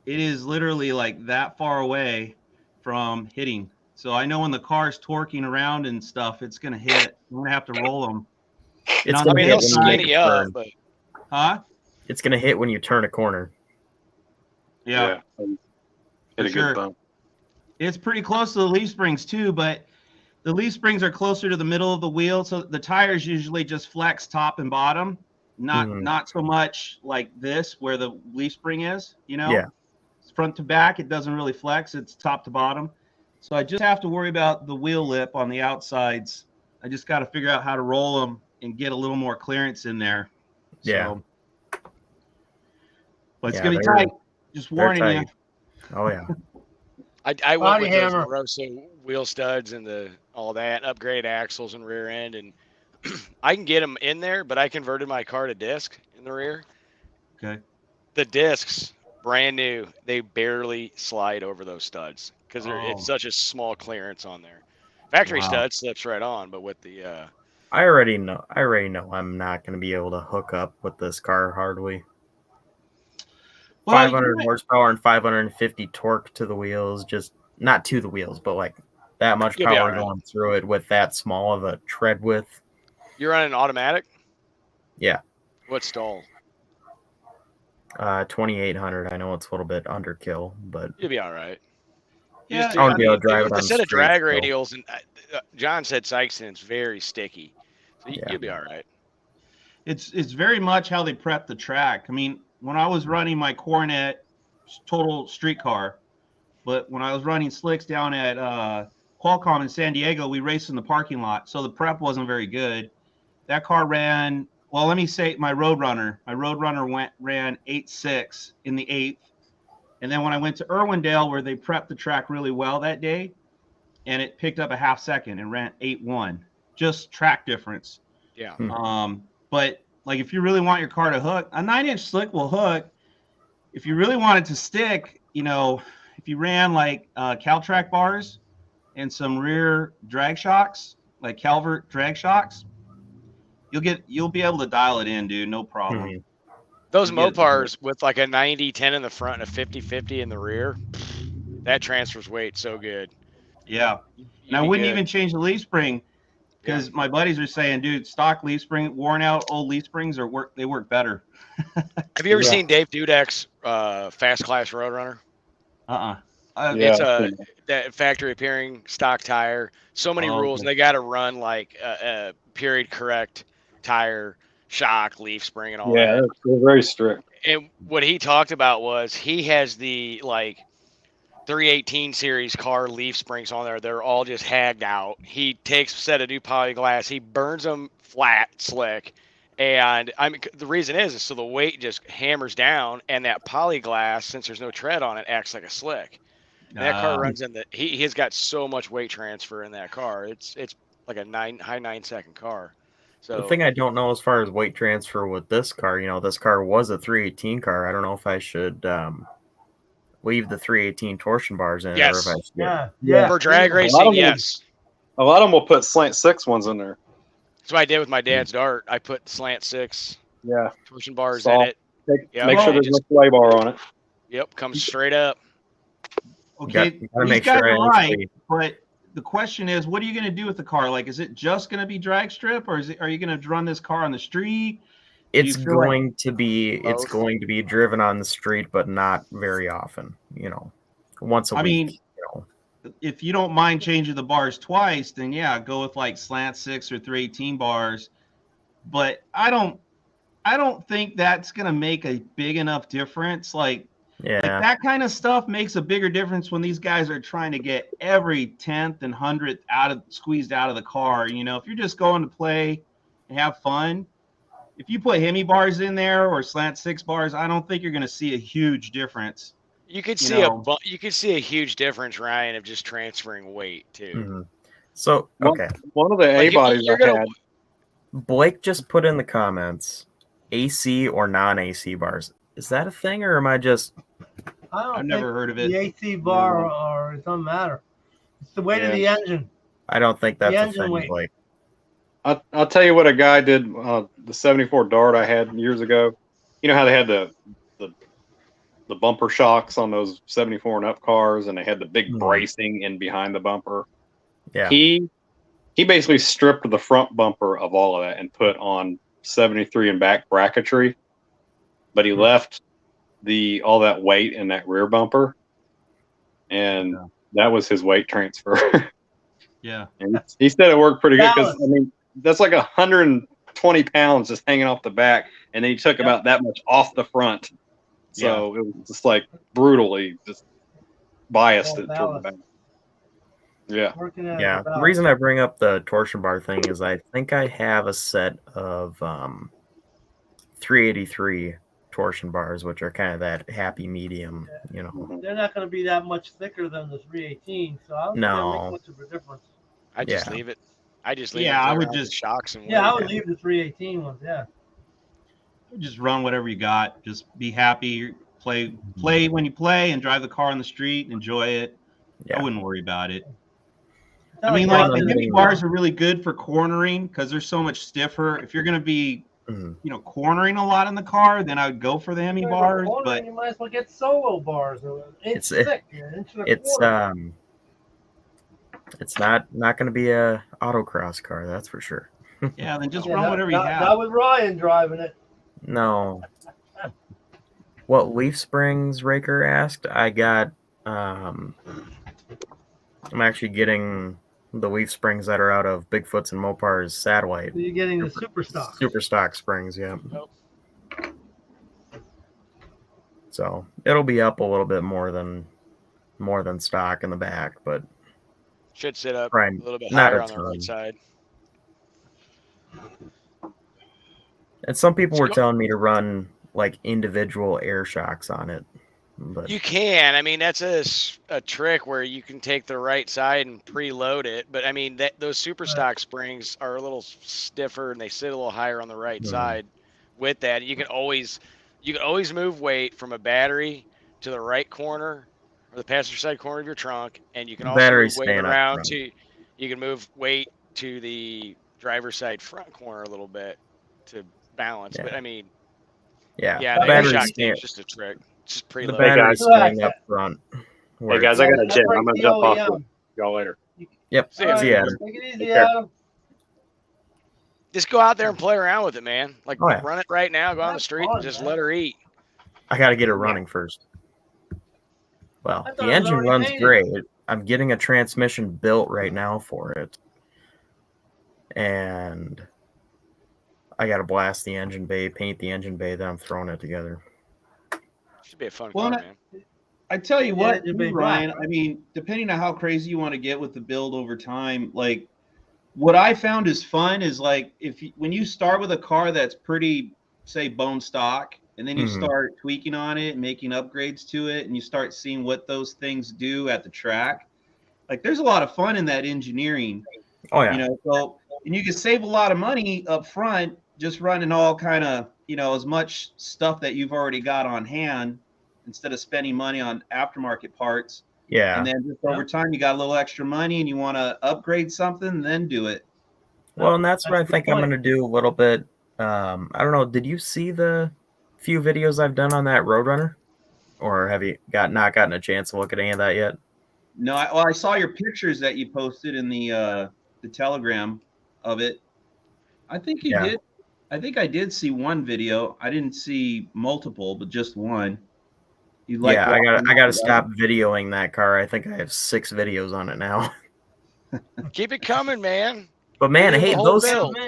is literally like that far away from hitting. So I know when the car's torquing around and stuff, it's gonna hit. I'm gonna have to roll them. It's on gonna the I mean, hit they'll when you make skinny a up, turn. but Huh? It's gonna hit when you turn a corner. Yeah. Hit For a sure. good bump. It's pretty close to the leaf springs too, but the leaf springs are closer to the middle of the wheel, so the tires usually just flex top and bottom, not Mhm. not so much like this where the leaf spring is, you know. Yeah. front to back. It doesn't really flex. It's top to bottom. So I just have to worry about the wheel lip on the outsides. I just got to figure out how to roll them and get a little more clearance in there. Yeah. So, but it's Yeah, going to be they're- tight. Just they're warning you. tight. Oh yeah. I went Body with hammer. those Moroso wheel studs and all that, upgrade axles and rear end, and I can get them in there, but I converted my car to disc in the rear. Okay. The discs, brand new, they barely slide over those studs because Oh. it's such a small clearance on there. Factory Wow. stud slips right on, but with the I already know I'm not going to be able to hook up with this car hardly. Well, 500 horsepower and 550 torque to the wheels, just not to the wheels, but like that much You'll be power all right. going through it with that small of a tread width. you're running automatic. Yeah. What stall? 2800. I know it's a little bit underkill, but You'll be all right. You Yeah, just I want to be able to drive it with on a set of street drag still. radials, and John said Sykeston's very sticky, so Yeah. you'll be all right. it's very much how they prep the track. I mean, when I was running my Coronet total street car, but when I was running slicks down at Qualcomm in San Diego, we raced in the parking lot, so the prep wasn't very good. That car ran, well, let me say my Roadrunner ran 8.6 in the 8th. And then when I went to Irwindale, where they prepped the track really well that day, and it picked up a half second and ran 8.1, just track difference. Yeah. But like if you really want your car to hook, a 9-inch slick will hook. If you really want it to stick, you know, if you ran like Caltrack bars and some rear drag shocks, like Calvert drag shocks, you'll be able to dial it in, dude. No problem. Mhm. Those You get it. Mopars with like a 90-10 in the front and a 50-50 in the rear, that transfers weight so good. Yeah. You'd And I be wouldn't good. even change the leaf spring because my buddies are saying, dude, stock leaf spring, worn out old leaf springs they work better. Have you ever Yeah. seen Dave Dudek's Fast Class Roadrunner? Uh-uh. It's Yeah. that factory appearing stock tire. So many Oh, rules, okay. and they got to run like a period correct tire, shock, leaf spring, and all Yeah, that. they're very strict. And what he talked about was he has the like 318 series car leaf springs on there. They're all just hagged out. He takes a set of new polyglass. He burns them flat, slick. And I mean, the reason is so the weight just hammers down, and that polyglass, since there's no tread on it, acts like a slick. And that car runs in the. He has got so much weight transfer in that car. It's like a high 9-second car. So The thing I don't know as far as weight transfer with this car, this car was a 318 car. I don't know if I should leave the 318 torsion bars in Yes. it, or if I should. Yeah. Yeah. for drag lot of racing, them- yes. A lot of them will put slant 6 ones in there. That's what I did with my dad's Dart. I put slant 6 Yeah. torsion bars Soft. in it. Yeah, Make sure it there's just- no sway bar on it. Yep, comes straight up. Okay, You gotta these make guys sure are it's right, the- but the question is, what are you going to do with the car? Like, is it just going to be drag strip, or are you going to run this car on the street? It's feel like- going to be Both? driven on the street, but not very often. Once a I week. mean, if you don't mind changing the bars twice, then yeah, go with like slant 6 or 318 bars. But I don't think that's going to make a big enough difference. Like yeah. that kind of stuff makes a bigger difference when these guys are trying to get every 10th and 100th squeezed out of the car. If you're just going to play and have fun, if you put Hemi bars in there or slant 6 bars, I don't think you're going to see a huge difference. You could You see know. you could see a huge difference, Ryan, of just transferring weight too. Mhm. So Well- okay, One of the Like, A-bodies you're I gonna- had. Blake just put in the comments AC or non-AC bars. Is that a thing, or am I just? I don't I've never heard of think it. the AC bar or it doesn't matter. It's the weight of Yeah. the engine. I don't think that's a engine thing, weight. Blake. I'll tell you what a guy did. The 74 Dart I had years ago. You know how they had the bumper shocks on those 74 and up cars, and they had the big Mhm. bracing in behind the bumper. Yeah. He basically stripped the front bumper of all of that and put on 73 and back bracketry, but he left all that weight in that rear bumper, and that was his weight transfer. Yeah. And he said it worked pretty good because Balance. that's like 120 pounds just hanging off the back, and then he took about that much off the front. So it was just like brutally just biased Oh, it toward the back. Yeah. Working at Yeah, the reason I bring up the torsion bar thing is I think I have a set of 383 torsion bars, which are kind of that happy medium, you know. they're not going to be that much thicker than the 318, so I don't think that'll No. make much of a difference. I just Yeah. leave it. I just leave Yeah, it. I play would around with just- shocks and Yeah, I wait. would leave the 318 ones. Yeah. Just run whatever you got. Just be happy. Play when you play, and drive the car on the street. And enjoy it. Yeah. I wouldn't worry about it. It's not I mean, like like walking the in- Hemi bars are really good for cornering because they're so much stiffer. If you're going to be, Mhm. cornering a lot in the car, then I would go for the Hemi bars. Cornering, But you might as well get solo bars. An inch thick, an inch and a It's quarter. it's not going to be a autocross car, that's for sure. yeah, then just Yeah, run whatever you not have. with Ryan driving it. No. What Leaf Springs Raker asked, I got I'm actually getting the Leaf Springs that are out of Bigfoot's and Mopar's satellite. So you're getting the super stock. Super stock springs, yeah. Nope. So it'll be up a little bit more than stock in the back, but Should sit up Right, a little bit not higher a on the ton. right side. and some people were So- telling me to run like individual air shocks on it. But You can. I mean, that's a trick where you can take the right side and preload it. But I mean, those super stock springs are a little stiffer and they sit a little higher on the right Mhm. side. With that, you can always move weight from a battery to the right corner or the passenger side corner of your trunk, and you can also Battery's move weight staying up around front. to. You can move weight to the driver's side front corner a little bit to balance. Yeah. But I mean, yeah, yeah, the the air battery's shock staying, is just a trick. It's just the preload. battery's guys. staying up front. Hey guys, I got a jet. I'm gonna jump off with y'all later. Yep. See ya. See ya, Alright, Adam. take it easy, Take care. Adam. Just go out there and play around with it, man. Like Oh, yeah. run it right now, go on the That's street fun, and just man. let her eat. I got to get it running first. Well, I thought the it was engine already runs painted. great. I'm getting a transmission built right now for it. And I got to blast the engine bay, paint the engine bay, then I'm throwing it together. Should be a fun Well, car, and man. I tell you Yeah, what, it'd be Ryan, black, I mean, depending on how crazy you want to get with the build over time, like what I found is fun is like when you start with a car that's pretty, say, bone stock, and then you Mhm. start tweaking on it, making upgrades to it, and you start seeing what those things do at the track. Like there's a lot of fun in that engineering, Oh, yeah. so and you can save a lot of money up front just running all kind of, as much stuff that you've already got on hand instead of spending money on aftermarket parts. Yeah. And then just over time, you got a little extra money and you want to upgrade something, then do it. Well, and that's what I That's the think I'm point. going to do a little bit. I don't know. Did you see the few videos I've done on that Roadrunner? Or have you not gotten a chance to look at any of that yet? No, I saw your pictures that you posted in the Telegram of it. I think you Yeah. did. I think I did see one video. I didn't see multiple, but just one. You like Yeah, I got walking to around. stop videoing that car. I think I have 6 videos on it now. Keep it coming, man. But man, Do the hey, whole those build.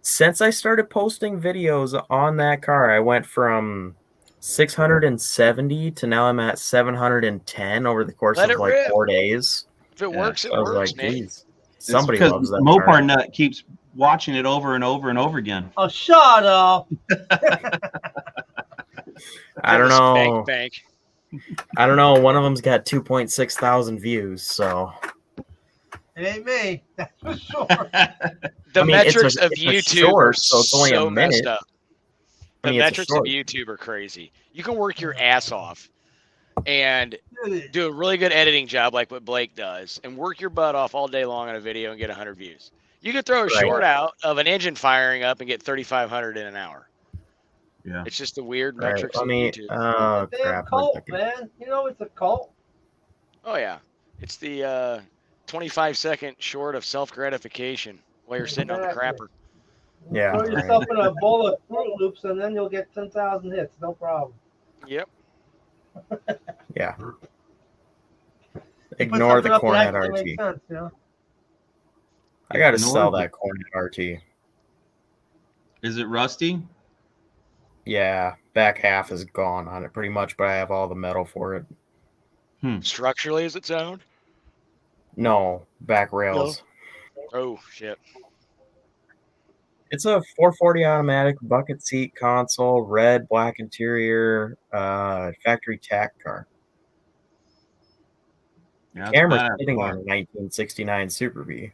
since I started posting videos on that car, I went from 670 to now I'm at 710 over the course Let of it like rip. 4 days. If it Yeah. works, it I was works, like, Nate. geez, somebody because loves that Mopar car. Nut keeps watching it over and over and over again. Oh, shut up. I don't know. Bank. I don't know. One of them's got 2.6 thousand views, so It ain't me. That's for sure. The I mean, it's metrics a- of it's a YouTube short, are so it's only a so messed minute. up. I The mean, it's a metrics of short. YouTube are crazy. You can work your ass off and Dude, do a really good editing job like what Blake does and work your butt off all day long on a video and get 100 views. You can throw a Right. short out of an engine firing up and get 3,500 in an hour. Yeah. It's just the weird Right. metrics I of mean, YouTube. oh it's a damn crap! cult, man. You know it's a cult. Oh yeah, it's the 25-second short of self-gratification while you're sitting on the Exactly. crapper. Yeah, Throw right. yourself in a bowl of Fruit Loops and then you'll get 10,000 hits. No problem. Yep. Yeah. Put Ignore the something up that Cornet actually RT. makes sense, you know? I got to Ignore sell the- that Cornet RT. Is it rusty? Yeah, back half is gone on it pretty much, but I have all the metal for it. Structurally, is it sound? No, back rails. Oh shit. It's a 440 automatic bucket seat console, red, black interior, factory tack car. Yeah, it's Camera's badass sitting car. on a 1969 Super Bee.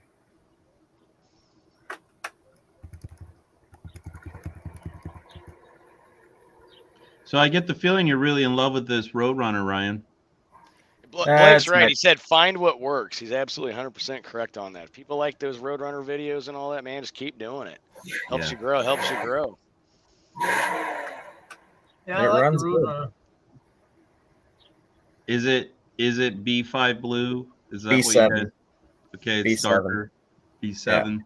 So I get the feeling you're really in love with this Roadrunner, Ryan. Blake's That's right. not- He said, "Find what works." He's absolutely 100% correct on that. If people like those Roadrunner videos and all that, man, just keep doing it. Helps Yeah. you grow. Helps you grow. Yeah, I It like the runs good. Roadrunner. Is it B5 blue? Is that what you B7. guys? Okay, it's B7. darker. B7.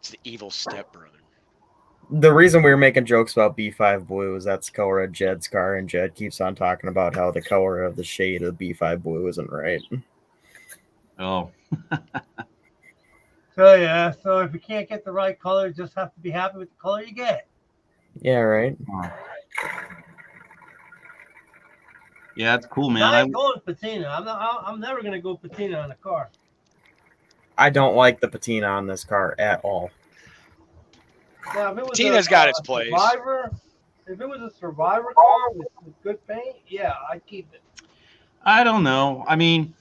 It's the evil stepbrother. The reason we were making jokes about B5 Blue is that's the color of Jed's car, and Jed keeps on talking about how the color of the shade of B5 Blue isn't right. Oh, So yeah, so if you can't get the right color, you just have to be happy with the color you get. Yeah, right. yeah, it's cool, man. I ain't going patina. I'm never gonna go patina on a car. I don't like the patina on this car at all. Now, if it was Patina's got its place. Survivor, if it was a Survivor car with good paint, yeah, I'd keep it. I don't know. I mean,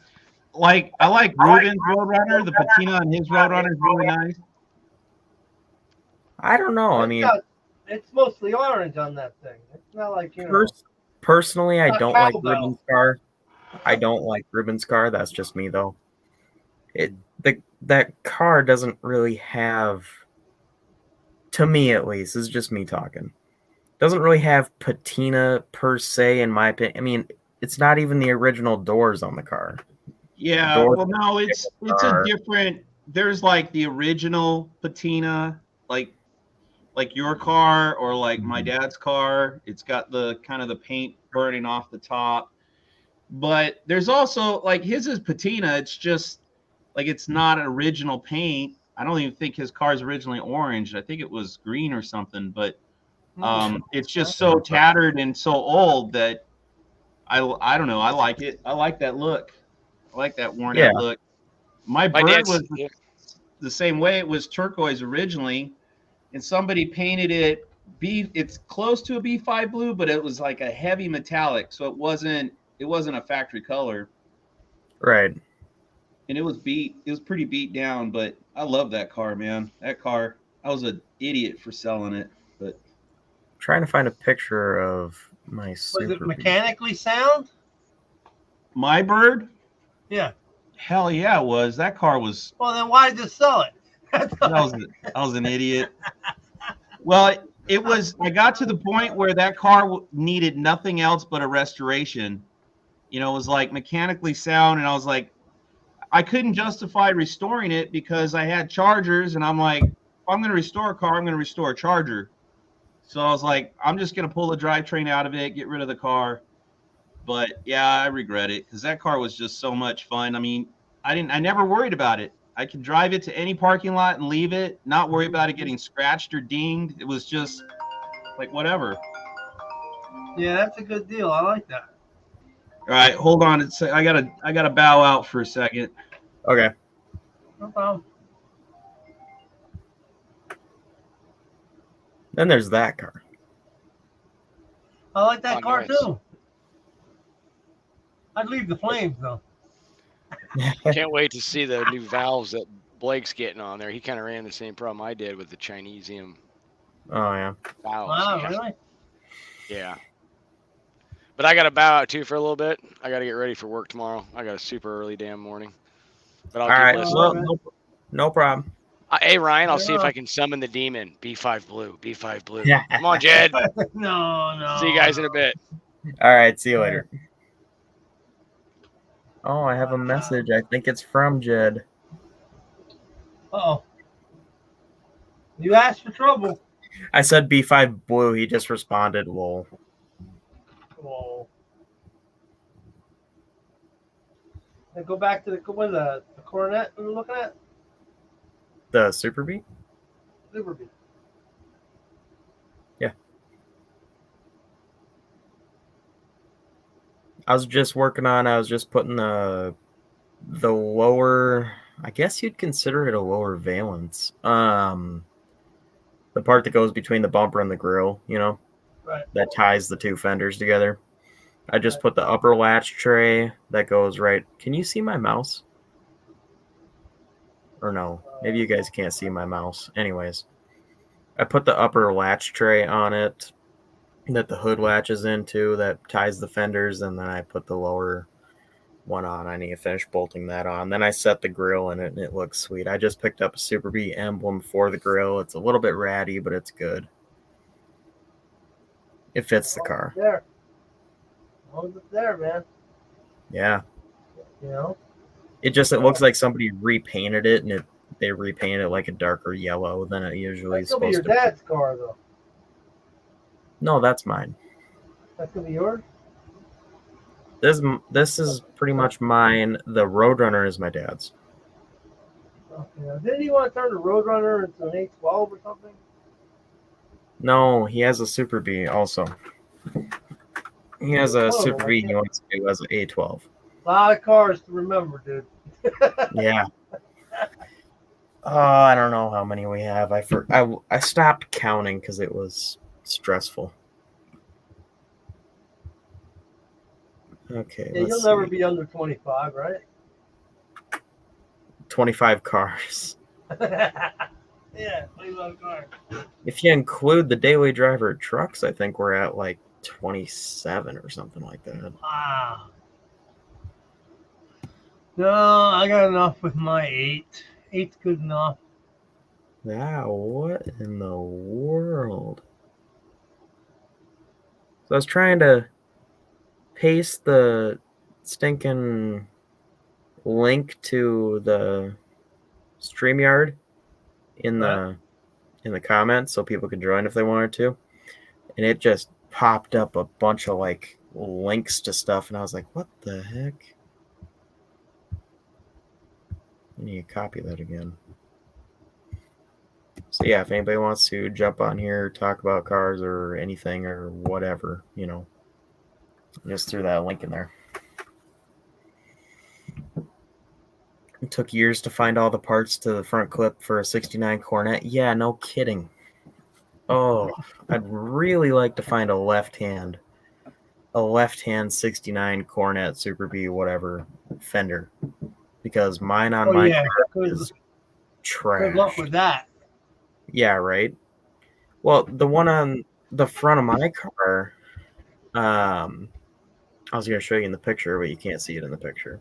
like I like Ruben's Roadrunner. The patina on his Roadrunner is really nice. I don't know. I mean, It's mostly orange on that thing. It's not like, you know. personally, I Not don't like cowbell. Ruben's car. I don't like Ruben's car. That's just me, though. That car doesn't really have, to me at least, this is just me talking, doesn't really have patina per se, in my opinion. I mean, it's not even the original doors on the car. Yeah, Doors well, no, it's a different. There's like the original patina, like your car or like my dad's car. It's got the kind of the paint burning off the top. But there's also like his is patina. It's just like it's not an original paint. I don't even think his car's originally orange. I think it was green or something. But it's just so tattered and so old that I don't know. I like it. I like that look. I like that worn out look. My Bird dad's- was the same way. It was turquoise originally, and somebody painted it it's close to a B5 blue, but it was like a heavy metallic, so it wasn't a factory color. Right. And it was pretty beat down, but I love that car, man. That car, I was an idiot for selling it, but I'm trying to find a picture of my Was Super it Bee. mechanically sound? my Bird, Yeah. hell yeah, it was. That car was Well, then why just sell it? I was an idiot. Well, it was. I got to the point where that car needed nothing else but a restoration. You know, it was like mechanically sound, and I was like, I couldn't justify restoring it because I had chargers, and I'm like, if I'm going to restore a car, I'm going to restore a charger. So I was like, I'm just going to pull the drivetrain out of it, get rid of the car. But yeah, I regret it because that car was just so much fun. I mean, I never worried about it. I could drive it to any parking lot and leave it, not worry about it getting scratched or dinged. It was just like whatever. Yeah, that's a good deal. I like that. All right, hold on. I gotta bow out for a second. Okay. No problem. Then there's that car. I like that Oh, car nice. too. I'd leave the flames though. Can't wait to see the new valves that Blake's getting on there. He kind of ran the same problem I did with the Chinesium Oh, yeah. valves. Wow, yeah. really? Yeah. But I got to bow out too for a little bit. I got to get ready for work tomorrow. I got a super early damn morning. But I'll All keep right. listening. Well, no problem. Hey, Ryan, I'll see if Yeah. I can summon the demon. B5 blue. B5 blue. Yeah. Come on, Jed. No. See you guys in a bit. All right. See you later. Oh, I have a message. I think it's from Jed. Uh-oh. You asked for trouble. I said B5 blue. He just responded, lol. Whoa. Now go back to the Coronet we were looking at? The Super Bee? Super Bee. Yeah. I was just putting the lower, I guess you'd consider it a lower valence. The part that goes between the bumper and the grill, Right. that ties the two fenders together. I just put the upper latch tray that goes right. Can you see my mouse? Or no? Maybe you guys can't see my mouse. Anyways, I put the upper latch tray on it that the hood latches into that ties the fenders, and then I put the lower one on. I need to finish bolting that on. Then I set the grill in it, and it looks sweet. I just picked up a Super Bee emblem for the grill. It's a little bit ratty, but it's good. It fits the car. There. As long as it's there, man. Yeah. You know? It looks like somebody repainted it, and they repainted it like a darker yellow than it usually is That's gonna be supposed your to. dad's car, though. No, that's mine. That's gonna be yours? This is pretty much mine. The Roadrunner is my dad's. Okay. Didn't you want to turn the Roadrunner into an 812 or something? No, he has a Super Bee also. He has a Super Bee he wants to do as an A12. A lot of cars to remember, dude. Yeah. Oh, I don't know how many we have. I stopped counting because it was stressful. Okay. Yeah, you'll never be under 25, right? 25 cars. Yeah, 25 cars. If you include the daily driver trucks, I think we're at like 27 or something like that. Wow. No, I got enough with my 8. 8's good enough. Wow, what in the world? So I was trying to paste the stinking link to the StreamYard in the comments so people could join if they wanted to. And it just popped up a bunch of like links to stuff, and I was like, what the heck? I need to copy that again. So yeah, if anybody wants to jump on here, talk about cars or anything or whatever, just threw that link in there. It took years to find all the parts to the front clip for a 69 Cornet. Yeah, no kidding. Oh, I'd really like to find a left-hand 69 Cornet Super Bee whatever fender, because mine on my car is trash. Good luck with that. Yeah, right. Well, the one on the front of my car, I was going to show you in the picture, but you can't see it in the picture.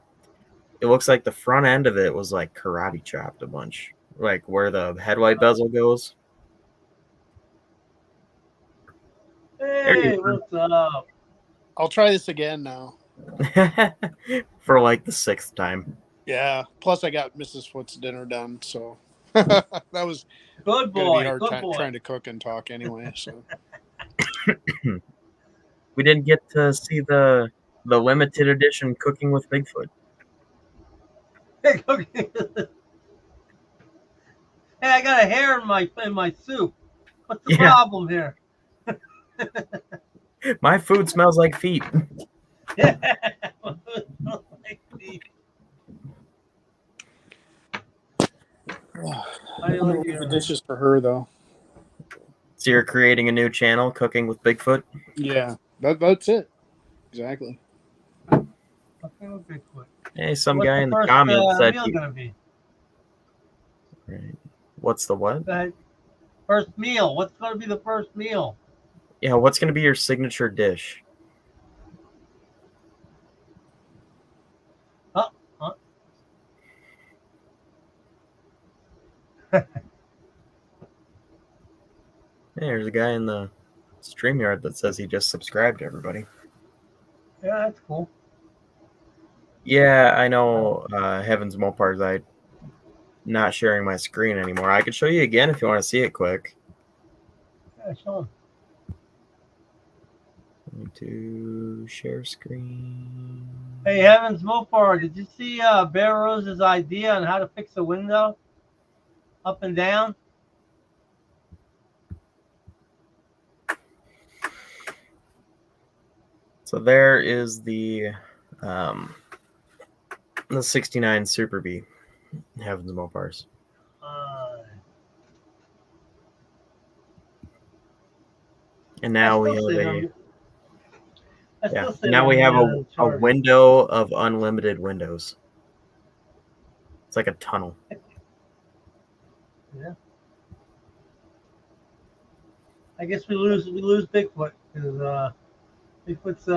It looks like the front end of it was like karate chopped a bunch, like where the headlight bezel goes. Hey, what's up? I'll try this again now. For like the 6th time. Yeah. Plus, I got Mrs. Foot's dinner done, so that was Good gonna boy. be hard Good time boy. trying to cook and talk anyway. So We didn't get to see the limited edition Cooking with Bigfoot. Hey, I got a hair in my soup. What's the Yeah. problem here? My food smells like feet. I don't know if the dishes for her though. So you're creating a new channel, Cooking with Bigfoot? Yeah, that's it. Exactly. Hey, some What's guy the in the first, comments said meal gonna be? Right. What's the what? First meal. What's gonna be the first meal? Yeah, what's going to be your signature dish? Hey, there's a guy in the StreamYard that says he just subscribed to everybody. Yeah, that's cool. Yeah, I know. Heavens Mopars, I'm not sharing my screen anymore. I could show you again if you want to see it quick. Yeah, show him. Going to share screen. Hey, Heavens Mopar, did you see Bear Rose's idea on how to fix a window? Up and down? So there is the 69 Super B. Heavens Mopars. And now we have a window of unlimited windows. It's like a tunnel. Yeah. I guess we lose Bigfoot because Bigfoot's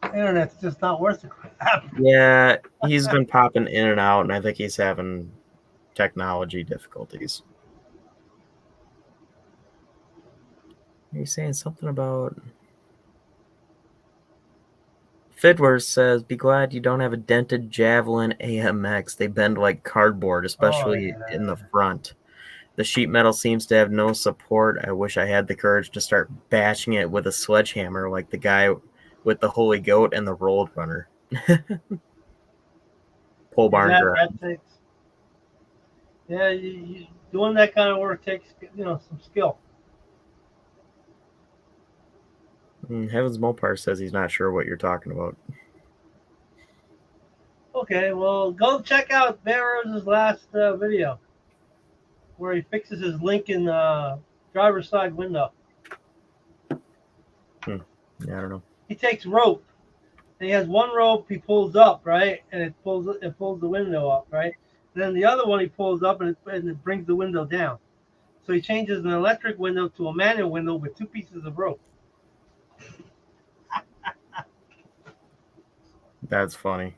internet's just not worth the crap. Yeah, he's been popping in and out, and I think he's having technology difficulties. He's saying something about Fiddler says, "Be glad you don't have a dented Javelin AMX. They bend like cardboard, especially in the front. The sheet metal seems to have no support. I wish I had the courage to start bashing it with a sledgehammer like the guy with the Holy Goat and the Road Runner." Pole barn girl. Doing that kind of work takes some skill. Heavens Mopar says he's not sure what you're talking about. Okay, well, go check out Bear Rose's last video where he fixes his Lincoln driver's side window. Yeah, I don't know. He takes rope. And he has one rope he pulls up, right, and it pulls the window up, right. And then the other one he pulls up and it brings the window down. So he changes an electric window to a manual window with 2 pieces of rope. That's funny.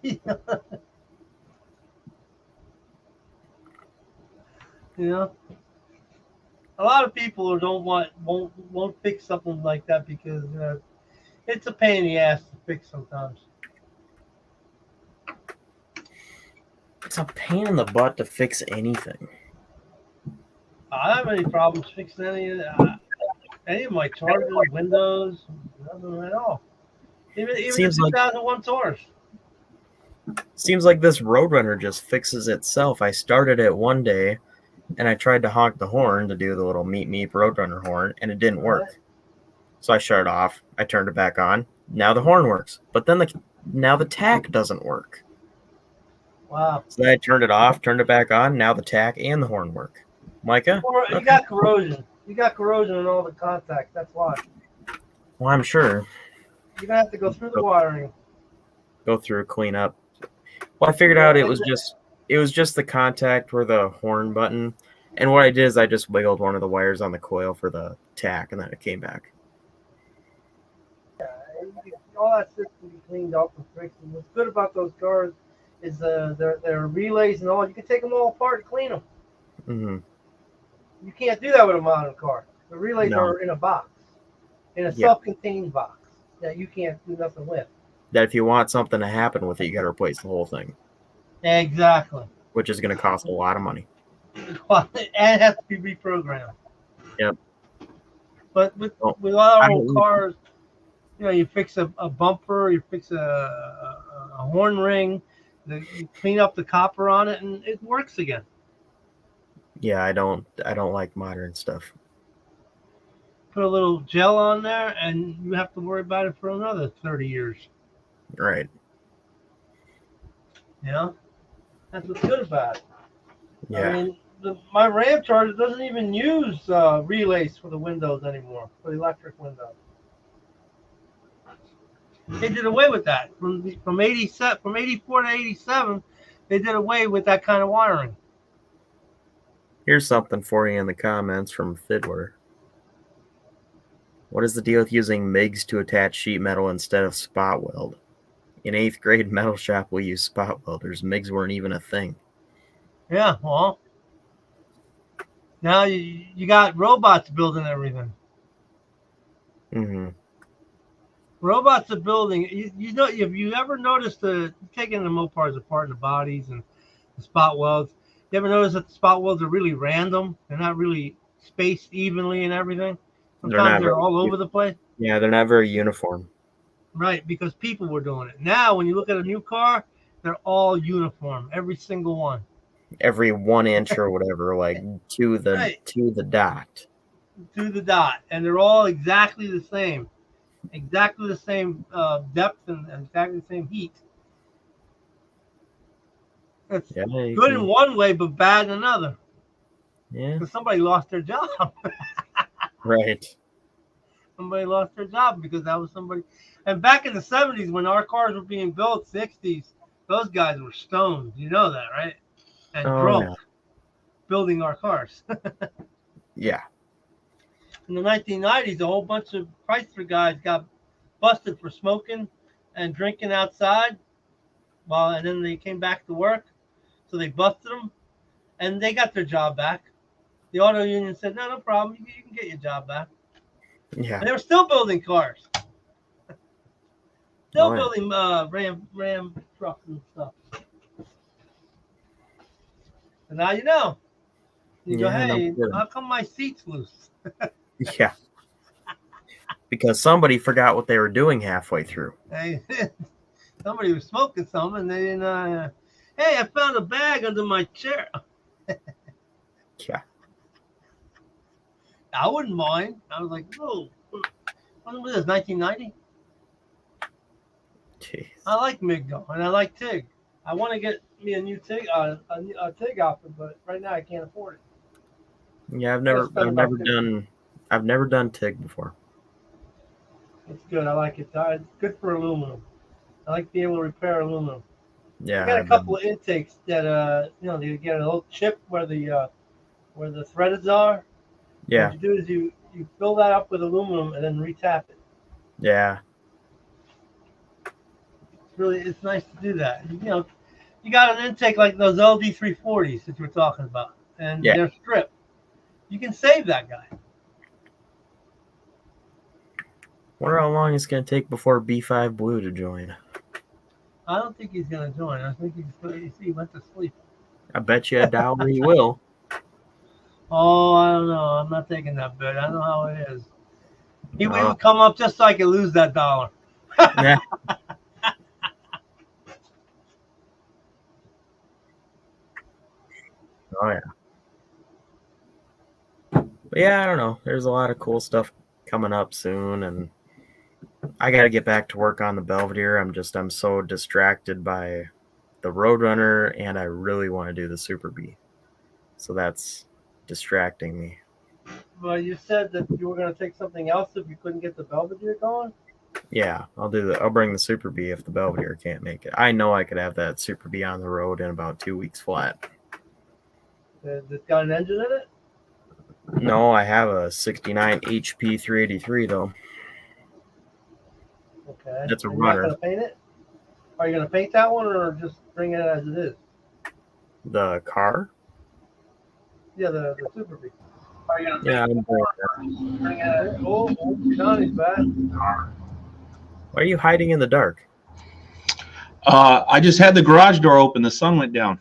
A lot of people won't fix something like that because it's a pain in the ass to fix sometimes. It's a pain in the butt to fix anything. I don't have any problems fixing any of my Chargers, Windows, nothing at all. Even the 2001 Taurus. Seems like this Roadrunner just fixes itself. I started it one day, and I tried to honk the horn to do the little meep meep Roadrunner horn, and it didn't work. So I shut it off. I turned it back on. Now the horn works, but then now the tack doesn't work. Wow. So then I turned it off, turned it back on. Now the tack and the horn work. Micah? You got corrosion. You got corrosion in all the contacts. That's why. Well, I'm sure. You're gonna have to go through the wiring. Go through, clean up. Well, I figured out it was just the contact for the horn button, and what I did is I just wiggled one of the wires on the coil for the tack, and then it came back. Yeah, all that stuff can be cleaned up and fixed. And what's good about those cars is their relays and all. You can take them all apart and clean them. Mm-hmm. You can't do that with a modern car. The relays are in a box, in a self-contained box that you can't do nothing with. That if you want something to happen with it, you got to replace the whole thing. Exactly. Which is going to cost a lot of money. And it has to be reprogrammed. Yep. But with a lot of old cars, you fix a bumper, you fix a horn ring, you clean up the copper on it, and it works again. Yeah, I don't like modern stuff. Put a little gel on there, and you have to worry about it for another 30 years. Right. Yeah, that's what's good about it. Yeah. I mean, my Ram Charger doesn't even use relays for the windows anymore, for the electric windows. They did away with that from 84 to 87. They did away with that kind of wiring. Here's something for you in the comments from Fiddler. What is the deal with using MIGs to attach sheet metal instead of spot weld? In 8th grade metal shop, we used spot welders. MIGs weren't even a thing. Yeah, well, now you got robots building everything. Mm-hmm. Robots are building. If you ever noticed taking the Mopars apart, the bodies and the spot welds, you ever notice that the spot welds are really random? They're not really spaced evenly and everything. Sometimes they're all over the place. Yeah, they're not very uniform. Right, because people were doing it. Now, when you look at a new car, they're all uniform, every single one. Every 1 inch or whatever, like to the dot. To the dot, and they're all exactly the same. exactly the same depth and exactly the same heat. It's Yeah, you good can- in one way, but bad in another. yeah, Because somebody lost their job. right. Somebody lost their job because that was somebody. And back in the 70s, when our cars were being built, 60s, those guys were stoned. You know that, right? And Oh, drunk yeah. building our cars. Yeah. In the 1990s, a whole bunch of Chrysler guys got busted for smoking and drinking outside. And then they came back to work. So they busted them and they got their job back. The auto union said, no problem. You can get your job back. Yeah. And they were still building cars. Still Oh, yeah. building Ram trucks and stuff. And now you know. You go, Yeah, no hey, kidding. how come my seat's loose? Yeah. Because somebody forgot what they were doing halfway through. Hey, somebody was smoking something and they didn't. Hey, I found a bag under my chair. Yeah. I wouldn't mind. I was like, whoa. When was this, 1990? Jeez. I like MiG though, and I like TIG. I want to get me a new TIG, a TIG outfit, but right now I can't afford it. Yeah, I've Gotta spend about I've never done TIG before. It's good. I like it. It's good for aluminum. I like to be able to repair aluminum. Yeah. I got a I've couple of intakes that you get a little chip where the threads are. Yeah. What you do is you fill that up with aluminum and then retap it. Yeah. It's nice to do that. You got an intake like those LD340s that we're talking about, and Yeah. they're stripped. You can save that guy. Wonder how long it's gonna take before B5 Blue to join. I don't think he's going to join. I think he went to sleep. I bet you $1 he will. Oh, I don't know. I'm not taking that bet. I know how it is. He Oh. would come up just so I could lose that $1. Yeah. Oh yeah. But yeah, I don't know. There's a lot of cool stuff coming up soon, and I got to get back to work on the Belvedere. I'm so distracted by the Roadrunner, and I really want to do the Super B. So that's distracting me. Well, you said that you were going to take something else if you couldn't get the Belvedere going. Yeah, I'll bring the Super B if the Belvedere can't make it. I know I could have that Super B on the road in about 2 weeks flat. It's got an engine in it? No, I have a 69 HP 383 though. Okay. That's a And runner. You're not going to paint it? Are you going to paint that one or just bring it as it is? The car? Yeah, the Super B. Are you going to Yeah, I'm bringing that. bring it as it is? Oh, Johnny's back. Why are you hiding in the dark? I just had the garage door open. The sun went down.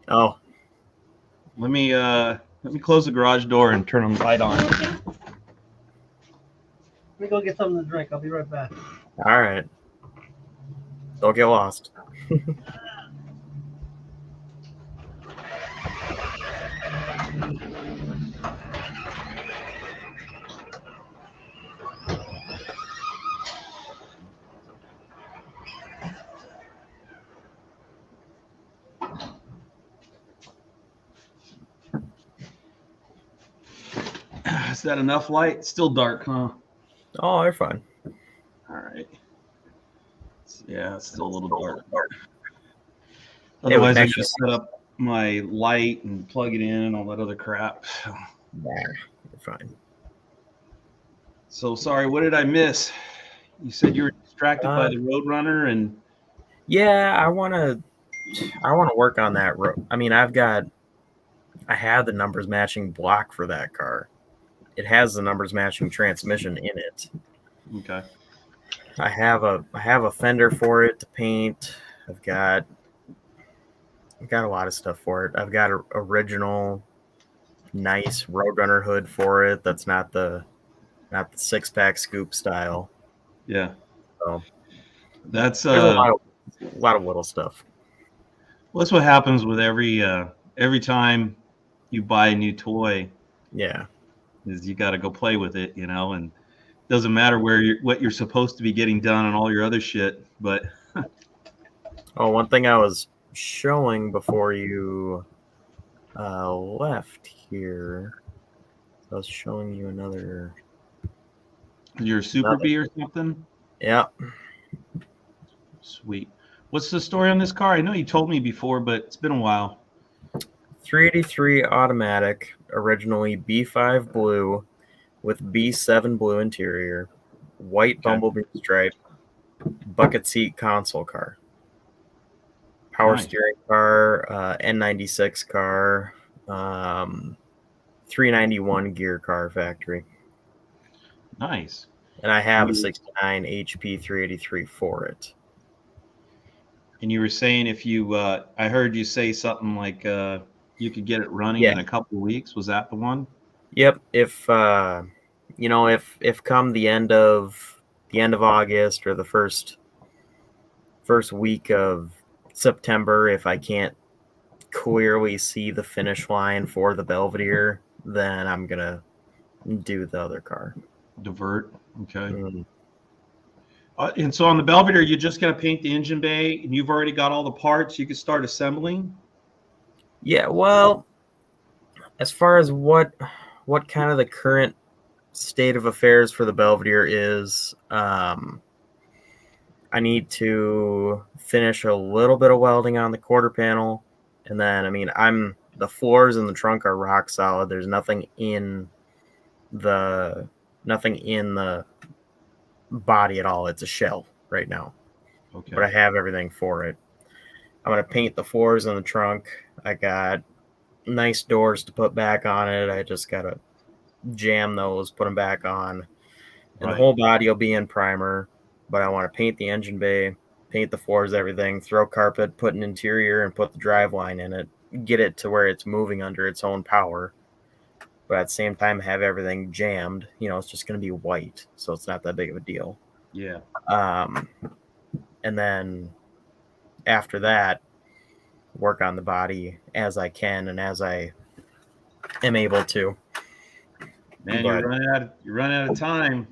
Oh, Let me close the garage door and turn the light on. Let me go get something to drink. I'll be right back. all right. Don't get lost. Is that enough light? It's still dark, huh? Oh, they're fine. All right. Yeah, it's still a little dark. would Otherwise, I make just set up my light and plug it in and all that other crap. Nah, you're fine. So sorry, what did I miss? You said you were distracted by the Roadrunner, and Yeah, I want to work on that road. I mean, I have the numbers matching block for that car. It has the numbers matching transmission in it. okay. I have a fender for it to paint. I've got a lot of stuff for it. I've got an original nice Roadrunner hood for it. That's not the 6-pack scoop style. Yeah. So That's there's a lot of little stuff. well, that's what happens with every time you buy a new toy. Yeah. Is you got to go play with it, and doesn't matter what you're supposed to be getting done on all your other shit. But Oh, one thing I was showing before you left here. I was showing you another. your Super Bee or something. Yeah. Sweet. What's the story on this car? I know you told me before, but it's been a while. 383 automatic, originally B5 blue with B7 blue interior, white bumblebee stripe, bucket seat console car, power Nice. steering car, N96 car, 391 gear car factory. Nice. And I have a 69 HP 383 for it. And you were saying if you, I heard you say something like you could get it running Yeah. in a couple of weeks. Was that the one? Yep. If if come the end of August or the first week of September, if I can't clearly see the finish line for the Belvedere, then I'm gonna do the other car. Divert. Okay. Mm. And so on the Belvedere, you just got to paint the engine bay, and you've already got all the parts. You can start assembling. Yeah, well, as far as what kind of the current state of affairs for the Belvedere is, I need to finish a little bit of welding on the quarter panel, and then the floors in the trunk are rock solid. There's nothing in the body at all. It's a shell right now. Okay. But I have everything for it. I'm going to paint the floors in the trunk. I got nice doors to put back on it. I just got to jam those, put them back on. And the whole body will be in primer, but I want to paint the engine bay, paint the floors, everything, throw carpet, put an interior, and put the drive line in it, get it to where it's moving under its own power. But at the same time, have everything jammed. It's just going to be white, so it's not that big of a deal. Yeah. And then after that, work on the body as I can and as I am able to. Man, But you're running out of time.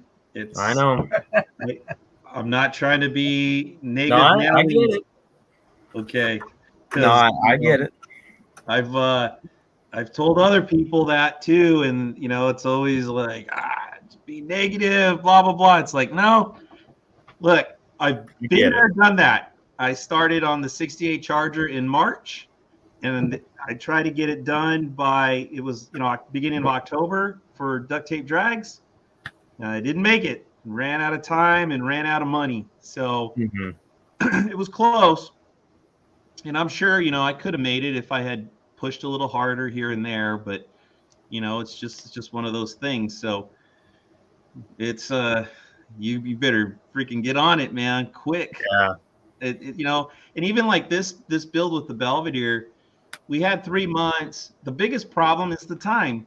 I know. I'm not trying to be negative. No, I get it. Okay. No, I get it. I've told other people that too, and it's always like just be negative, blah blah blah. It's like, no, look, I've been there, done that. I started on the 68 Charger in March, and I tried to get it done by beginning of October for duct tape drags. I didn't make it. Ran out of time and ran out of money, so it was close. And I'm sure I could have made it if I had pushed a little harder here and there, but it's just one of those things. So it's you better freaking get on it, man, quick. Yeah. And even like this build with the Belvedere, we had 3 months. The biggest problem is the time.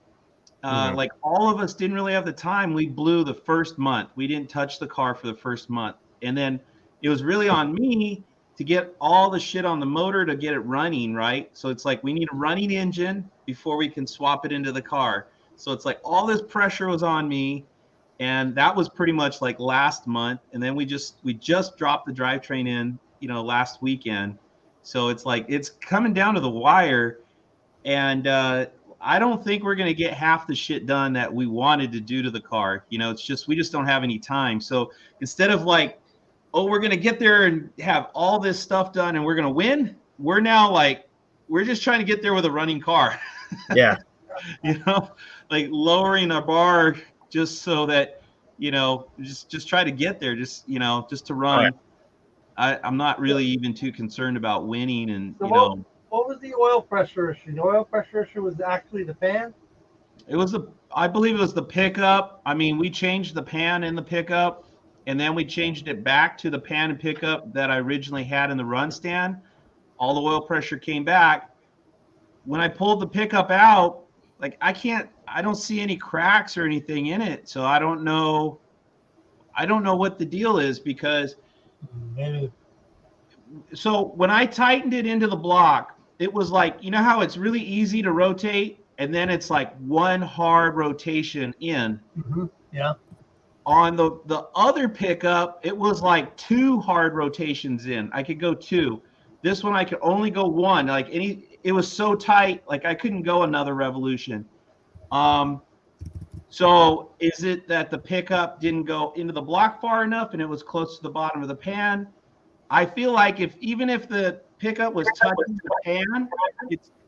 Like all of us didn't really have the time. We blew the first month. We didn't touch the car for the first month, and then it was really on me to get all the shit on the motor to get it running, right? So it's like we need a running engine before we can swap it into the car. So it's like all this pressure was on me, and that was pretty much like last month. And then we just dropped the drivetrain in, last weekend. So it's like it's coming down to the wire, and I don't think we're gonna get half the shit done that we wanted to do to the car. It's just we just don't have any time. So instead of like, oh, we're going to get there and have all this stuff done and we're going to win, we're now like, we're just trying to get there with a running car. Yeah. Like lowering our bar just so that, just try to get there, just to run. Right. I'm not really even too concerned about winning. And, So what was the oil pressure issue? The oil pressure issue was actually the pan? I believe it was the pickup. I mean, we changed the pan in the pickup. And then we changed it back to the pan and pickup that I originally had in the run stand. All the oil pressure came back. When I pulled the pickup out, like I don't see any cracks or anything in it. So I don't know what the deal is because so when I tightened it into the block, it was like, how it's really easy to rotate and then it's like one hard rotation in. Yeah. On the other pickup, it was like 2 hard rotations in. I could go 2. This one I could only go 1. Like it was so tight, like I couldn't go another revolution. So is it that the pickup didn't go into the block far enough and it was close to the bottom of the pan? I feel like even if the pickup was touching the pan,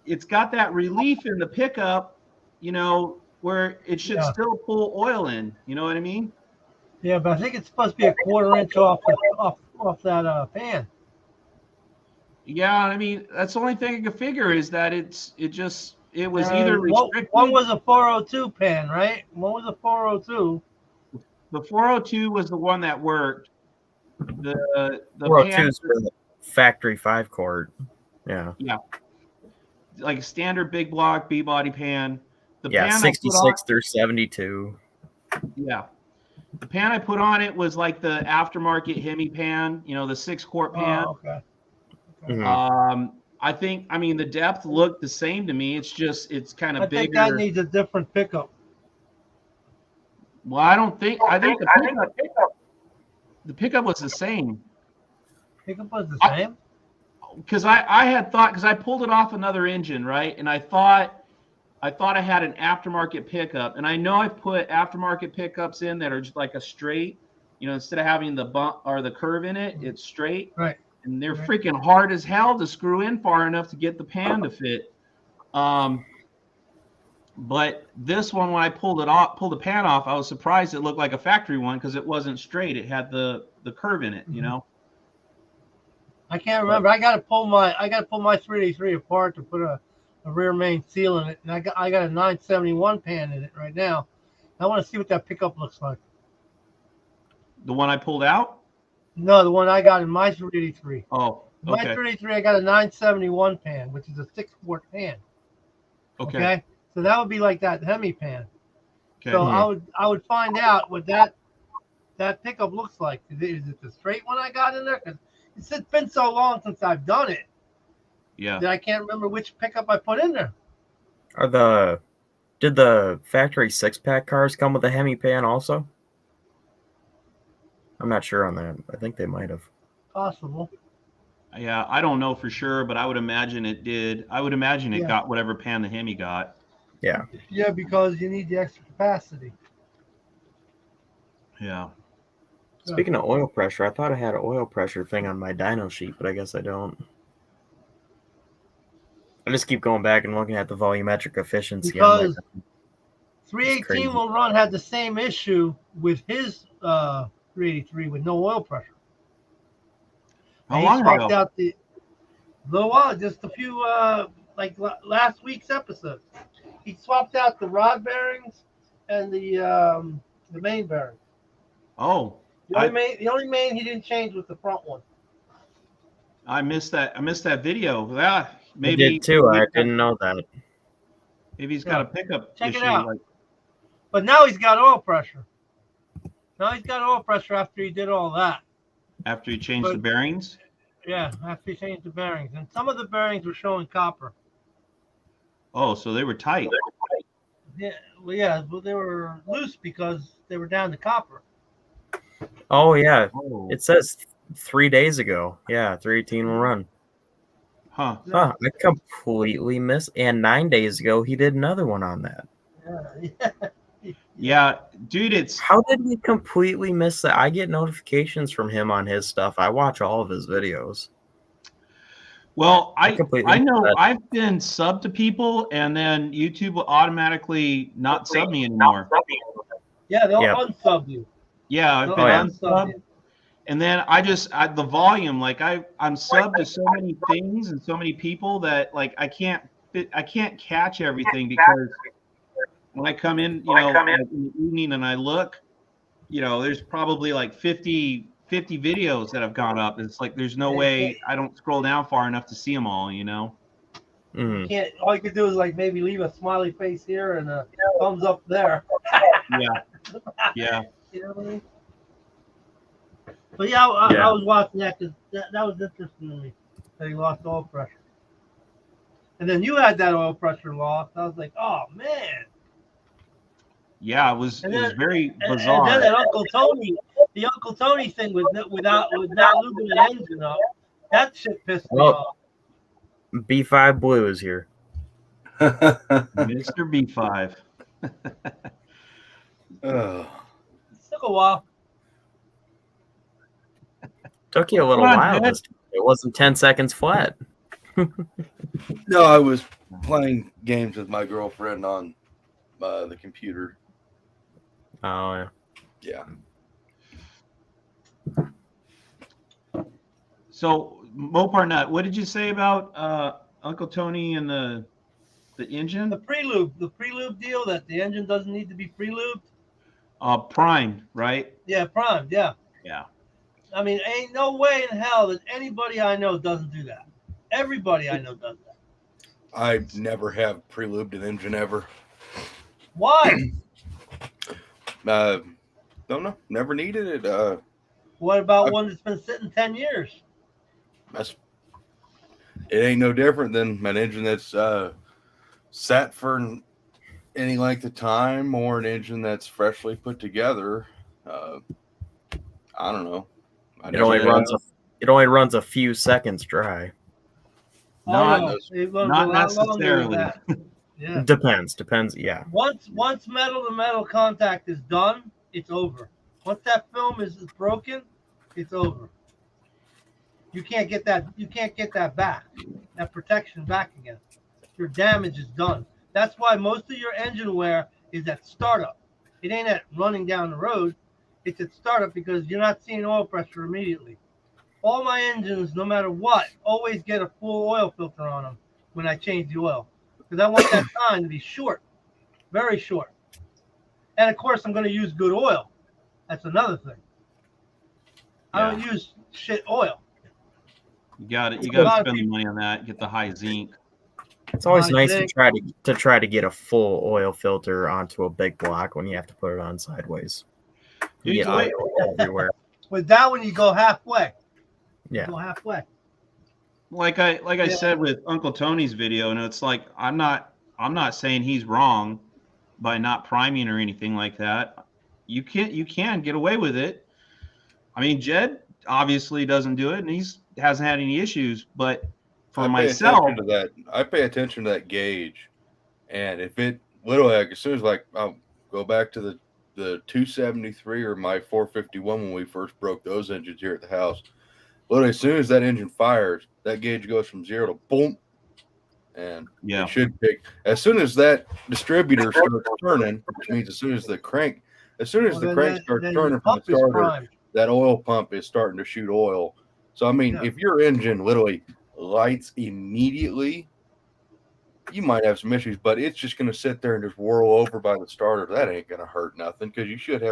it's got that relief in the pickup, you know, where it should still pull oil in. You know what I mean? Yeah, but I think it's supposed to be a 1/4 inch off that pan. Yeah, I mean that's the only thing I could figure is that it was either restricted. One was a 402 pan, right? One was a 402. The 402 was the one that worked. The 402 is for the factory 5-quart. Yeah. Yeah. Like a standard big block B body pan. The pan 66 through 72. Yeah. The pan I put on it was like the aftermarket Hemi pan, you know, the 6-quart pan. Oh, okay. Mhm. I mean, the depth looked the same to me. It's just, it's kind of bigger. I think that needs a different pickup. Well, I think the pickup was the same. Pickup was the same? Because I had thought, because I pulled it off another engine, right? And I thought I had an aftermarket pickup. And I know I've put aftermarket pickups in that are just like a straight, you know, instead of having the bump or the curve in it, it's straight. Right. And they're freaking hard as hell to screw in far enough to get the pan to fit. But this one, when I pulled the pan off, I was surprised it looked like a factory one because it wasn't straight. It had the curve in it, you know. I can't remember. I got to pull my 383 apart to put a rear main seal in it, and I got a 971 pan in it right now. I want to see what that pickup looks like. The one I pulled out? No, the one I got in my 383. Oh, My 383, I got a 971 pan, which is a 6-quart pan. Okay. So that would be like that Hemi pan. Okay. So I would find out what that pickup looks like. Is it the straight one I got in there? Because it's been so long since I've done it. Yeah. That I can't remember which pickup I put in there. Did the factory 6-pack cars come with a Hemi pan also? I'm not sure on that. I think they might have. Possible. Yeah, I don't know for sure, but I would imagine it did. I would imagine it got whatever pan the Hemi got. Yeah. Yeah, because you need the extra capacity. Yeah. Speaking of oil pressure, I thought I had an oil pressure thing on my dyno sheet, but I guess I don't. I just keep going back and looking at the volumetric efficiency. Because 318 will run had the same issue with his 383 with no oil pressure. How long ago? Out a little while, just a few like last week's episode. He swapped out the rod bearings and the main bearing. Oh. The only main he didn't change was the front one. I missed that video. Yeah, maybe I did too. I didn't know that. Maybe he's got a pickup Check issue. it out. But now he's got oil pressure. Now he's got oil pressure after he did all that. After he changed the bearings? Yeah, after he changed the bearings. And some of the bearings were showing copper. Oh, so they were tight. Yeah, well, they were loose because they were down to copper. Oh, yeah. Oh. It says 3 days ago. Yeah, 318 will run. Huh. I completely missed. And 9 days ago, he did another one on that. Yeah, dude, How did we completely miss that? I get notifications from him on his stuff. I watch all of his videos. Well, I know that. I've been sub to people, and then YouTube will automatically not sub me anymore. Yeah, they'll unsub you. Yeah, I've been unsub. And then the volume, like I'm subbed to so many things and so many people that like I can't catch everything because when I come in, in the evening and I look, there's probably like 50 videos that have gone up. It's like there's no way I don't scroll down far enough to see them all, Mm-hmm. Can't. All you could do is like maybe leave a smiley face here and a thumbs up there. Yeah. You know what I mean? But yeah, I was watching that because that was interesting to me that he lost oil pressure. And then you had that oil pressure loss. I was like, oh man. Yeah, it was And it was then- very And bizarre. then that Uncle Tony thing with not lubing the engine up, that shit pissed me Well- off. B5 Blue is here. Mr. B5. Oh. It took a while. Took you a little Come on, while. Jed. It wasn't 10 seconds flat. No, I was playing games with my girlfriend on the computer. Oh, yeah. Yeah. So, Mopar Nut, what did you say about Uncle Tony and the engine? The pre-lube deal that the engine doesn't need to be pre-lubed. Primed, right? Yeah, primed. Yeah. Yeah. I mean, ain't no way in hell that anybody I know doesn't do that. Everybody I know does that. I never have pre-lubed an engine ever. Why? Don't know. Never needed it. What about one that's been sitting 10 years? It ain't no different than an engine that's sat for any length of time or an engine that's freshly put together. I don't know. It only runs a few seconds dry. Not- Oh, no. It runs not a lot longer than necessarily. that. Yeah. Depends. Yeah. Once metal to metal contact is done, it's over. Once that film is broken, it's over. You can't get that. You can't get that back. That protection back again. Your damage is done. That's why most of your engine wear is at startup. It ain't at running down the road. It's at startup because you're not seeing oil pressure immediately. All my engines, no matter what, always get a full oil filter on them when I change the oil. Because I want that time to be short, very short. And of course, I'm going to use good oil. That's another thing. I don't use shit oil. You got it. You A got lot to of spend the money on that. Get the high zinc. It's always I nice think- to try to get a full oil filter onto a big block when you have to put it on sideways. You Dude, get wait. oil everywhere. With that one, you go halfway. Yeah. You go halfway. Like I Yeah. said with Uncle Tony's video, and it's like I'm not saying he's wrong by not priming or anything like that. You can get away with it. I mean, Jed obviously doesn't do it, and he's hasn't had any issues. But for myself, I pay attention to that gauge, and if it literally, as soon as I'll go back to the 273 or my 451 when we first broke those engines here at the house. Literally, as soon as that engine fires, that gauge goes from 0 to boom, and yeah, it should pick. As soon as that distributor starts turning, which means as soon as the crank starts Then turning your from the pump is starter, primed. that oil pump is starting to shoot oil. So I mean, Yeah. if your engine literally lights immediately, you might have some issues, but it's just going to sit there and just whirl over by the starter. That ain't going to hurt nothing because you should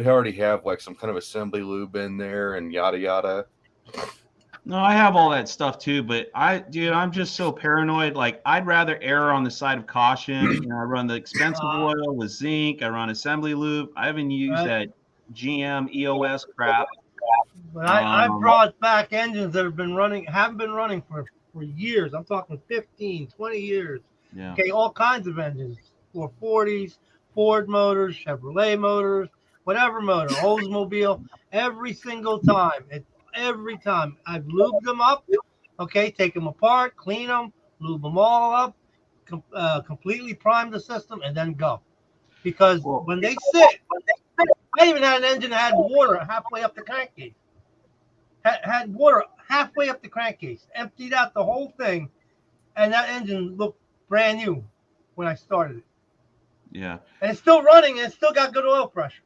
already have like some kind of assembly lube in there and yada yada. no, I have all that stuff too. But I'm just so paranoid. Like I'd rather err on the side of caution. You know, I run the expensive oil with zinc. I run assembly lube. I haven't used Right. that GM EOS crap. But I Um, brought back engines that haven't been running for years. I'm talking 15, 20 years. Yeah. Okay, all kinds of engines. 440s, Ford motors, Chevrolet motors, whatever motor, Oldsmobile. Every single time. Every time. I've lubed them up. Okay, take them apart, clean them, lube them all up, completely prime the system, and then go. Because when they sit, I even had an engine that had water halfway up the crankcase. Had water halfway up the crankcase, emptied out the whole thing, and that engine looked brand new when I started it. Yeah. And it's still running, and it's still got good oil pressure.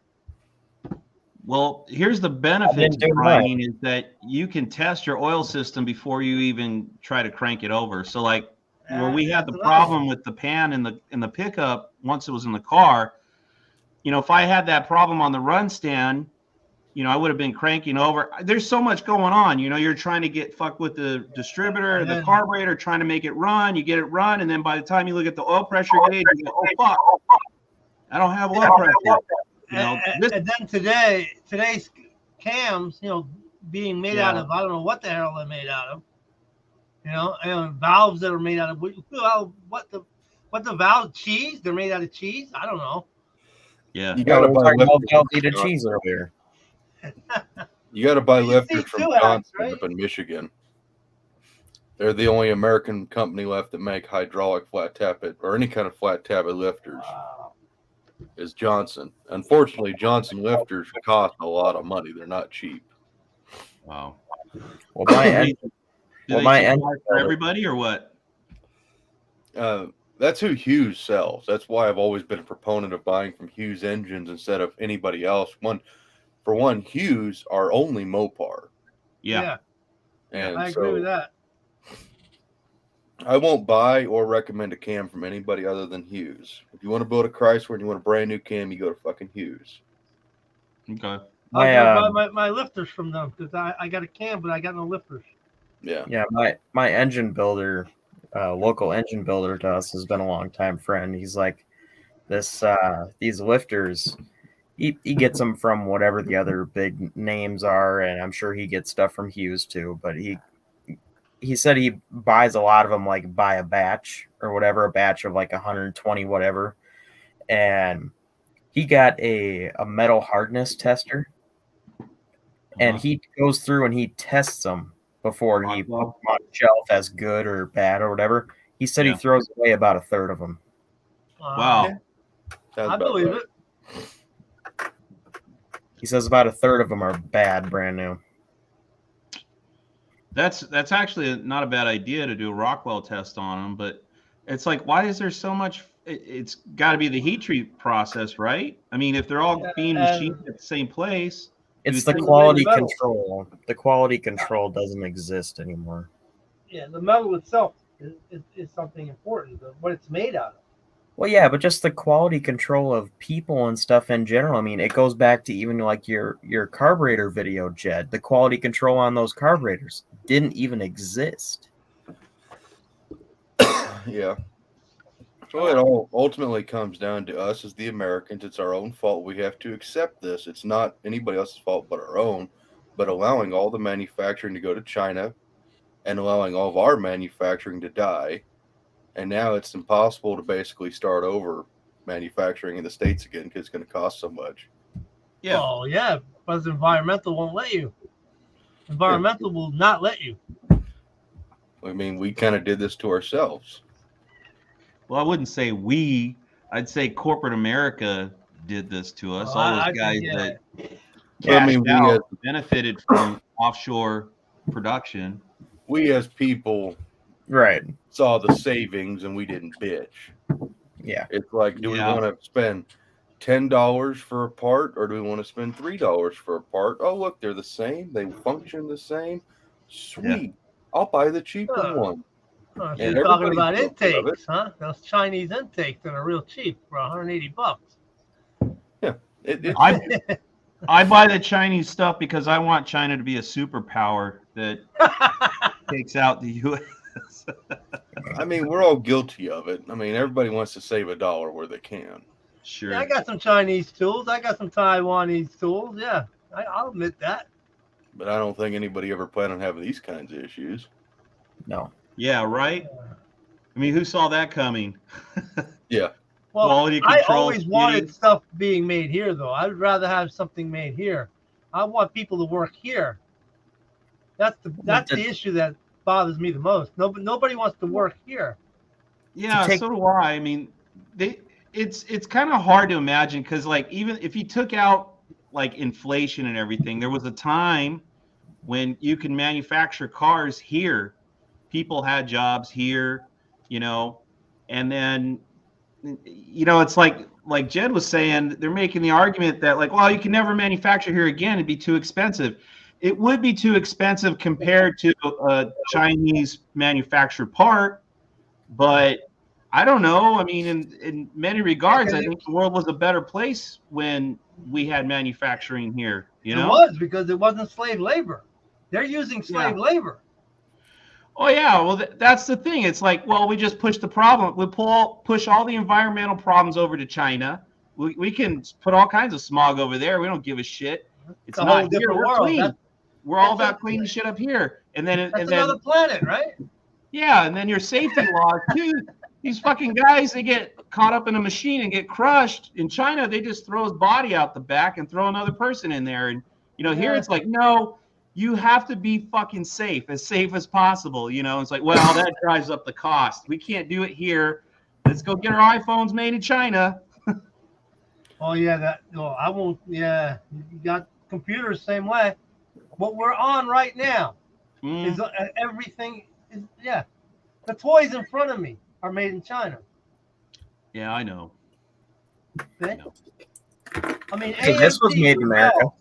Well, here's the benefit didn't to do priming is that you can test your oil system before you even try to crank it over. So like where we had the That's problem with the pan in the pickup once it was in the car, you know, if I had that problem on the run stand, you know, I would have been cranking over. There's so much going on. You know, you're trying to get fucked with the distributor, the carburetor, trying to make it run. You get it run, and then by the time you look at the oil pressure gauge, you go, oh fuck, I don't have oil pressure. You know, And then today's cams, you know, being made out of, I don't know what the hell they're made out of, you know, and valves that are made out of, what the What the Val cheese? They're made out of cheese? I don't know. Yeah. You Yeah, gotta we were buy talking about lifters from Velveeta cheese earlier. You got to buy You lifters see from two acts, Johnson right? up in Michigan. They're the only American company left that make hydraulic flat tappet or any kind of flat tappet lifters. Wow. Is Johnson. Unfortunately, Johnson lifters cost a lot of money. They're not cheap. Wow. Well, my Do en- they well, my supply end for everybody or what? That's who Hughes sells. That's why I've always been a proponent of buying from Hughes Engines instead of anybody else. For one, Hughes are only Mopar. Yeah. And I agree with that. I won't buy or recommend a cam from anybody other than Hughes. If you want to build a Chrysler and you want a brand new cam, you go to fucking Hughes. Okay. I'll buy my lifters from them because I got a cam, but I got no lifters. Yeah. Yeah, my engine builder, local engine builder to us has been a long time friend. He's like, these lifters, he gets them from whatever the other big names are, and I'm sure he gets stuff from Hughes too. But he said he buys a lot of them like by a batch or whatever, a batch of like 120 whatever, and he got a metal hardness tester, and he goes through and he tests them before he puts them on the shelf as good or bad or whatever. He said he throws away about a third of them. Wow. Sounds I about believe right. it. He says about a third of them are bad, brand new. That's actually not a bad idea to do a Rockwell test on them, but it's like, why is there so much? It's got to be the heat treat process, right? I mean, if they're all being machined at the same place, it's the quality control. The quality control doesn't exist anymore. Yeah, the metal itself is something important, what it's made out of. Well, yeah, but just the quality control of people and stuff in general. I mean, it goes back to even like your carburetor video, Jed. The quality control on those carburetors didn't even exist. Yeah. So it all ultimately comes down to us as the Americans. It's our own fault. We have to accept this. It's not anybody else's fault but our own. But allowing all the manufacturing to go to China and allowing all of our manufacturing to die. And now it's impossible to basically start over manufacturing in the States again because it's going to cost so much. Yeah. Oh, yeah, because environmental won't let you. Environmental will not let you. I mean, we kind of did this to ourselves. Well, I wouldn't say we. I'd say corporate America did this to us. Oh, All those I guys think, that Well, I mean, cashed out benefited from offshore production. We as people Right. saw the savings and we didn't bitch. Yeah. It's like, do we Yeah. want to spend $10 for a part or do we want to spend $3 for a part? Oh, look, they're the same. They function the same. Sweet. I'll buy the cheaper one. So And you're talking everybody's about guilty of it. intakes, huh? Those Chinese intakes that are real cheap for $180. I buy the Chinese stuff because I want China to be a superpower that takes out the U.S. I mean, we're all guilty of it. I mean, everybody wants to save $1 where they can. Sure. Yeah, I got some Chinese tools. I got some Taiwanese tools. Yeah, I'll admit that. But I don't think anybody ever planned on having these kinds of issues. No. Yeah, right? I mean, who saw that coming? Yeah. Well, Quality I control always wanted meetings. stuff being made here, though. I'd rather have something made here. I want people to work here. That's the issue that bothers me the most. Nobody wants to work here. Yeah, so do I. I mean, it's kind of hard to imagine because, like, even if you took out like inflation and everything, there was a time when you can manufacture cars here. People had jobs here, you know, and then, you know, it's like Jed was saying, they're making the argument that, like, well, you can never manufacture here again. It'd be too expensive. It would be too expensive compared to a Chinese manufactured part, but I don't know. I mean, in many regards, I think the world was a better place when we had manufacturing here. You know, It was because it wasn't slave labor. They're using slave labor. Oh yeah, well that's the thing. It's like, well, we just push the problem. We push all the environmental problems over to China. We can put all kinds of smog over there. We don't give a shit. It's a not whole here. different We're world. clean. We're all about cleaning shit up here. And then That's another planet, right? Yeah, and then your safety laws too. These fucking guys, they get caught up in a machine and get crushed. In China, they just throw his body out the back and throw another person in there. And, here it's like, no, you have to be fucking safe as possible. It's like, well, that drives up the cost. We can't do it here. Let's go get our iPhones made in China. Oh yeah, I won't. Yeah, you got computers same way. What we're on right now is everything. The toys in front of me are made in China. Yeah, I know. I mean, So this was AMD made in as America. well.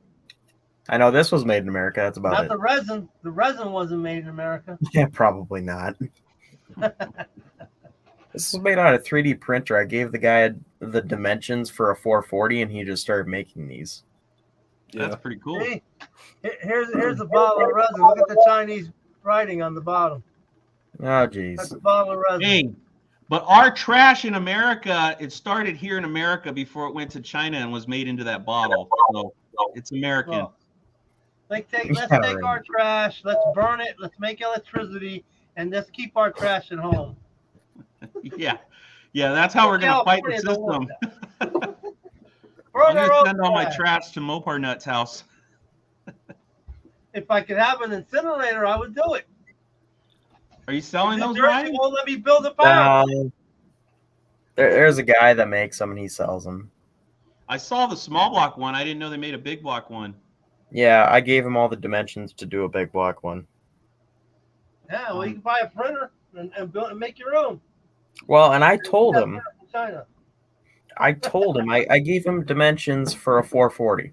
I know this was made in America. That's about Not it. the resin. The resin wasn't made in America. Yeah, probably not. This was made on a 3D printer. I gave the guy the dimensions for a 440, and he just started making these. That's pretty cool. See? Here's a bottle of resin. Look at the Chinese writing on the bottom. Oh, That's jeez. a bottle of resin. Hey, but our trash in America, it started here in America before it went to China and was made into that bottle. So it's American. Well, let's take our trash. Let's burn it. Let's make electricity, and let's keep our trash at home. Yeah, that's how we're gonna fight the California don't want system. Burn I'm our gonna own send all my trash. trash to Mopar Nuts' house. If I could have an incinerator, I would do it. Are you selling those, Jersey Ryan? won't let me build a power. There's a guy that makes them and he sells them. I saw the small block one. I didn't know they made a big block one. Yeah, I gave him all the dimensions to do a big block one. Yeah, well, you can buy a printer and build and make your own. Well, and I told him, China. I gave him dimensions for a 440.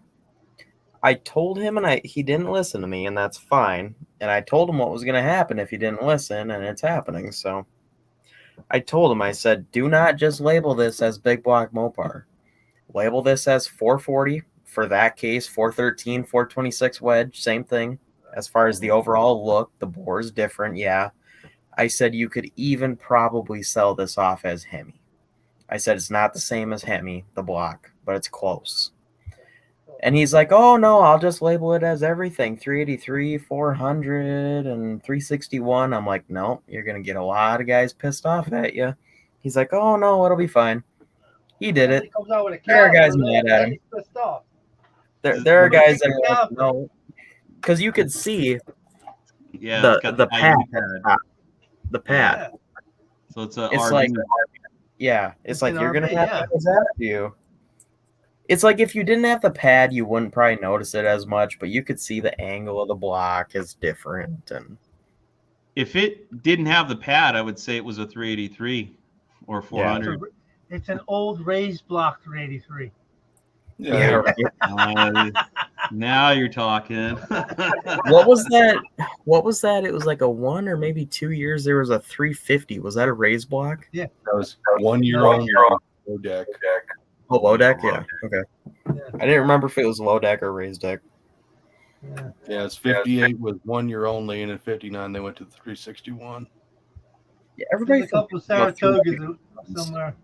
I told him, and he didn't listen to me, and that's fine. And I told him what was going to happen if he didn't listen, and it's happening. So I told him, I said, do not just label this as big block Mopar. Label this as 440. For that case, 413, 426 wedge, same thing. As far as the overall look, the bore is different, yeah. I said you could even probably sell this off as Hemi. I said it's not the same as Hemi, the block, but it's close. And he's like, oh, no, I'll just label it as everything, 383, 400, and 361. I'm like, no, you're going to get a lot of guys pissed off at you. He's like, oh, no, it'll be fine. He did it. He comes out with a There are guys calendar, mad at and him. he's pissed off. There are guys that are like, no, because you could see Yeah, it's got the pad. pad. The pad. So it's a It's RV. like, yeah, it's like an you're gonna RV, have yeah. things after you. It's like if you didn't have the pad, you wouldn't probably notice it as much, but you could see the angle of the block is different. And If it didn't have the pad, I would say it was a 383 or 400. It's an old raised block 383. yeah, Uh, now you're talking. what was that? What was that? It was like a 1 or maybe 2 years. There was a 350. Was that a raised block? That was 1 year on low deck. Oh, low deck. Yeah. Okay. Yeah. I didn't remember if it was low deck or raised deck. Yeah. Yeah, it's 58 was 1 year only, and in 59 they went to the 361. Yeah, There's everybody. a couple of Saratogas somewhere.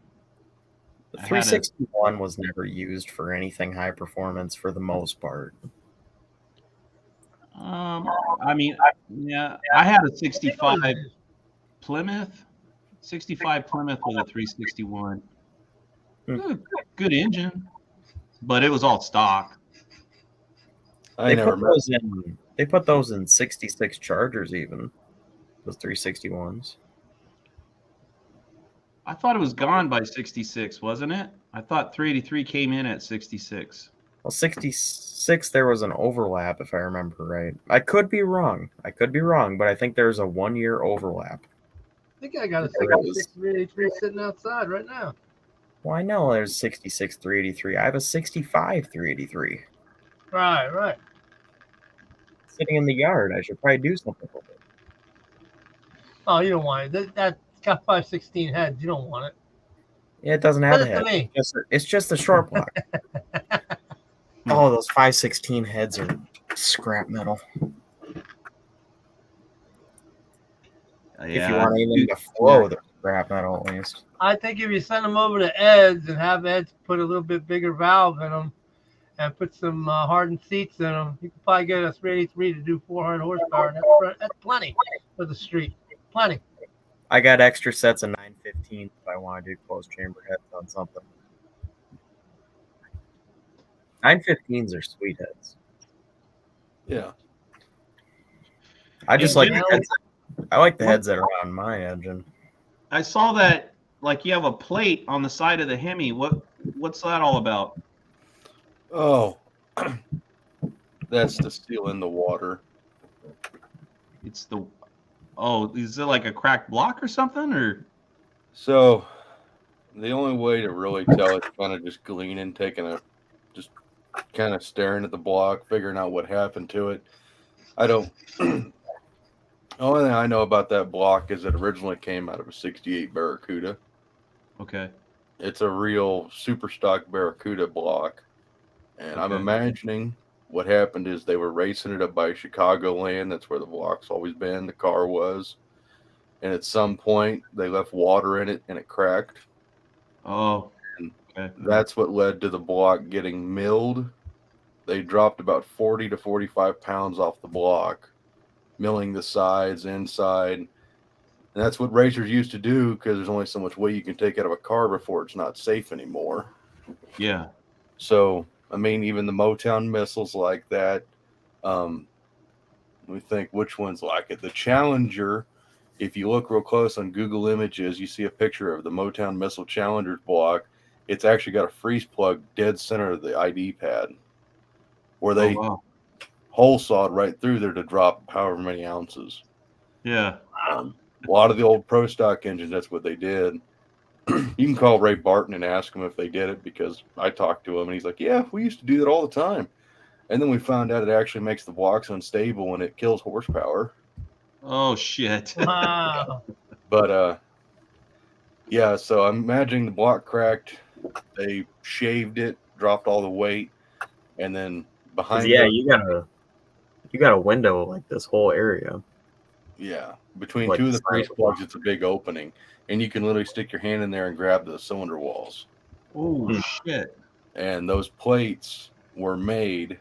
The I had 361 was never used for anything high performance for the most part. I mean, yeah, I had a 65 Plymouth, 65 Plymouth with a 361. Good engine, but it was all stock. I never met. They put those in 66 Chargers even. Those 361s. I thought it was gone by 66, wasn't it? I thought 383 came in at 66. Well, 66 there was an overlap if I remember right. I could be wrong, but I think there's a 1 year overlap. I think I got a There it is. 66 383 sitting outside right now. Well, I know there's 66 383. I have a 65 383 Right. sitting in the yard. I should probably do something with it. Oh, you don't want it. That's got 516 heads. You don't want it. Yeah, it doesn't have a Send it head. to me. It's just a short block. Oh, those 516 heads are scrap metal. If you want anything to flow, they're scrap metal at least. I think if you send them over to Ed's and have Ed's put a little bit bigger valve in them and put some hardened seats in them, you can probably get a 383 to do 400 horsepower. And that's plenty for the street. Plenty. I got extra sets of 915 if I want to do closed chamber heads on something. 915s are sweet heads. Yeah. I just Hey, like Jim- the heads. I like the heads that are on my engine. I saw that like you have a plate on the side of the Hemi. What's that all about? Oh, that's to seal in the water. It's the is it like a cracked block or something or? So the only way to really tell is kind of just gleaning, just kind of staring at the block, figuring out what happened to it. I don't. The only thing I know about that block is it originally came out of a 68 Barracuda. Okay. It's a real super stock Barracuda block. And I'm Okay. imagining what happened is they were racing it up by Chicagoland. That's where the block's always been. The car was. And at some point, they left water in it and it cracked. Oh. Okay. That's what led to the block getting milled. They dropped about 40 to 45 pounds off the block, milling the sides, inside. And that's what racers used to do because there's only so much weight you can take out of a car before it's not safe anymore. Yeah. So, I mean, even the Motown missiles like that. Let me think which ones like it. The Challenger, if you look real close on Google Images, you see a picture of the Motown missile Challenger's block. It's actually got a freeze plug dead center of the ID pad where they hole sawed right through there to drop however many ounces. Yeah. A lot of the old pro stock engines, that's what they did. You can call Ray Barton and ask him if they did it because I talked to him and he's like, yeah, we used to do that all the time. And then we found out it actually makes the blocks unstable and it kills horsepower. Oh shit. Wow. But yeah, so I'm imagining the block cracked. They shaved it, dropped all the weight, and then behind Yeah, it, you got a window like this whole area. yeah, between Like two of the the freeze side plugs, it's a big opening, and you can literally stick your hand in there and grab the cylinder walls. Oh shit. And those plates were made,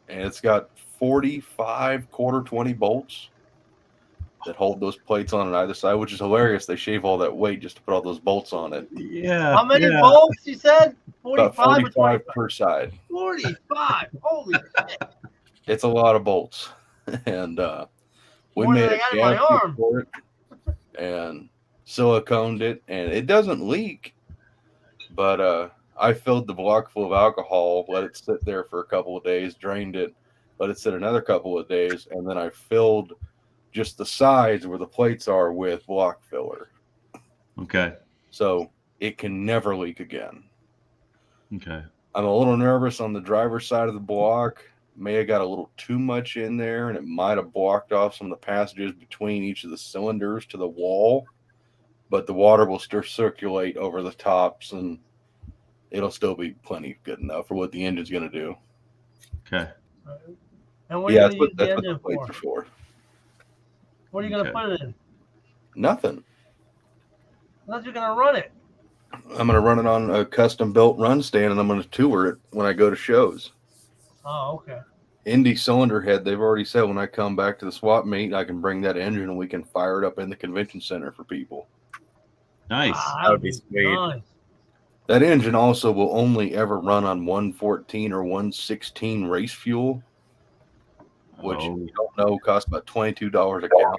and it's got 45 quarter 20 bolts that hold those plates on either side, which is hilarious. They shave all that weight just to put all those bolts on it. Yeah. How many yeah. bolts you said? About 45 or 45 25? per side. 45. Holy shit. It's a lot of bolts. And we More than made I a got in my gasket arm. for it and siliconed it, and it doesn't leak. But I filled the block full of alcohol, let it sit there for a couple of days, drained it, let it sit another couple of days, and then I filled just the sides where the plates are with block filler. Okay. So it can never leak again. Okay. I'm a little nervous on the driver's side of the block. May have got a little too much in there, and it might have blocked off some of the passages between each of the cylinders to the wall. But the water will still circulate over the tops, and it'll still be plenty good enough for what the engine's going to do. Okay. And what are Yeah, you going to use the that's what the engine plates for? are for. What are you going to Okay. put it in? Nothing. Unless you're going to run it. I'm going to run it on a custom built run stand, and I'm going to tour it when I go to shows. Oh, okay. Indy cylinder head, they've already said when I come back to the swap meet, I can bring that engine and we can fire it up in the convention center for people. Nice. That would be sweet. nice. That engine also will only ever run on 114 or 116 race fuel, which Oh. if you don't know costs about $22 a gallon.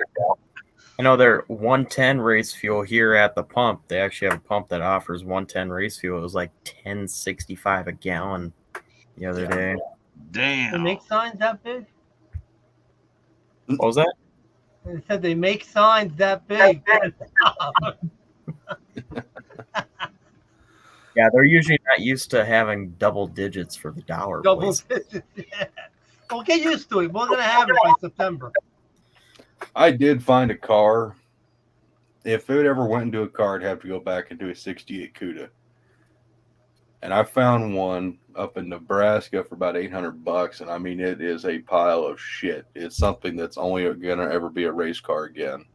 I know they're 110 race fuel here at the pump. They actually have a pump that offers 110 race fuel. It was like $10.65 a gallon the other Yeah. day. Damn. They make signs that big? What was that? They said they make signs that big. Yeah, they're usually not used to having double digits for the dollar. Double plates. digits. Yeah. Well, get used to it. We're going to have it by September. I did find a car. If it ever went into a car, I'd have to go back into a 68 CUDA. And I found one up in Nebraska for about $800, and I mean it is a pile of shit. It's something that's only gonna ever be a race car again,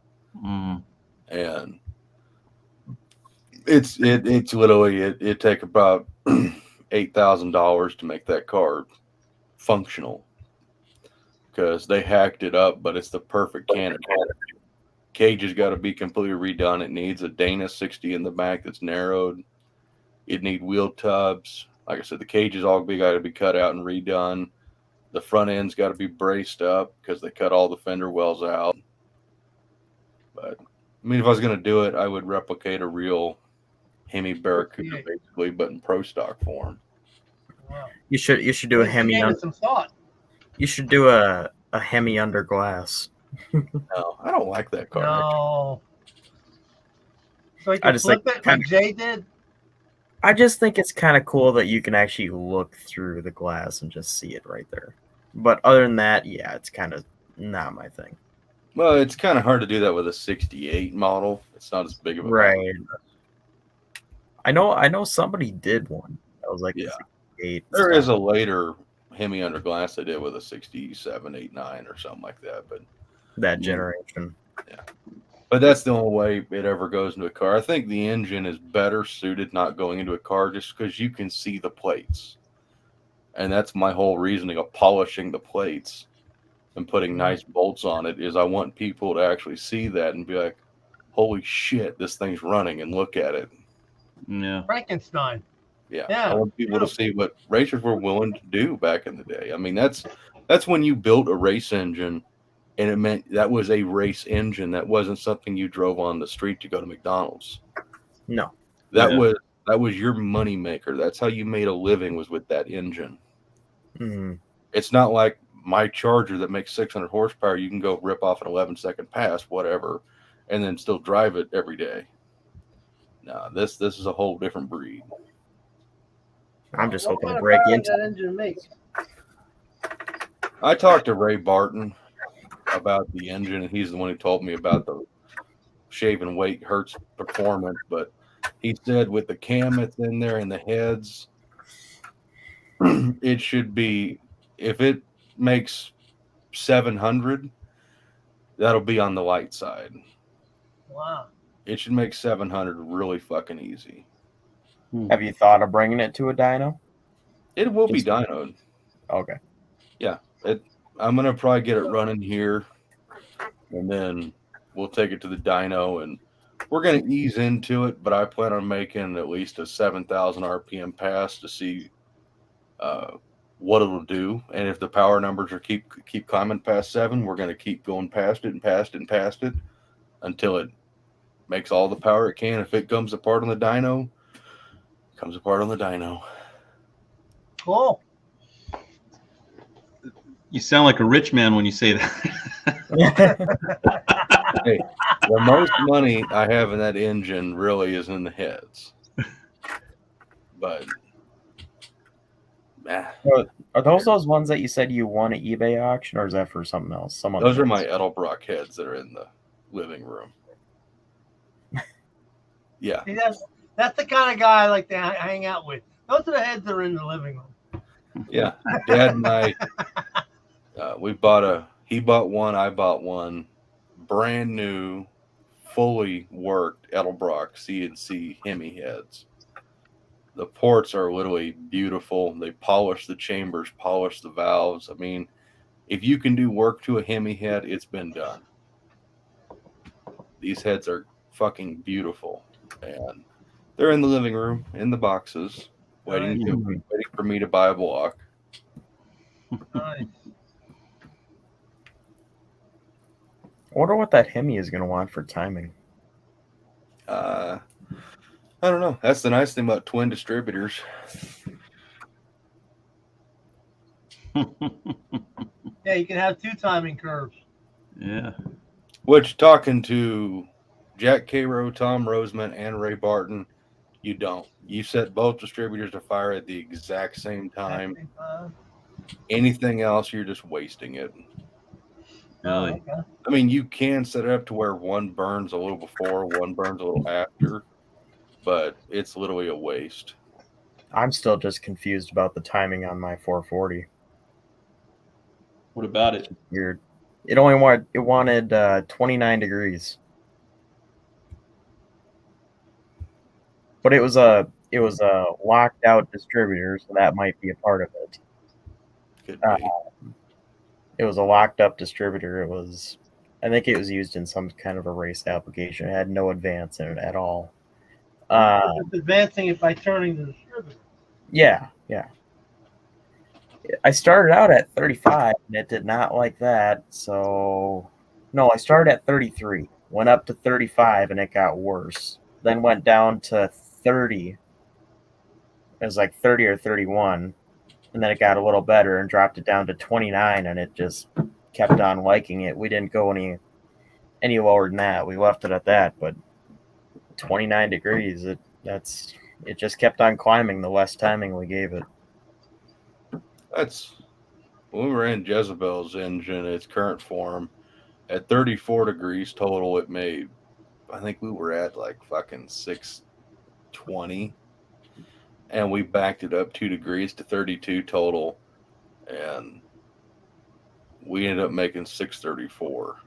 Mm. and it's literally it take about $8,000 to make that car functional because they hacked it up, but it's the perfect candidate. cage has got to be completely redone. It needs a Dana 60 in the back that's narrowed. It need wheel tubs. Like I said, the cage is all got to be cut out and redone. The front end's got to be braced up because they cut all the fender wells out. But I mean, if I was going to do it, I would replicate a real Hemi Barracuda, basically, but in pro stock form. Wow. You should do a Hemi. Gave it some thought. You should do a Hemi under glass. No, I don't like that car. No. So you I can just flip think it like Jay did. I just think it's kind of cool that you can actually look through the glass and just see it right there. But other than that, yeah, it's kind of not my thing. Well, it's kind of hard to do that with a 68 model. It's not as big of a Right. model. I know somebody did one. That was like Yeah. 68. There is a later Hemi under glass they did with a 67, 89 or something like that, but that generation. that's the only way it ever goes into a car. I think the engine is better suited not going into a car just because you can see the plates. And that's my whole reasoning of polishing the plates and putting nice bolts on it is I want people to actually see that and be like, holy shit, this thing's running, and look at it. Yeah. Frankenstein. Yeah. Yeah, I want people to see what racers were willing to do back in the day. I mean, that's when you built a race engine and it meant that was a race engine. That wasn't something you drove on the street to go to McDonald's. No. That Yeah. was your money maker. That's how you made a living, was with that engine. Mhm. It's not like my Charger that makes 600 horsepower. You can go rip off an 11-second pass, whatever, and then still drive it every day. No, this is a whole different breed. I'm just What hoping kind to of break power into that engine makes? I talked to Ray Barton about the engine, and he's the one who told me about the shaving weight hurts performance. But he said with the cam that's in there and the heads, it should be, if it makes 700, that'll be on the light side. Wow. It should make 700 really fucking easy. Have you thought of bringing it to a dyno? It will be Just- dynoed. Okay. I'm gonna probably get it running here, and then we'll take it to the dyno, and we're gonna ease into it. But I plan on making at least a 7,000 RPM pass to see what it'll do, and if the power numbers are keep climbing past 7, we're gonna keep going past it and past it and past it until it makes all the power it can. If it comes apart on the dyno, it comes apart on the dyno. Cool. You sound like a rich man when you say that. Hey, the most money I have in that engine really is in the heads. But Are those ones that you said you won at eBay auction, or is that for something else? those are my Edelbrock heads that are in the living room. Yeah. See, that's the kind of guy I like to hang out with. Those are the heads that are in the living room. Yeah. Dad and I, he bought one, I bought one, brand new, fully worked Edelbrock CNC Hemi heads. The ports are literally beautiful. They polish the chambers, polish the valves. I mean, if you can do work to a Hemi head, it's been done. These heads are fucking beautiful. And they're in the living room, in the boxes, waiting for me to buy a block. Nice. I wonder what that Hemi is going to want for timing. I don't know. That's the nice thing about twin distributors. Yeah, you can have 2 timing curves. Yeah. Which, talking to Jack Cairo, Tom Roseman, and Ray Barton, you don't. You set both distributors to fire at the exact same time. Anything else, you're just wasting it. Really? Okay. I mean, you can set it up to where one burns a little before, one burns a little after, but it's literally a waste. I'm still just confused about the timing on my 440. What about it? Weird. It wanted 29 degrees. But it was a locked out distributor, so that might be a part of it. Could be. It was a locked up distributor. It was I think it was used in some kind of a race application. It had no advance in it at all. It's advancing it by turning the distributor. Yeah. I started out at 35, and it did not like that. So, no, I started at 33, went up to 35, and it got worse. Then went down to 30. It was like 30 or 31, and then it got a little better and dropped it down to 29, and it just kept on liking it. We didn't go any lower than that. We left it at that, but 29 degrees, it just kept on climbing the less timing we gave it. That's when we ran Jezebel's engine, its current form, at 34 degrees total. It made, I think we were at like fucking 620, and we backed it up 2 degrees to 32 total, and we ended up making 634.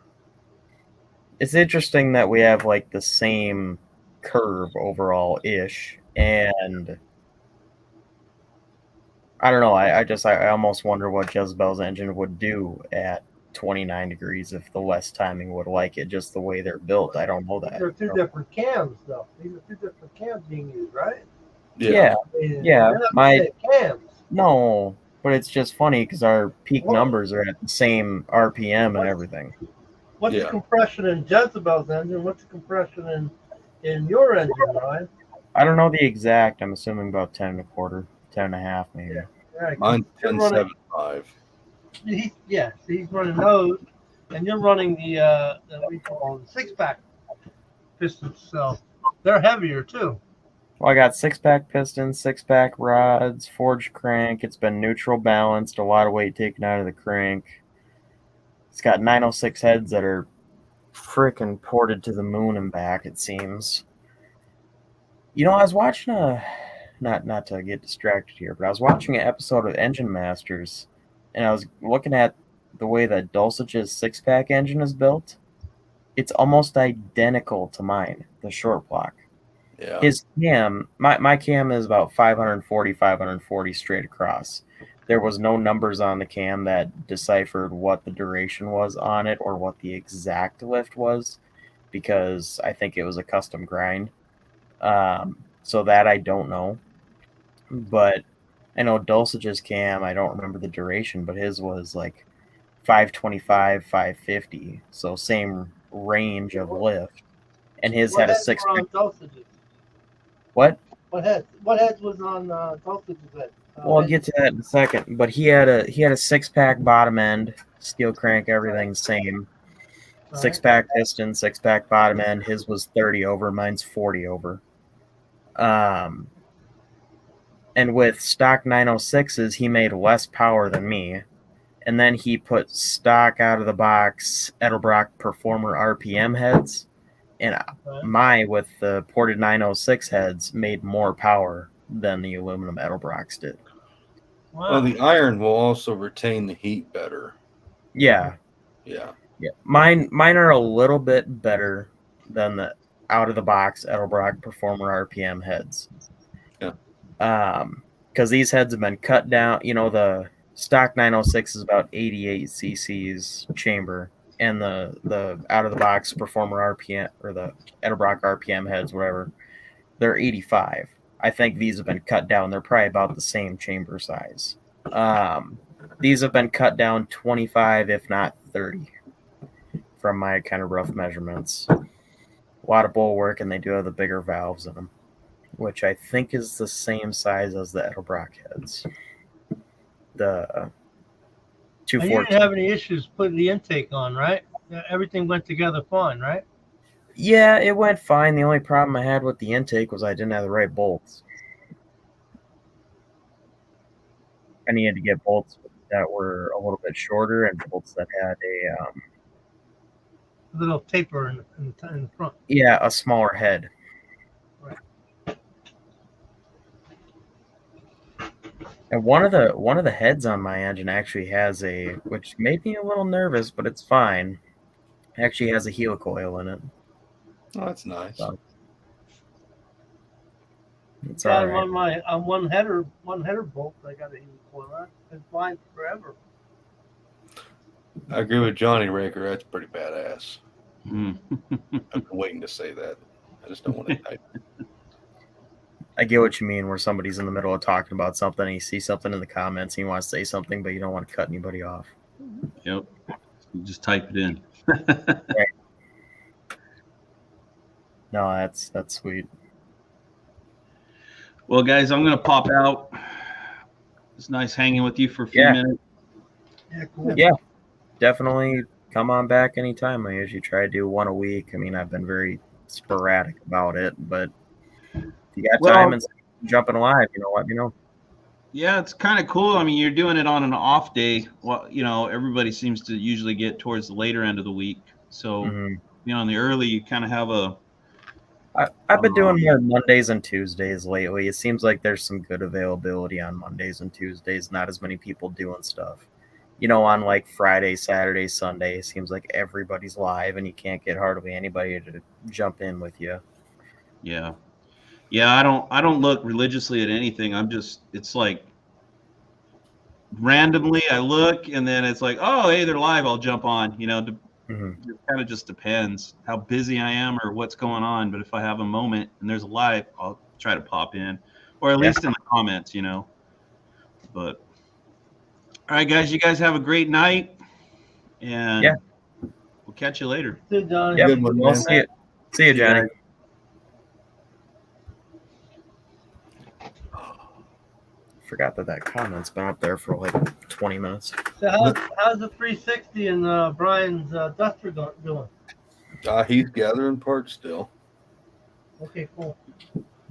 It's interesting that we have like the same curve overall ish, and I don't know. I almost wonder what Jezebel's engine would do at 29 degrees if the less timing would like it, just the way they're built. I don't know that. They're two different cams, though. These are two different cams being used, right? Yeah. They're not the same cams. No, but it's just funny because our peak What? numbers are at the same RPM and everything. What's Yeah. the compression in Jezebel's engine? What's the compression in your engine, Ryan? I don't know the exact. I'm assuming about 10 and a quarter, 10 and a half maybe. Yeah. Right. Mine's You're running- 10.75. He's running those, and you're running the what do you call them, 6-pack pistons. So they're heavier too. Well, I got 6-pack pistons, 6-pack rods, forged crank. It's been neutral balanced, a lot of weight taken out of the crank. It's got 906 heads that are freaking ported to the moon and back, it seems. You know, I was watching not to get distracted here, but I was watching an episode of Engine Masters, and I was looking at the way that Dulcich's 6-pack engine is built. It's almost identical to mine, the short block. Yeah. His cam, my cam is about 540 straight across. There was no numbers on the cam that deciphered what the duration was on it or what the exact lift was, because I think it was a custom grind. So that I don't know. But I know Dulcich's cam, I don't remember the duration, but his was like 525, 550. So same range of lift. And his had a heads 6 were on Dulcich's? What? What heads was on Dulcich's head? Well, I'll get to that in a second. But he had a 6-pack bottom end, steel crank, everything same. 6-pack piston, 6-pack bottom end. His was 30 over, mine's 40 over. And with stock 906s, he made less power than me. And then he put stock out of the box Edelbrock Performer RPM heads. And my, with the ported 906 heads, made more power than the aluminum Edelbrocks did. Wow. Well, the iron will also retain the heat better. Yeah. Yeah. Mine are a little bit better than the out of the box Edelbrock Performer RPM heads. Yeah. Because these heads have been cut down. You know, the stock 906 is about 88 cc's chamber, and the out of the box Performer RPM or the Edelbrock RPM heads, whatever, they're 85. I think these have been cut down. They're probably about the same chamber size. These have been cut down 25, if not 30, from my kind of rough measurements. A lot of bulwark, and they do have the bigger valves in them, which I think is the same size as the Edelbrock heads. The You 214. didn't have any issues putting the intake on, right? Everything went together fine, right? Yeah, it went fine. The only problem I had with the intake was I didn't have the right bolts. I needed to get bolts that were a little bit shorter and bolts that had a little taper in the front. a smaller head. And one of the heads on my engine actually has which made me a little nervous, but it's fine. It actually has a helicoil in it. Oh, that's nice. So, it's Yeah, all right. on one header bolt, I got a helicoil on. It's been fine forever. I agree with Johnny Raker. That's pretty badass. Mm. I've been waiting to say that. I just don't want to type. I get what you mean, where somebody's in the middle of talking about something, and you see something in the comments, and you want to say something, but you don't want to cut anybody off. Yep. You just type it in. No, that's sweet. Well, guys, I'm gonna pop out. It's nice hanging with you for a few Yeah. minutes. Yeah, cool. Yeah, definitely come on back anytime. I usually try to do one a week. I mean, I've been very sporadic about it, but if you got Well- time and jumping live, let me know. Yeah, it's kind of cool. I mean, you're doing it on an off day. Well, everybody seems to usually get towards the later end of the week. So, Mhm. in the early, you kind of have a. I've been doing more Mondays and Tuesdays lately. It seems like there's some good availability on Mondays and Tuesdays. Not as many people doing stuff. On like Friday, Saturday, Sunday, it seems like everybody's live and you can't get hardly anybody to jump in with you. Yeah. I don't look religiously at anything. It's like randomly I look and then it's like, oh, hey, they're live. I'll jump on. Mhm. It kind of just depends how busy I am or what's going on. But if I have a moment and there's a live, I'll try to pop in, or at least in the comments, But all right, guys, you guys have a great night, and we'll catch you later. See you, Johnny. Yep. Good one, We'll man. see you. See you, Johnny. Forgot that comment's been up there for like 20 minutes. So how's the 360 and Brian's Duster doing? He's gathering parts still. Okay, cool.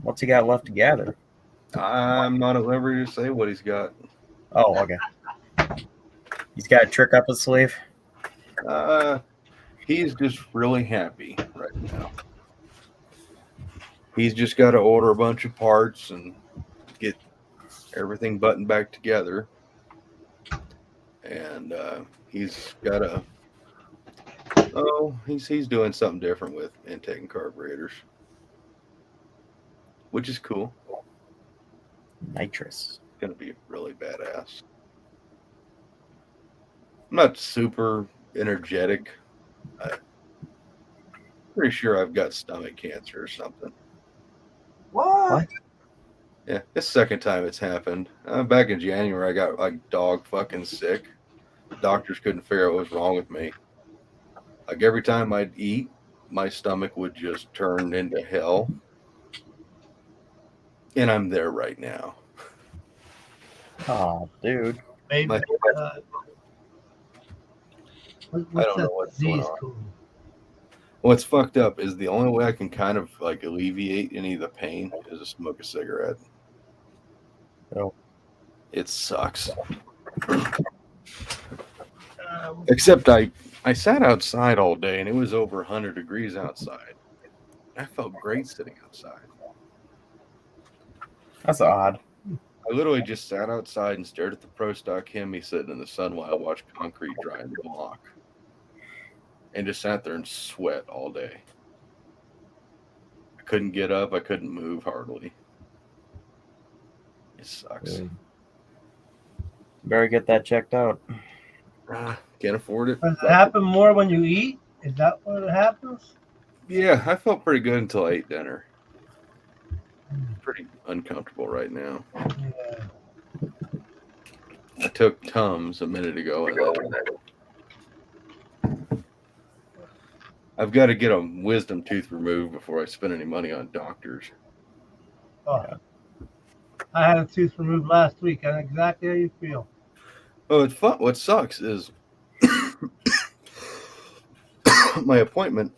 What's he got left to gather? I'm not at liberty to say what he's got. Oh, okay. He's got a trick up his sleeve. He's just really happy right now. He's just got to order a bunch of parts and get everything buttoned back together. And he's got a he's doing something different with intake and carburetors, which is cool. Nitrous. Gonna be really badass. I'm not super energetic. I'm pretty sure I've got stomach cancer or something. What? Yeah, it's the second time it's happened. Back in January, I got like dog fucking sick. Doctors couldn't figure out what was wrong with me. Like every time I'd eat, my stomach would just turn into hell. And I'm there right now. Oh, dude. Maybe. My- What's I don't know that what's going disease on. called? What's fucked up is the only way I can kind of like alleviate any of the pain is to smoke a cigarette. Oh. It sucks. Except I sat outside all day and it was over 100 degrees outside. I felt great sitting outside. That's odd. I literally just sat outside and stared at the Pro Stock Hemi sitting in the sun while I watched concrete dry in the block. And just sat there and sweat all day. I couldn't get up. I couldn't move hardly. It sucks. Dude. Better get that checked out. Can't afford it. Does it happen more when you eat? Is that what happens? Yeah, I felt pretty good until I ate dinner. Pretty uncomfortable right now. Yeah. I took Tums a minute ago. And I've got to get a wisdom tooth removed before I spend any money on doctors. Oh. I had a tooth removed last week. I know exactly how you feel. Oh, it's fun. What sucks is my appointment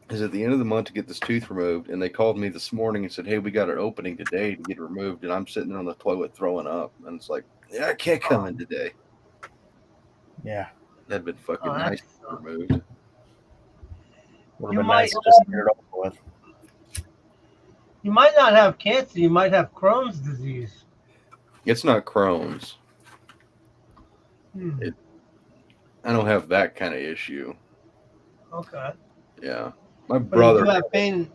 is at the end of the month to get this tooth removed, and they called me this morning and said, "Hey, we got an opening today to get it removed," and I'm sitting there on the toilet throwing up, and it's like, yeah, I can't come in today. Yeah. That'd been fucking Oh, nice that's- to be removed. Would You have been might- nice to just get it over with. You might not have cancer. You might have Crohn's disease. It's not Crohn's. Hmm. I don't have that kind of issue. Okay. Yeah, my But brother. you have pain.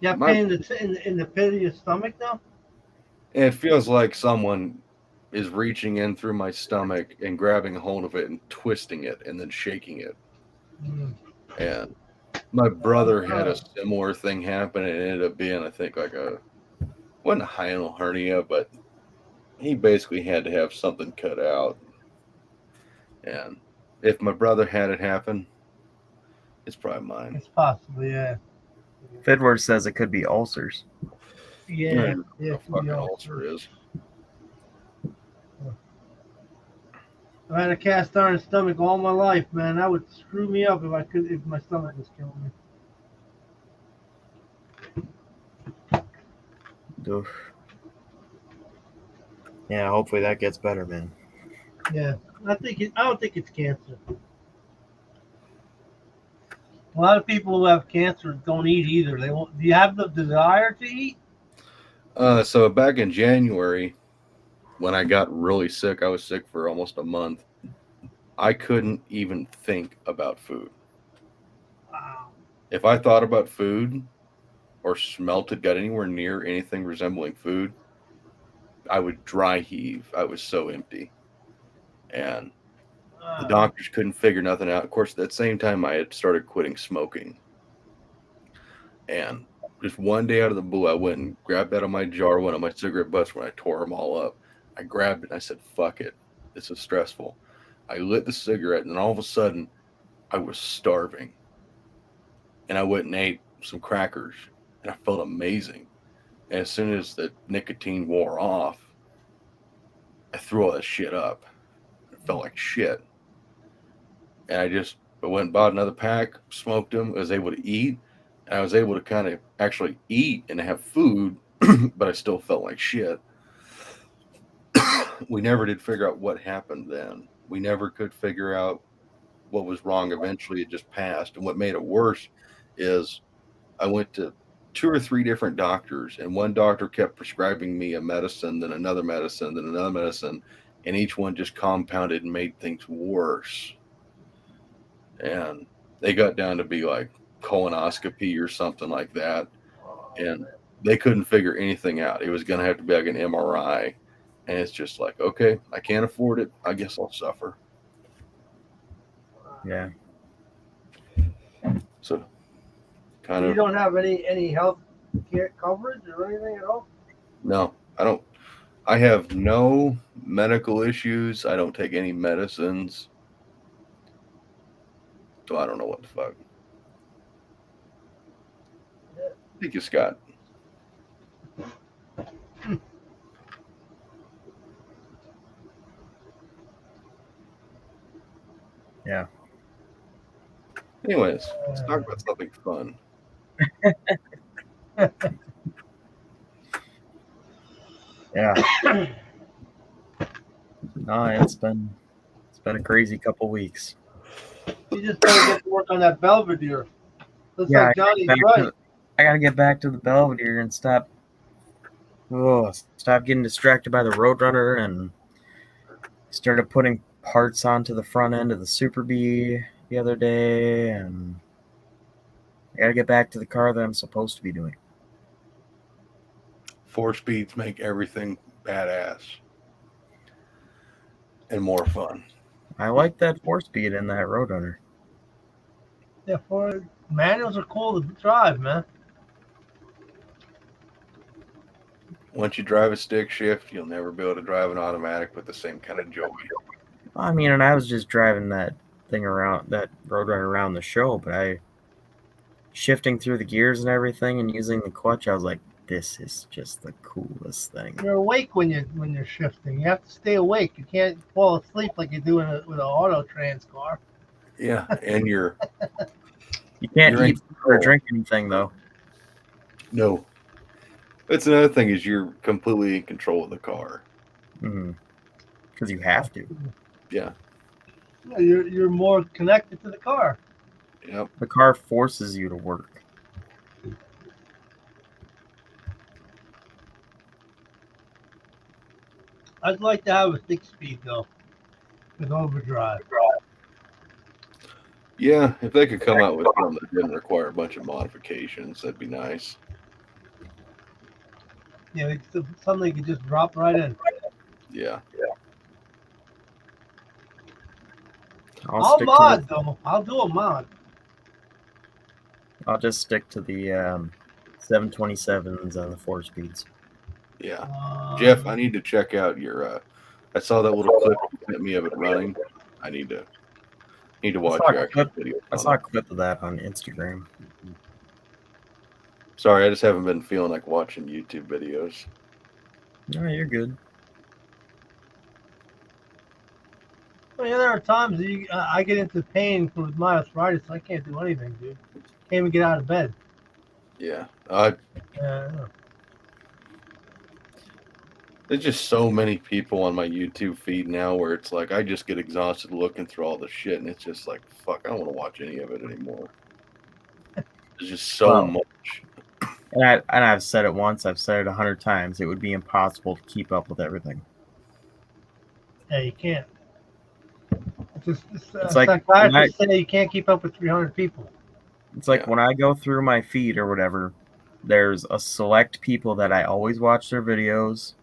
You have My- pain in the pit of your stomach, though. It feels like someone is reaching in through my stomach and grabbing a hold of it and twisting it and then shaking it. Mm. And my brother had a similar thing happen, and it ended up being, I think, like wasn't a hiatal hernia, but he basically had to have something cut out. And if my brother had it happen, it's probably mine. It's possible, yeah. Fidward says it could be ulcers. Yeah, What yeah. a fucking ulcer is. I've had a cast iron stomach all my life, man. That would screw me up if my stomach was killing me. Oof. Yeah, hopefully that gets better, man. Yeah, I don't think it's cancer. A lot of people who have cancer don't eat either. They won't. Do you have the desire to eat? So back in January, when I got really sick, I was sick for almost a month. I couldn't even think about food. Wow. If I thought about food or smelt it, got anywhere near anything resembling food, I would dry heave. I was so empty. And the doctors couldn't figure nothing out. Of course, at that same time, I had started quitting smoking. And just one day out of the blue, I went and grabbed out of my jar one of my cigarette butts when I tore them all up. I grabbed it and I said, fuck it. This is stressful. I lit the cigarette, and then all of a sudden, I was starving. And I went and ate some crackers, and I felt amazing. And as soon as the nicotine wore off, I threw all that shit up. It felt like shit. And I went and bought another pack, smoked them, was able to eat. And I was able to kind of actually eat and have food, but I still felt like shit. We never did figure out what happened then. We never could figure out what was wrong. Eventually, it just passed. And what made it worse is I went to 2 or 3 different doctors, and one doctor kept prescribing me a medicine, then another medicine, then another medicine, and each one just compounded and made things worse. And they got down to be like colonoscopy or something like that, and they couldn't figure anything out. It was going to have to be like an MRI, and it's just like, okay, I can't afford it. I guess I'll suffer. Yeah. So kind You of, don't have any health care coverage or anything at all? no, I don't. I have no medical issues. I don't take any medicines. So I don't know what the fuck. Thank you, Scott. Yeah. Anyways, let's talk about something fun. Yeah. No, it's been a crazy couple weeks. You just gotta get to work on that Belvedere. Looks Yeah, like Johnny's Back right. to- I gotta get back to the Belvedere and stop getting distracted by the Roadrunner, and started putting parts onto the front end of the Super Bee the other day, and I gotta get back to the car that I'm supposed to be doing. 4 speeds make everything badass and more fun. I like that 4-speed in that Roadrunner. Yeah, manuals are cool to drive, man. Once you drive a stick shift, you'll never be able to drive an automatic with the same kind of joy. I mean, and I was just driving that Roadrunner around the show, but shifting through the gears and everything and using the clutch, I was like, this is just the coolest thing. You're awake when you're shifting. You have to stay awake. You can't fall asleep like you do with an auto trans car. Yeah, and You can't You're in eat or control. drink anything, though. no. That's another thing, is you're completely in control of the car. Because you have to. Yeah. Yeah, you're more connected to the car. Yep. The car forces you to work. I'd like to have a 6-speed though, with overdrive. Yeah, if they could come out with one that didn't require a bunch of modifications, that'd be nice. Yeah, it's something you could just drop right in. Yeah. I'll stick mod though. I'll do a mod. I'll just stick to the 727s and the 4-speeds. Yeah. Jeff, I need to check out your. I saw that little clip you sent me of it running. I need to watch saw a your actual clip- video. I saw a clip of that on Instagram. Sorry, I just haven't been feeling like watching YouTube videos. No, you're good. Well, yeah, there are times that I get into pain with my arthritis. I can't do anything, dude. Can't even get out of bed. Yeah. Yeah. There's just so many people on my YouTube feed now where it's like I just get exhausted looking through all the shit, and it's just like, fuck, I don't want to watch any of it anymore. There's just so Wow. much. And I've said it once, I've said it 100 times. It would be impossible to keep up with everything. Yeah, you can't. It's It's like psychiatrists say you can't keep up with 300 people. It's like Yeah. when I go through my feed or whatever, there's a select people that I always watch their videos,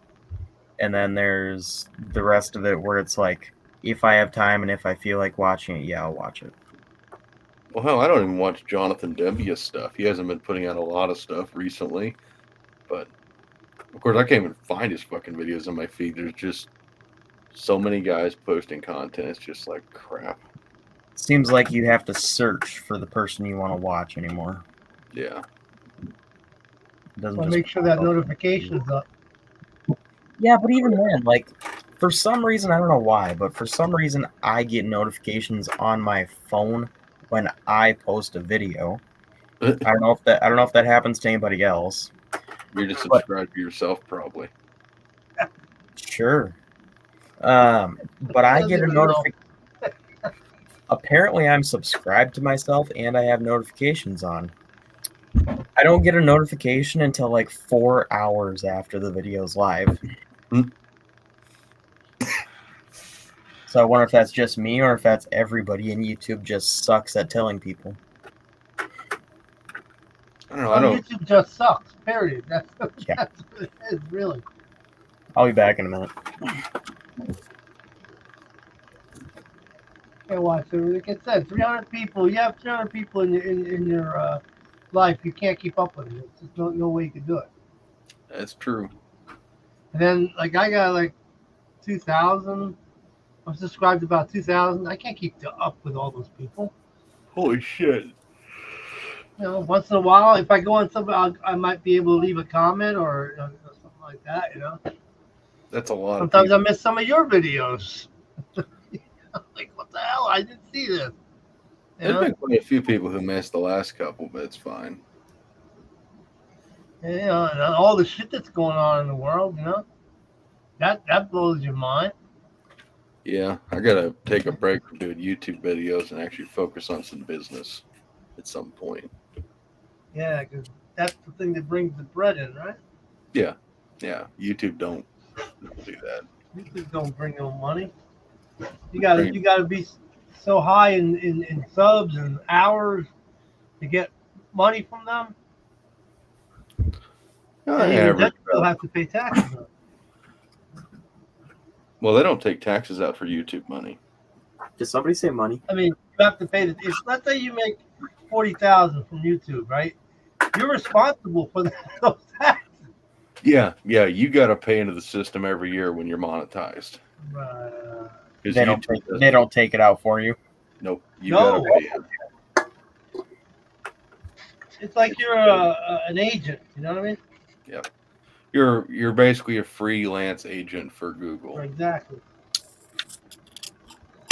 and then there's the rest of it where it's like, if I have time and if I feel like watching it, yeah, I'll watch it. Well, hell, I don't even watch Jonathan Dembia's stuff. He hasn't been putting out a lot of stuff recently, but of course, I can't even find his fucking videos on my feed. There's just so many guys posting content. It's just like crap. Seems like you have to search for the person you want to watch anymore. Yeah. It doesn't So just make sure that notification's up. Yeah, but even then, like, for some reason, I don't know why, but for some reason, I get notifications on my phone when I post a video. I don't know if that happens to anybody else. You're just subscribed to yourself, probably. Sure. But I get a notification. Apparently, I'm subscribed to myself and I have notifications on. I don't get a notification until like 4 hours after the video's live. So I wonder if that's just me or if that's everybody and YouTube just sucks at telling people. I don't know. I don't. YouTube just sucks. Period. That's Yeah. that's what it is, really. I'll be back in a minute. Can't watch it. Like I said, 300 people. You have 300 people in your life. You can't keep up with it. There's just no way you can do it. That's true. And then, like, I got like 2,000. I'm subscribed to about 2,000. I can't keep up with all those people. Holy shit. You know, once in a while, if I go on something, I might be able to leave a comment or something like that. You know, That's a lot. sometimes I of miss some of your videos. Like, what the hell? I didn't see this. You There's know? been quite a few people who missed the last couple, but it's fine. And, you know, and all the shit that's going on in the world. You know, that blows your mind. Yeah, I gotta take a break from doing YouTube videos and actually focus on some business at some point. Yeah, because that's the thing that brings the bread in, right? Yeah, YouTube don't do that. You just don't bring no money. You gotta be so high in subs and hours to get money from them. And even then, you still have to pay taxes on it. Well, they don't take taxes out for YouTube money. Did somebody say money? I mean, you have to pay the. If let's say you make 40,000 from YouTube, right? You're responsible for those taxes. Yeah, you gotta pay into the system every year when you're monetized. 'Cause They don't YouTube doesn't- they don't take it out for you. Nope, you No. gotta pay it. It's like you're an agent. You know what I mean? You're basically a freelance agent for Google, Exactly.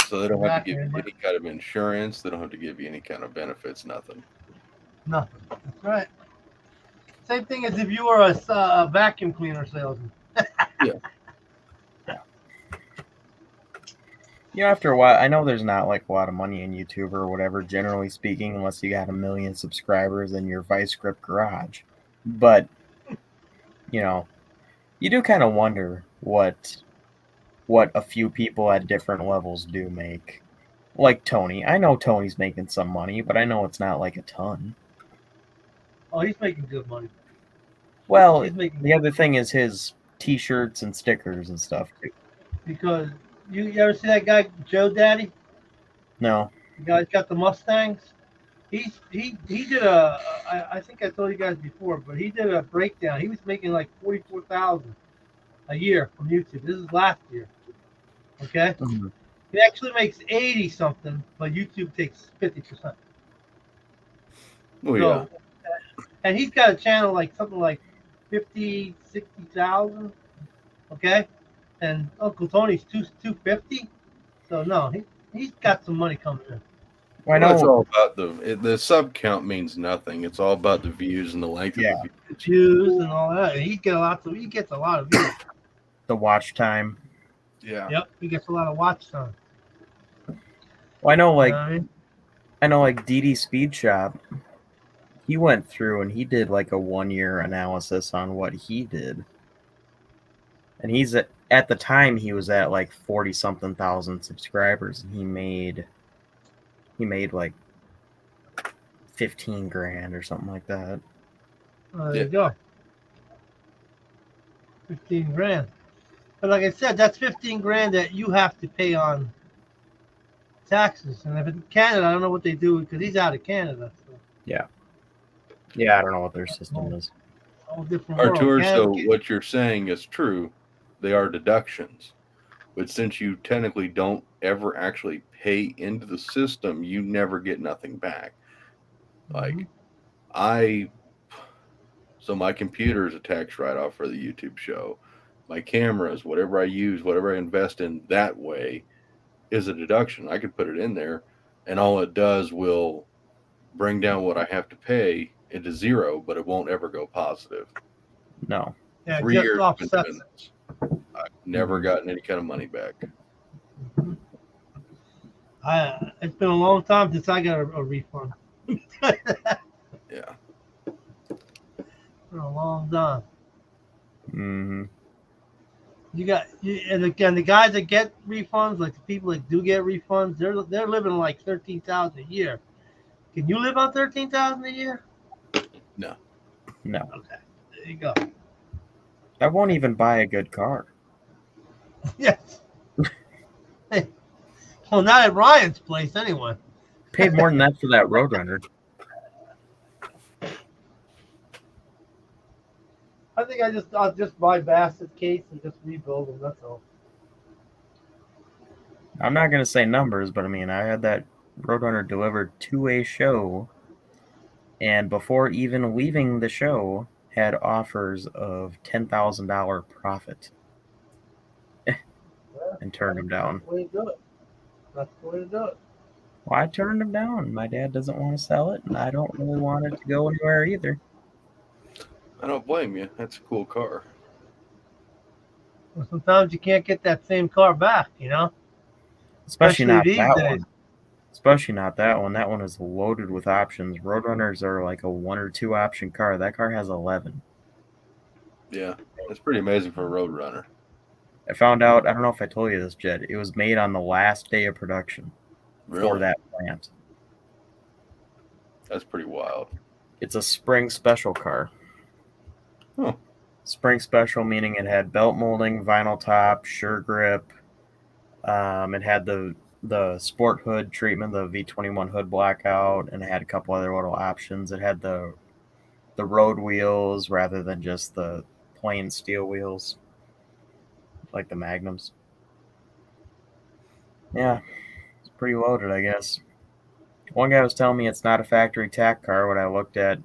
so they don't have to give you Exactly. any kind of insurance. They don't have to give you any kind of benefits. Nothing. Nothing. That's right. Same thing as if you were a vacuum cleaner salesman. You know, after a while, I know there's not like a lot of money in YouTube or whatever, generally speaking, unless you got 1 million subscribers in your Vice Grip garage. But, you know, you do kind of wonder what a few people at different levels do make. Like Tony. I know Tony's making some money, but I know it's not like a ton. Oh, he's making good money. Well, He's making the other thing is his t-shirts and stickers and stuff too. because you ever see that guy Joe Daddy? No. The guy's got the Mustangs. He did I think I told you guys before, but he did a breakdown. He was making like 44,000 a year from YouTube. This is last year. Okay, Mhm. he actually makes 80 something, but YouTube takes 50%. Oh yeah. So, and he's got a channel like something like 50, 60,000. Okay, and Uncle Tony's 250. So no, he's got some money coming in. Well, I Well, it's know. all about the sub count means nothing. It's all about the views and the length Yeah. of the videos. Views and all that. And he gets a lot of views. The watch time. Yeah. Yep, he gets a lot of watch time. Well, I know, like, You know what I mean? DD Speed Shop. He went through and he did like a 1-year analysis on what he did, and he's at the time he was at like 40 something thousand subscribers, and he made like 15 grand or something like that. There you go. 15 grand. But like I said, that's 15 grand that you have to pay on taxes. And if it's Canada, I don't know what they do because he's out of Canada. So Yeah, I don't know what their system is. whole different world. Artur, so Canada- what you're saying is true. They are deductions. But since you technically don't ever actually pay into the system, you never get nothing back. Like so my computer is a tax write-off for the YouTube show. My cameras, whatever I use, whatever I invest in that way is a deduction. I could put it in there and all it does will bring down what I have to pay into zero, but it won't ever go positive. No. yeah, 3 just years I've been offsets doing this. I've never gotten any kind of money back. It's been a long time since I got a refund. Yeah. For a long time. Mm-hmm. And again, the guys that get refunds, like the people that do get refunds, they're living like 13,000 a year. Can you live on 13,000 a year? No. Okay, there you go. I won't even buy a good car. Yes. Hey. Well, not at Ryan's place anyway. Paid more than that for that Roadrunner. I think I'll just buy Bassett case and just rebuild them. That's all. I'm not gonna say numbers, but I mean I had that Roadrunner delivered to a show, and before even leaving the show, had offers of $10,000 profit, and turned them down. That's the way to do it. That's the way to do it. Well, I turned them down. My dad doesn't want to sell it, and I don't really want it to go anywhere either. I don't blame you. That's a cool car. Well, sometimes you can't get that same car back, you know? Especially not these that days. one. Especially not that one. That one is loaded with options. Roadrunners are like a 1 or 2 option car. That car has 11. Yeah. That's pretty amazing for a Roadrunner. I found out, I don't know if I told you this, Jed, it was made on the last day of production for Really? that plant. That's pretty wild. It's a spring special car. Huh. Spring special meaning it had belt molding, vinyl top, sure grip. It had the sport hood treatment, the V21 hood blackout, and it had a couple other little options. It had the road wheels rather than just the plain steel wheels, like the Magnums. Yeah, it's pretty loaded, I guess. One guy was telling me it's not a factory tack car when I looked at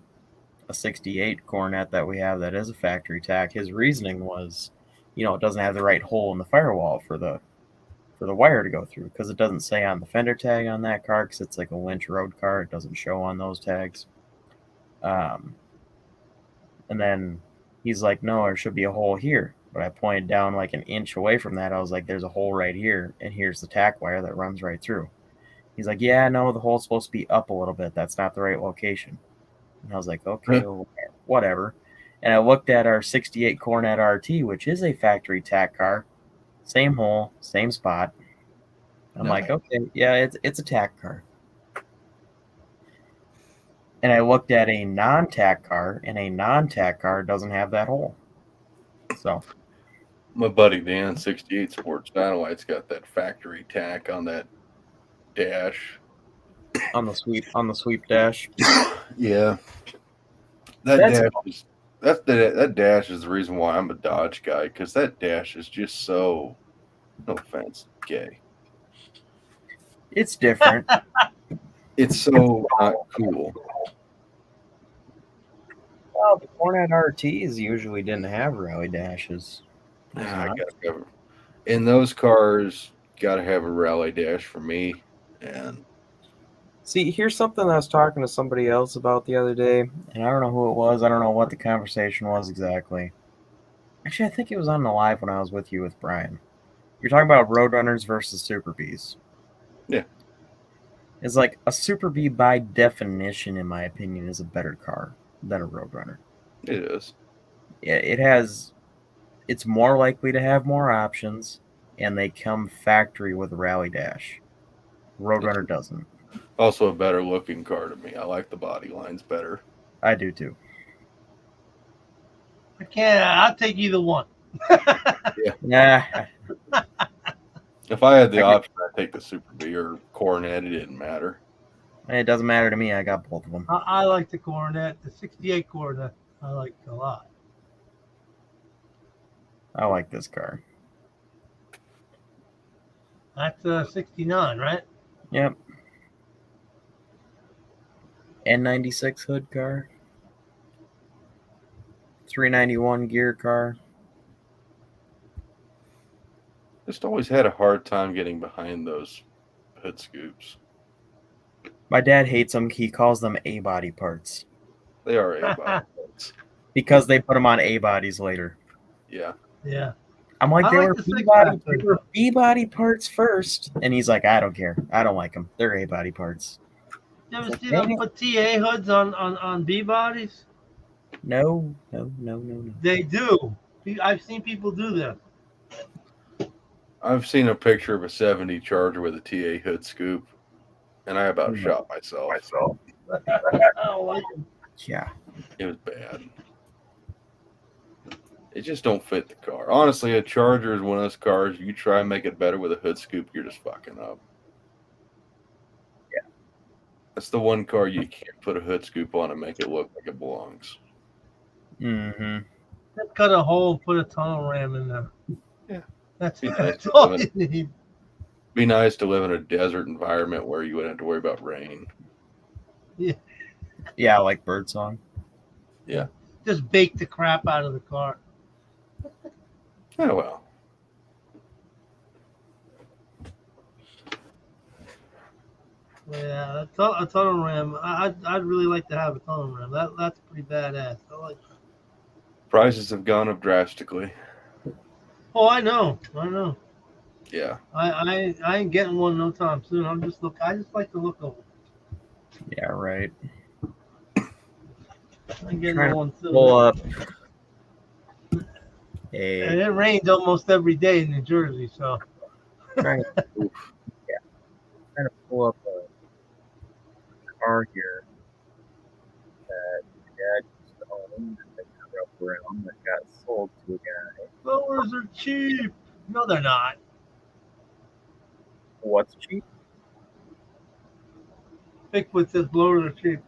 a 68 Coronet that we have that is a factory tack. His reasoning was, it doesn't have the right hole in the firewall for the wire to go through, because it doesn't say on the fender tag on that car, because it's like a Lynch road car. It doesn't show on those tags. And then he's like, no, there should be a hole here. But I pointed down like an inch away from that. I was like, there's a hole right here, and here's the tack wire that runs right through. He's like, yeah, no, the hole's supposed to be up a little bit. That's not the right location. And I was like, okay, well, whatever. And I looked at our 68 Coronet RT, which is a factory tack car. Same hole, same spot. I'm like, okay, yeah, it's a tack car. And I looked at a non-tack car, and a non-tack car doesn't have that hole. So My buddy Dan, 68 Sports Dynamite's got that factory tack on that dash. On the sweep dash. Yeah, that That's dash is that dash is the reason why I'm a Dodge guy, because that dash is just so, no offense, gay. It's different. It's so not cool. Well, the Cornet RTs usually didn't have rally dashes. I gotta have, in those cars, gotta have a rally dash for me. And See, here's something I was talking to somebody else about the other day, and I don't know who it was. I don't know what the conversation was exactly. Actually, I think it was on the live when I was with you with Brian. You're talking about Roadrunners versus Super Bs. Yeah. It's like a Super B, by definition, in my opinion, is a better car than a Roadrunner. it is. It's more likely to have more options, and they come factory with a rally dash. Roadrunner doesn't. Also a better looking car to me. I like the body lines better. I do too. I can't. I'll take either one. Nah, If I had the I get- option, I'd take the Super B or Coronet. It didn't matter. it doesn't matter to me. I got both of them. I like the Coronet, the 68 Coronet. I like a lot. I like this car. That's 69, right? Yep. N96 hood car. 391 gear car. Just always had a hard time getting behind those hood scoops. My dad hates them. He calls them A body parts They are A body parts. because they put them on A bodies later. Yeah. Yeah. I'm like, I they like were the B six body, pack they were B body parts first, and he's like, I don't care. I don't like them. They're A body parts. You ever Like, see them dang it. put TA hoods on B bodies? No. They do. I've seen people do that. I've seen a picture of a 70 Charger with a TA hood scoop, and I about shot myself. I don't like them. Yeah. It was bad. It just don't fit the car. Honestly, a Charger is one of those cars, you try and make it better with a hood scoop, you're just fucking up. Yeah. That's the one car you can't put a hood scoop on and make it look like it belongs. Mm-hmm. Just cut a hole and put a tunnel ram in there. Yeah. That's Be nice that's to all live you need. Be nice to live in a desert environment where you wouldn't have to worry about rain. Yeah, like Birdsong. Just bake the crap out of the car. Oh, well. Yeah, a tunnel ram. I'd really like to have a tunnel ram. That's pretty badass. I like. Prices have gone up drastically. Oh, I know. Yeah. I ain't getting one no time soon. I just like the look of it. Yeah, right. I ain't getting Trying to one soon. Pull up And a it rains almost every day in New Jersey, so trying to pull up a car here that Dad used to own that I grew up around that got sold to a guy. blowers are cheap. No, they're not. What's cheap? Bigfoot says blowers are cheap.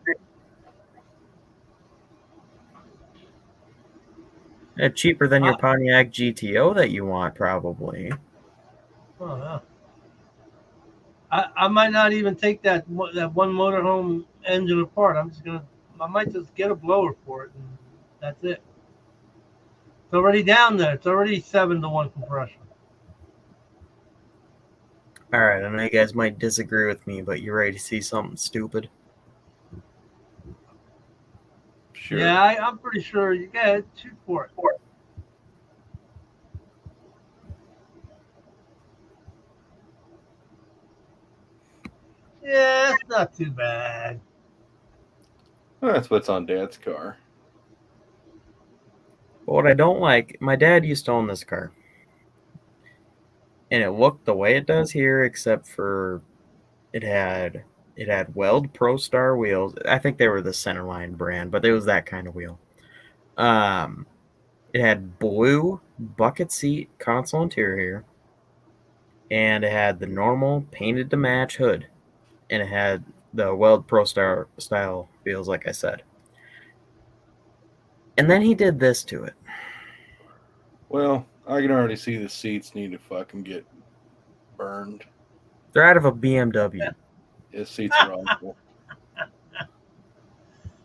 Cheaper than your Pontiac GTO that you want, probably. Oh, yeah. I might not even take that one motorhome engine apart. I might just get a blower for it, and that's it. It's already down there. It's already 7-to-1 compression. All right, I know you guys might disagree with me, but you ready to see something stupid? Sure. Yeah, I'm pretty sure. You got shoot for it. Yeah, it's not too bad. Well, that's what's on Dad's car. But what I don't like, my dad used to own this car. And it looked the way it does here, except for it had Weld Pro Star wheels. I think they were the Centerline brand, but it was that kind of wheel. It It had blue bucket seat console interior, and it had the normal painted to match hood, and it had the Weld Pro style wheels, like I said. And then he did this to it. Well, I can already see the seats need to fucking get burned. They're out of a BMW. His seats are awful.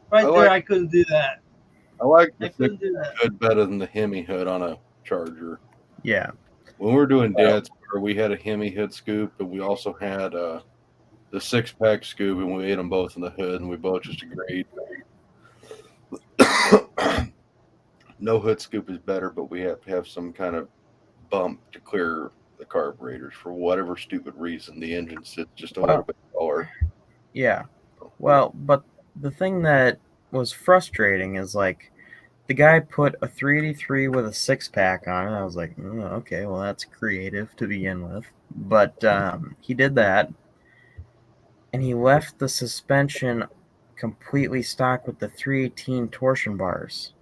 Right I there, like- I couldn't do that. I like I the thick couldn't do that. hood better than the Hemi hood on a Charger. Yeah. When we were doing Dad's car, we had a Hemi hood scoop, and we also had the 6-pack scoop, and we ate them both in the hood, and we both just agreed. No hood scoop is better, but we have to have some kind of bump to clear the carburetors for whatever stupid reason. The engine sits just a little bit lower. Yeah. Well, but the thing that was frustrating is like the guy put a 383 with a 6-pack on it. I was like, okay, well, that's creative to begin with. But he did that, and he left the suspension completely stock with the 318 torsion bars,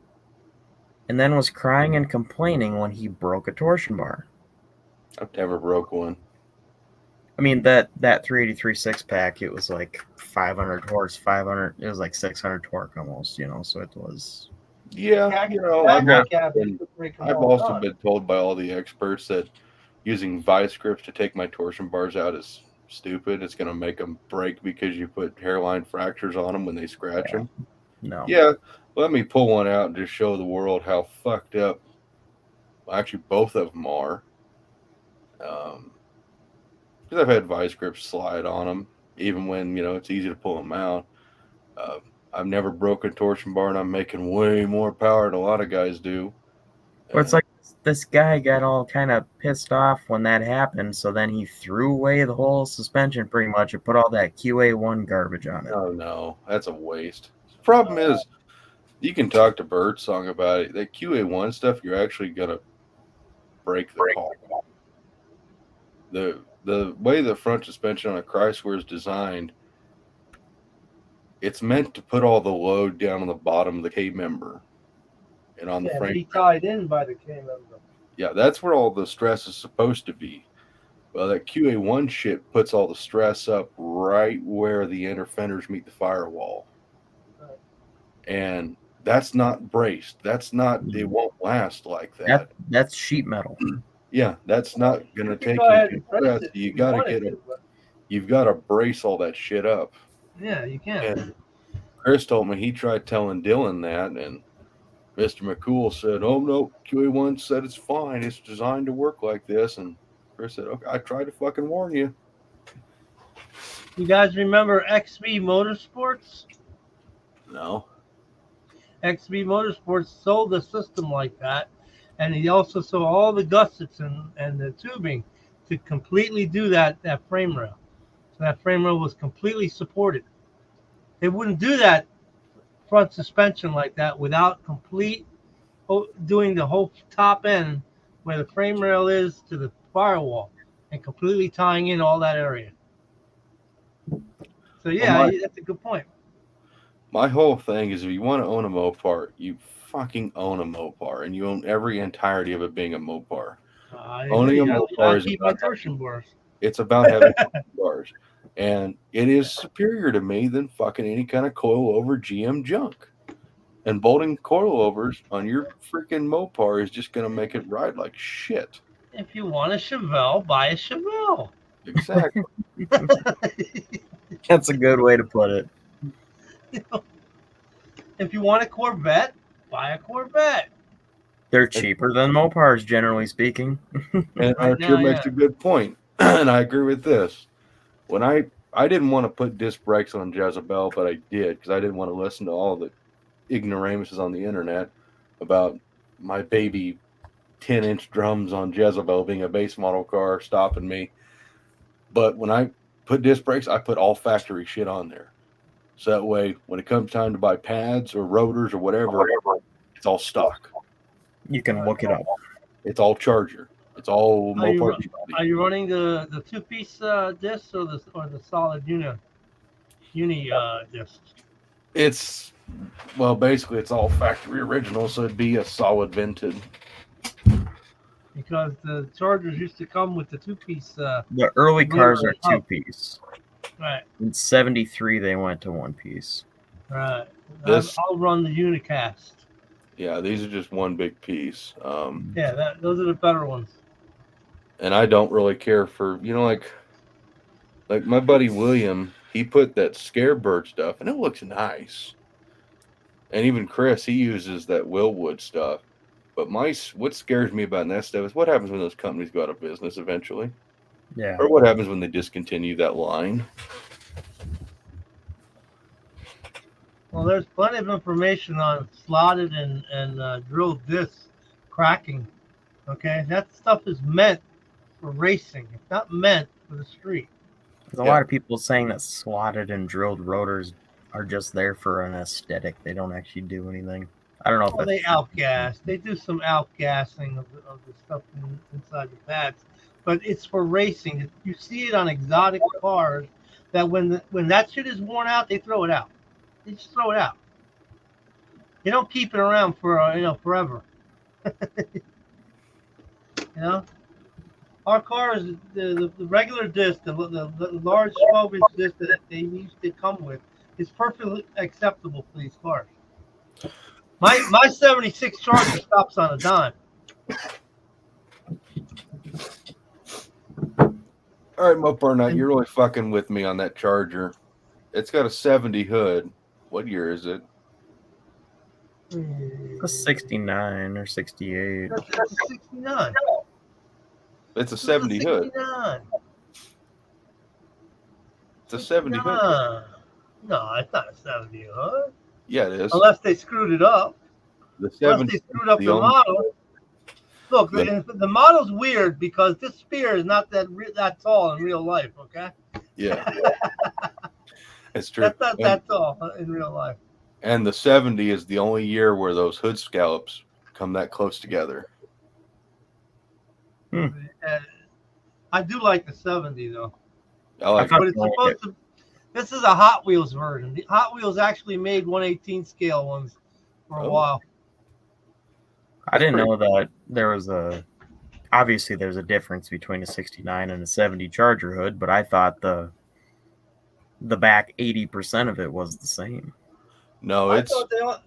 and then was crying and complaining when he broke a torsion bar. I've never broke one. I mean, that 383 6-pack, it was like 500 horse, 500, it was like 600 torque almost, so it was... Yeah, I've also been told by all the experts that using vice grips to take my torsion bars out is stupid. It's going to make them break because you put hairline fractures on them when they scratch them. No. Yeah, let me pull one out and just show the world how fucked up, actually, both of them are. Because I've had vice grips slide on them, even when, it's easy to pull them out. I've never broken a torsion bar, and I'm making way more power than a lot of guys do. Well, it's like this guy got all kind of pissed off when that happened, so then he threw away the whole suspension pretty much and put all that QA1 garbage on it. Oh, no, that's a waste. The problem is, you can talk to Birdsong about it. That QA1 stuff, you're actually going to break the car. The way the front suspension on a Chrysler is designed, it's meant to put all the load down on the bottom of the K-member and on the frame. Be tied in by the K-member. Yeah, that's where all the stress is supposed to be. Well, that QA1 shit puts all the stress up right where the inner fenders meet the firewall. Right. And that's not braced. That's not, it won't last like that. That's sheet metal. Yeah, that's not going to take Go ahead you and brace stress. it You if got to wanted get to, but- you've got to brace all that shit up. Yeah, you can. And Chris told me he tried telling Dylan that, and Mr. McCool said, "Oh no, QA1 said it's fine. It's designed to work like this." And Chris said, "Okay, I tried to fucking warn you." You guys remember XB Motorsports? No. XB Motorsports sold a system like that, and he also sold all the gussets and the tubing to completely do that frame rail. So that frame rail was completely supported. They wouldn't do that front suspension like that without doing the whole top end where the frame rail is to the firewall and completely tying in all that area. So yeah, that's a good point. My whole thing is, if you want to own a Mopar, you fucking own a Mopar, and you own every entirety of it being a Mopar. Owning a Mopar is keep my torsion bars. It's about having bars, and it is superior to me than fucking any kind of coilover GM junk. And bolting coilovers on your freaking Mopar is just going to make it ride like shit. If you want a Chevelle, buy a Chevelle. Exactly. That's a good way to put it. If you want a Corvette, buy a Corvette. They're cheaper than Mopars, generally speaking. And Archer makes a good point, and I agree with this. When I didn't want to put disc brakes on Jezebel, but I did because I didn't want to listen to all the ignoramuses on the internet about my baby 10-inch drums on Jezebel being a base model car stopping me. But when I put disc brakes, I put all factory shit on there. So that way, when it comes time to buy pads or rotors or whatever, it's all stock. You can look it up. It's all Charger. It's all Mopar. Are you running the two-piece disc or the solid uni disc? It's basically it's all factory original, so it'd be a solid vented. Because the Chargers used to come with the two-piece. The early cars are Oh. 2-piece. Right, In '73, they went to 1-piece. right. This- I'll run the Unicast. Yeah, these are just one big piece. Yeah, those are the better ones. And I don't really care for like my buddy William. He put that Scarebird stuff, and it looks nice. And even Chris, he uses that Willwood stuff. But what scares me about that stuff is what happens when those companies go out of business eventually, Yeah. or what happens when they discontinue that line. Well, there's plenty of information on slotted and drilled disc cracking. Okay, that stuff is meant for racing. It's not meant for the street. There's a lot of people saying that slotted and drilled rotors are just there for an aesthetic. They don't actually do anything. I don't know if Well, they that's outgas. They do some outgassing of the stuff inside the pads, but it's for racing. You see it on exotic cars that when that shit is worn out, they throw it out. They just throw it out. They don't keep it around for forever. Our cars, the regular disc, the large 12-inch disc that they used to come with, is perfectly acceptable for these cars. My 76 Charger stops on a dime. All right, Mopar Knight, you're really fucking with me on that Charger. It's got a 70 hood. What year is it? a 69 or 68. That's 69. It's a 70 hood. 69. It's a 70 hood. No, it's not a 70 hood. Yeah, it is. Unless they screwed it up. The Unless 70. they screwed up the the only- model. Look, Yeah. the model's weird because this spear is not that tall in real life, okay? Yeah. It's true. That's not that tall in real life. And the 70 is the only year where those hood scallops come that close together. I do like the 70 though. I like I But it. it's supposed to. This is a Hot Wheels version. The Hot Wheels actually made 1/18 scale ones for a Oh. while. I didn't know that there was obviously there's a difference between a 69 and a 70 Charger hood, but I thought the back 80% of it was the same. No, I it's thought they all,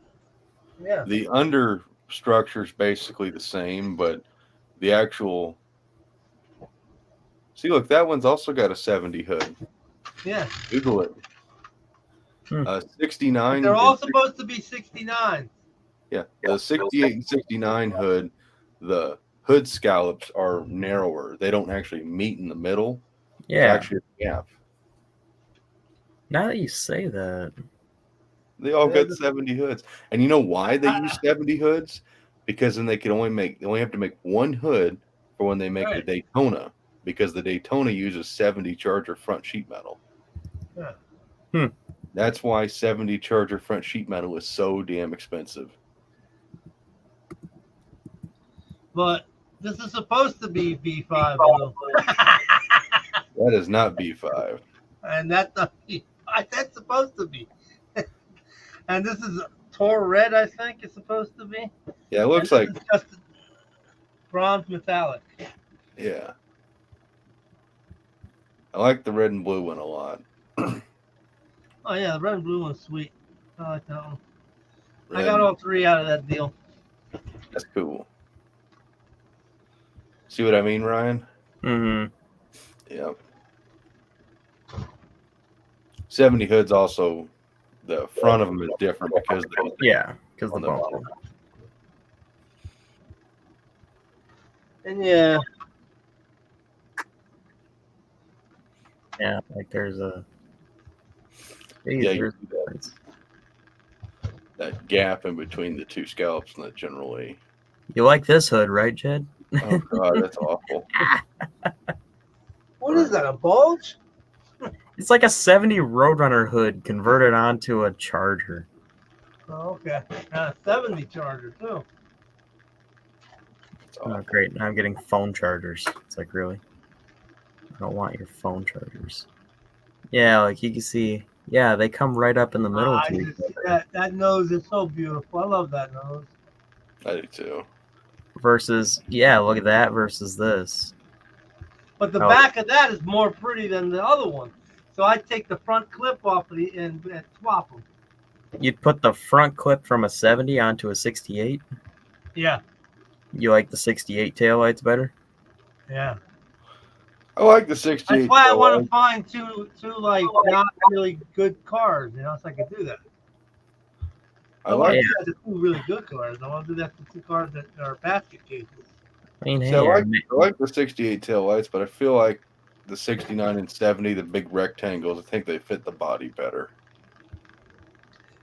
yeah. the under structure is basically the same, but the actual. See, look, that one's also got a 70 hood. Yeah. Google it. 69. They're all and supposed to be 69. Yeah, the 68 and 69 hood, the hood scallops are narrower. They don't actually meet in the middle. There's Yeah. actually a gap. Now that you say that, They all Yeah, got 70 hoods. And you know why they use 70 hoods? Because then they only have to make one hood for when they make the Right. Daytona, because the Daytona uses 70 Charger front sheet metal. Yeah. That's why 70 Charger front sheet metal is so damn expensive. But this is supposed to be B5, though. That is not B5. And that's not B5. That's supposed to be. And this is Tor Red, I think it's supposed to be. Yeah, it looks And like, this is just bronze metallic. yeah. I like the red and blue one a lot. Oh yeah, the red and blue one's sweet. I like that one. I Red- got all three out of that deal. That's cool. See what I mean, Ryan? Yeah. 70 hoods also, the front of them is different because yeah, because the on the bumper. bottom. And yeah, Yeah, like there's a Yeah, you there's see that gap in between the two scallops, and that generally. You like this hood, right, Jed? Oh God, that's awful. what is that? A bulge? It's like a 70 Roadrunner hood converted onto a Charger. Oh, okay. 70 Charger too. It's Oh, awful. great. Now I'm getting phone chargers. It's like, really? I don't want your phone chargers. Yeah, like you Yeah, they come right up in the middle. I to each just see other. that nose is so beautiful. I love that nose. I do too. Versus, yeah, look at that versus this. But the Oh. back of that is more pretty than the other one. So I take the front clip off of the and swap them. You'd put the front clip from a 70 onto a 68. Yeah, You like the 68 taillights better? yeah. I like the 68. That's why I want taillight. to find two like not really good cars, so I can do that. I I want like. to do that to two really good cars. I want to do that to two cars that are basket cases. I mean, See, hey, I like the 68 taillights, but I feel like the 69 and 70, the big rectangles, I think they fit the body better.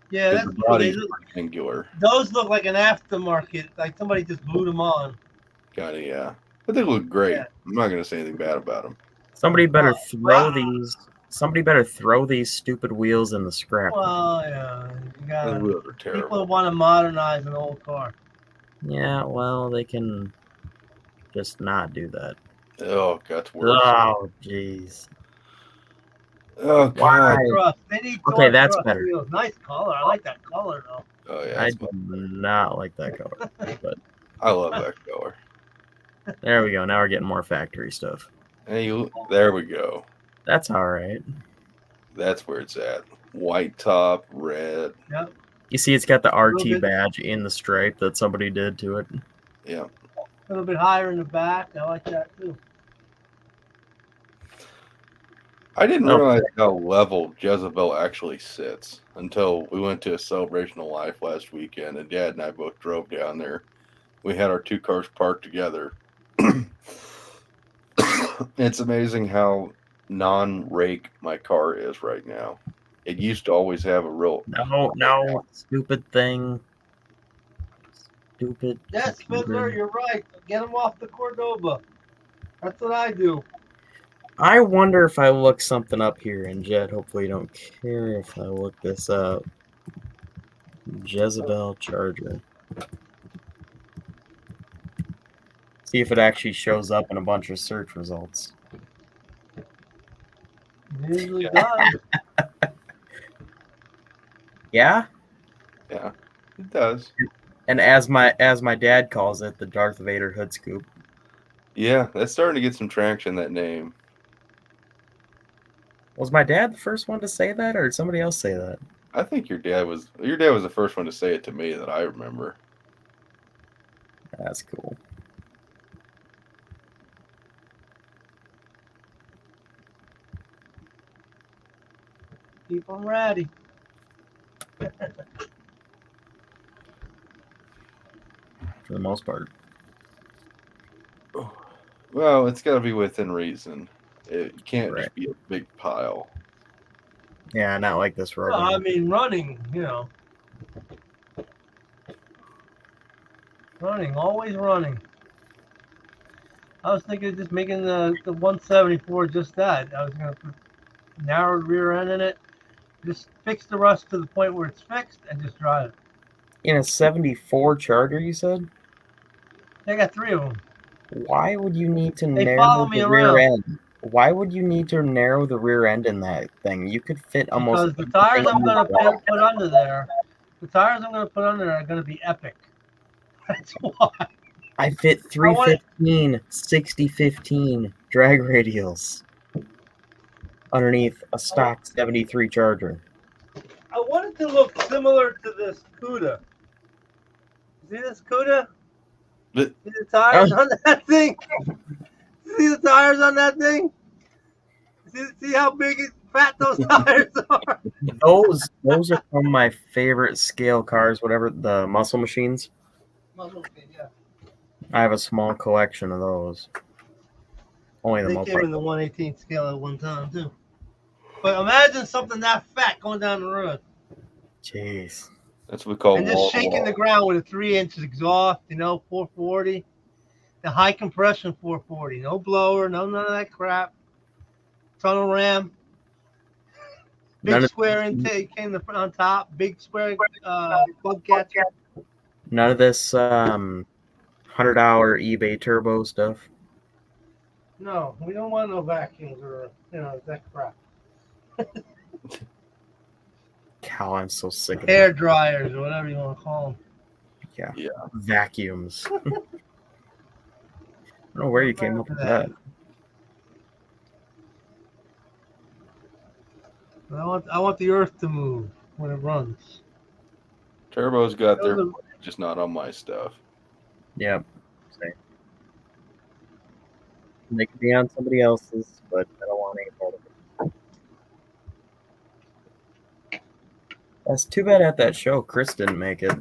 Yeah, 'Cause that's the cool. body's rectangular, Those look like an aftermarket, like somebody just glued them on. kind of, yeah. But they look great. Yeah. I'm not going to say anything bad about them. somebody better throw wow. these. Somebody better throw these stupid wheels in the scrap. Well, yeah, you The got wheels are people terrible. want to modernize an old car. Yeah, well, they can just not do that. Oh, that's worse. Oh, jeez. Oh, Why? God. Thrust. They need Okay, torque that's thrust better. wheels. Nice color. I like that color though. Oh, yeah. I That's do not like that color. But I love that color. there we go. Now we're getting more factory stuff. Hey, there we go. That's all right. That's where it's at. White top, red. Yep. You see, it's got the Little RT bit- badge in the stripe that somebody did to it. Yeah. A little bit higher in the back. I like that too. I didn't Oh. realize how level Jezebel actually sits until we went to a celebration of life last weekend, and Dad and I both drove down there. We had our two cars parked together. It's amazing how non-rake my car is right now. It used to always have a real. No, stupid thing. Stupid. Yes, computer. Fiddler, you're right. Get them off the Cordoba. That's what I do. I wonder if I look something up here, and Jed, hopefully you don't care if I look this up. Jezebel Charger. See if it actually shows up in a bunch of search results. It usually does. Yeah? Yeah, it does. And as my dad calls it, the Darth Vader hood scoop. Yeah, that's starting to get some traction, that name. Was my dad the first one to say that, or did somebody else say that? I think your dad was the first one to say it to me that I remember. That's cool. Keep them ready. For the most part. Well, it's got to be within reason. It can't Right. just be a big pile. Yeah, not like this road. Well, I mean, running, Running, always running. I was thinking of just making the 174 just that. I was going to put narrowed rear end in it, just fix the rust to the point where it's fixed, and just drive it. In a 74 Charger, you said? I got 3 of them. Why would you need to They narrow follow me the rear around. end? Why would you need to narrow the rear end in that thing? You could fit almost. Because the tires everything I'm going on the to put under there, are going to be epic. That's why. I fit I want 315 6015 drag radials underneath a stock 73 Charger. I want it to look similar to this Cuda. See this Cuda? But- See the tires on that thing? See the tires on that thing? See how big and fat those tires are? Those are some of my favorite scale cars, whatever the muscle machines. Yeah. I have a small collection of those. Only the They most. came in the 1/18 scale at one time too. But imagine something that fat going down the road Jeez. That's what we call and just wall shaking the wall. ground with a 3-inch exhaust, 440. The high compression 440, no blower, none of that crap. Tunnel ram, big None of- square intake came on top, big square plug catcher. None of this $100 eBay turbo stuff. No, we don't want no vacuums or that crap. how I'm so sick of Hair it. dryers or whatever you want to call them. Yeah. Yeah. Vacuums. I don't know where you came up with that. I want the earth to move when it runs. Turbo's got their, Those just not on my stuff. Yep. Same. They could be on somebody else's, but I don't want any part of it. That's too bad at that show Chris didn't make it.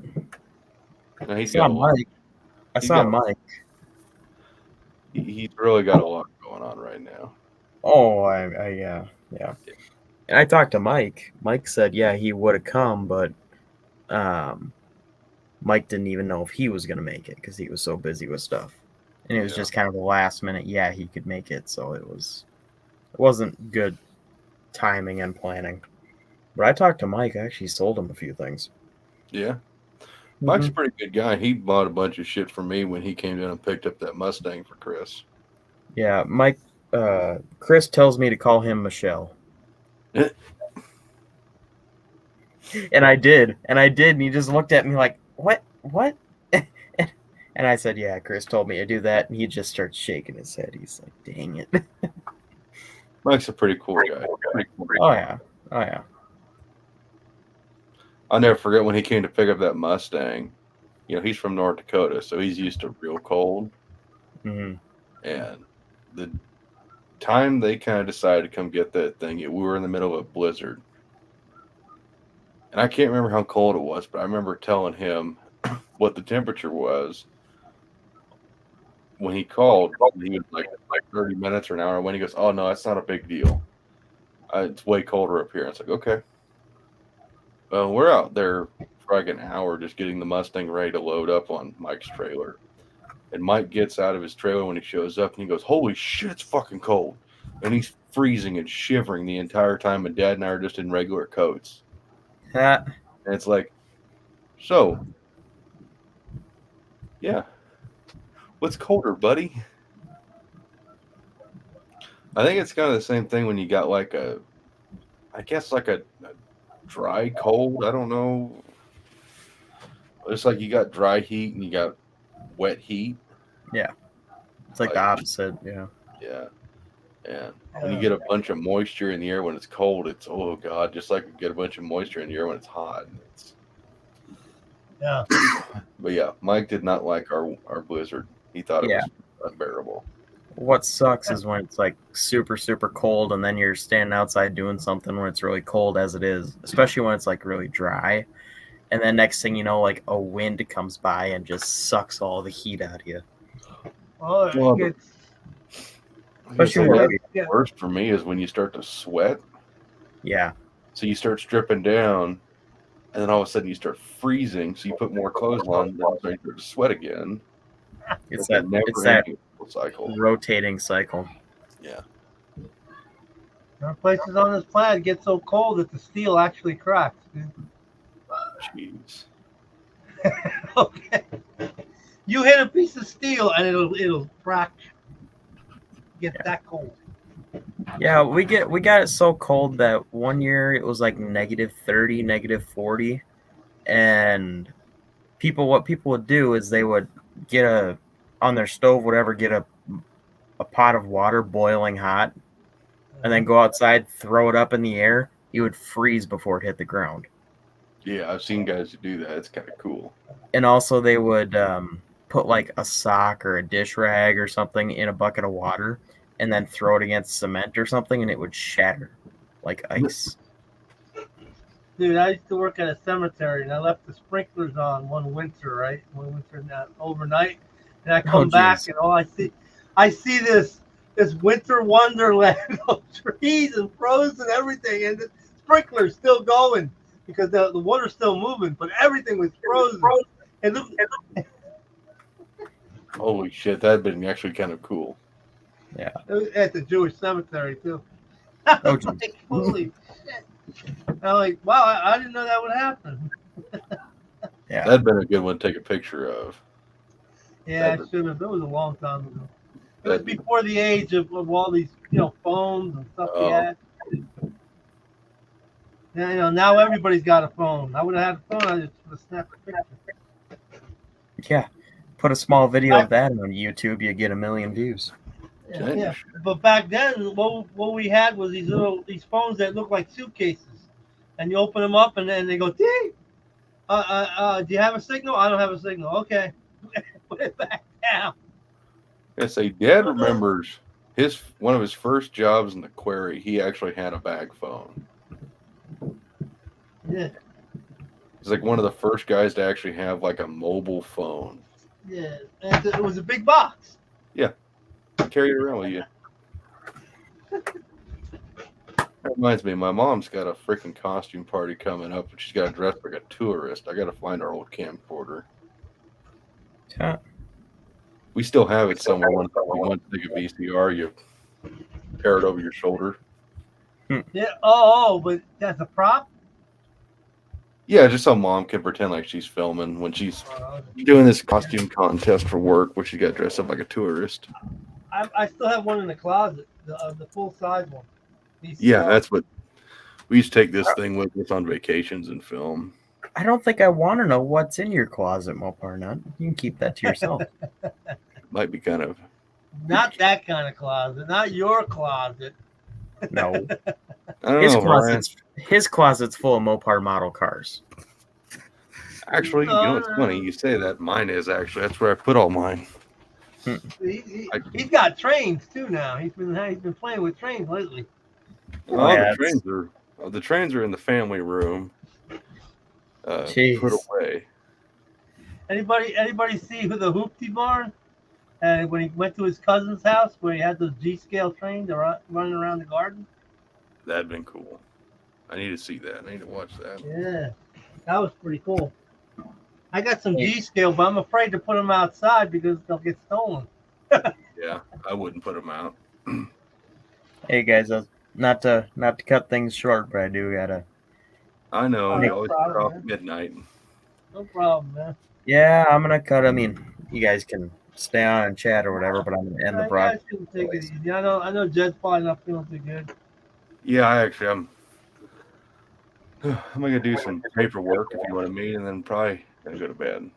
No, I he's saw got a lot. Mike. I He's saw got- Mike. He's really got a lot going on right now. Oh, yeah. And I talked to Mike. Mike said, yeah, he would have come, but Mike didn't even know if he was going to make it because he was so busy with stuff. And it was Yeah. just kind of the last minute, yeah, he could make it. So it wasn't good timing and planning. But I talked to Mike. I actually sold him a few things. Yeah. Mike's Mhm. a pretty good guy. He bought a bunch of shit from me when he came down and picked up that Mustang for Chris. Yeah, Mike. Chris tells me to call him Michelle. And I did. And he just looked at me like, what? And I said, yeah, Chris told me to do that. And he just starts shaking his head. He's like, dang it. Mike's a pretty cool guy. Pretty cool. Oh, yeah. I'll never forget when he came to pick up that Mustang. You know, he's from North Dakota, so he's used to real cold. Hmm. And the time they kind of decided to come get that thing, we were in the middle of a blizzard. And I can't remember how cold it was, but I remember telling him what the temperature was when he called. He was like 30 minutes or an hour. When he goes, oh, no, that's not a big deal. It's way colder up here. It's like, okay. Well, we're out there for like an hour just getting the Mustang ready to load up on Mike's trailer. And Mike gets out of his trailer when he shows up and he goes, holy shit, it's fucking cold. And he's freezing and shivering the entire time. And Dad and I are just in regular coats. Yeah. And it's like, so, yeah. What's colder, buddy? I think it's kind of the same thing when you got like a dry cold. I don't know. It's like you got dry heat and you got wet heat. It's like the opposite. Yeah. Yeah. And when you get a bunch of moisture in the air when it's cold, it's, oh God, just like you get a bunch of moisture in the air when it's hot. Yeah. But yeah, Mike did not like our blizzard. He thought it was unbearable. What sucks is when it's like super, super cold and then you're standing outside doing something when it's really cold as it is, especially when it's like really dry. And then next thing you know, like a wind comes by and just sucks all the heat out of you. Oh, Well, it gets, Especially Well, when yeah. worst for me is when you start to sweat. yeah. So you start stripping down, and then all of a sudden you start freezing. So you put more clothes on, then you start to sweat again. It's a that cycle. rotating cycle. Yeah. There are places on this planet get so cold that the steel actually cracks. Dude. Jeez. Okay. You hit a piece of steel and it'll crack. Get that cold. Yeah, we got it so cold that one year it was like -30, -40, and what people would do is they would get on their stove, whatever, get a pot of water boiling hot, and then go outside, throw it up in the air. You would freeze before it hit the ground. Yeah, I've seen guys who do that. It's kind of cool. And also they would put like a sock or a dish rag or something in a bucket of water and then throw it against cement or something and it would shatter like ice. Dude, I used to work at a cemetery and I left the sprinklers on one winter, right? One winter overnight. And I come back and all I see this winter wonderland of trees and frozen everything and the sprinklers still going because the water's still moving, but everything was frozen. And Holy shit, that'd been actually kind of cool. Yeah. it was at the Jewish cemetery too. Oh, Like, holy shit. I'm like, wow, I didn't know that would happen. Yeah. That'd been a good one to take a picture of. Yeah, I should have. That was a long time ago. It was That'd be- before the age of all these, phones and stuff we Oh. had. Yeah, now everybody's got a phone. I would have had a phone. I just would have snapped a picture. Yeah. Put a small video of that on YouTube, you get 1 million views. Yeah. But back then, what we had was these phones that look like suitcases, and you open them up, and then they go, "Ding! Do you have a signal? I don't have a signal. Okay, put it back down." Yes, a dad remembers one of his first jobs in the quarry. He actually had a bag phone. Yeah, He's like one of the first guys to actually have like a mobile phone. yeah. And it was a big box. Carry it around with you. That reminds me, my mom's got a freaking costume party coming up, and she's got to dress like a tourist. I got to find our old camcorder. Yeah. We still have it somewhere. When you want to take a VCR, you pair it over your shoulder. Yeah. Oh, but that's a prop. Yeah, just so mom can pretend like she's filming when she's doing this costume contest for work, where she got dressed up like a tourist. I still have one in the closet, the full size one. Yeah, that's what we used to take this thing with us on vacations and film. I don't think I want to know what's in your closet, Mopar Nut. You can keep that to yourself. Might be kind of. Not that kind of closet. Not your closet. No. I don't His know, Brian. closet's full of Mopar model cars. Actually, you know what's funny? You say that. Mine is actually. That's where I put all mine. He's got trains too now. He's been playing with trains lately. Well, yeah, the trains are in the family room. Jeez. Put away. Anybody see who the Hoopty Barn? And when he went to his cousin's house where he had those G-scale trains running around the garden. That'd been cool. I need to see that. I need to watch that. Yeah, that was pretty cool. I got some G-scale, but I'm afraid to put them outside because they'll get stolen. Yeah, I wouldn't put them out. Hey guys, not to cut things short, but I do gotta. I know. Oh, You no always problem, cut off man. midnight. No problem, man. Yeah, I'm gonna cut. I mean, you guys can stay on and chat or whatever, but I'm gonna end the You guys broadcast. can take it easy. I know Jed's probably not feeling too good. Yeah, I'm gonna do some paperwork if you want to meet, and then probably gonna go to bed.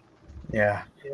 Yeah.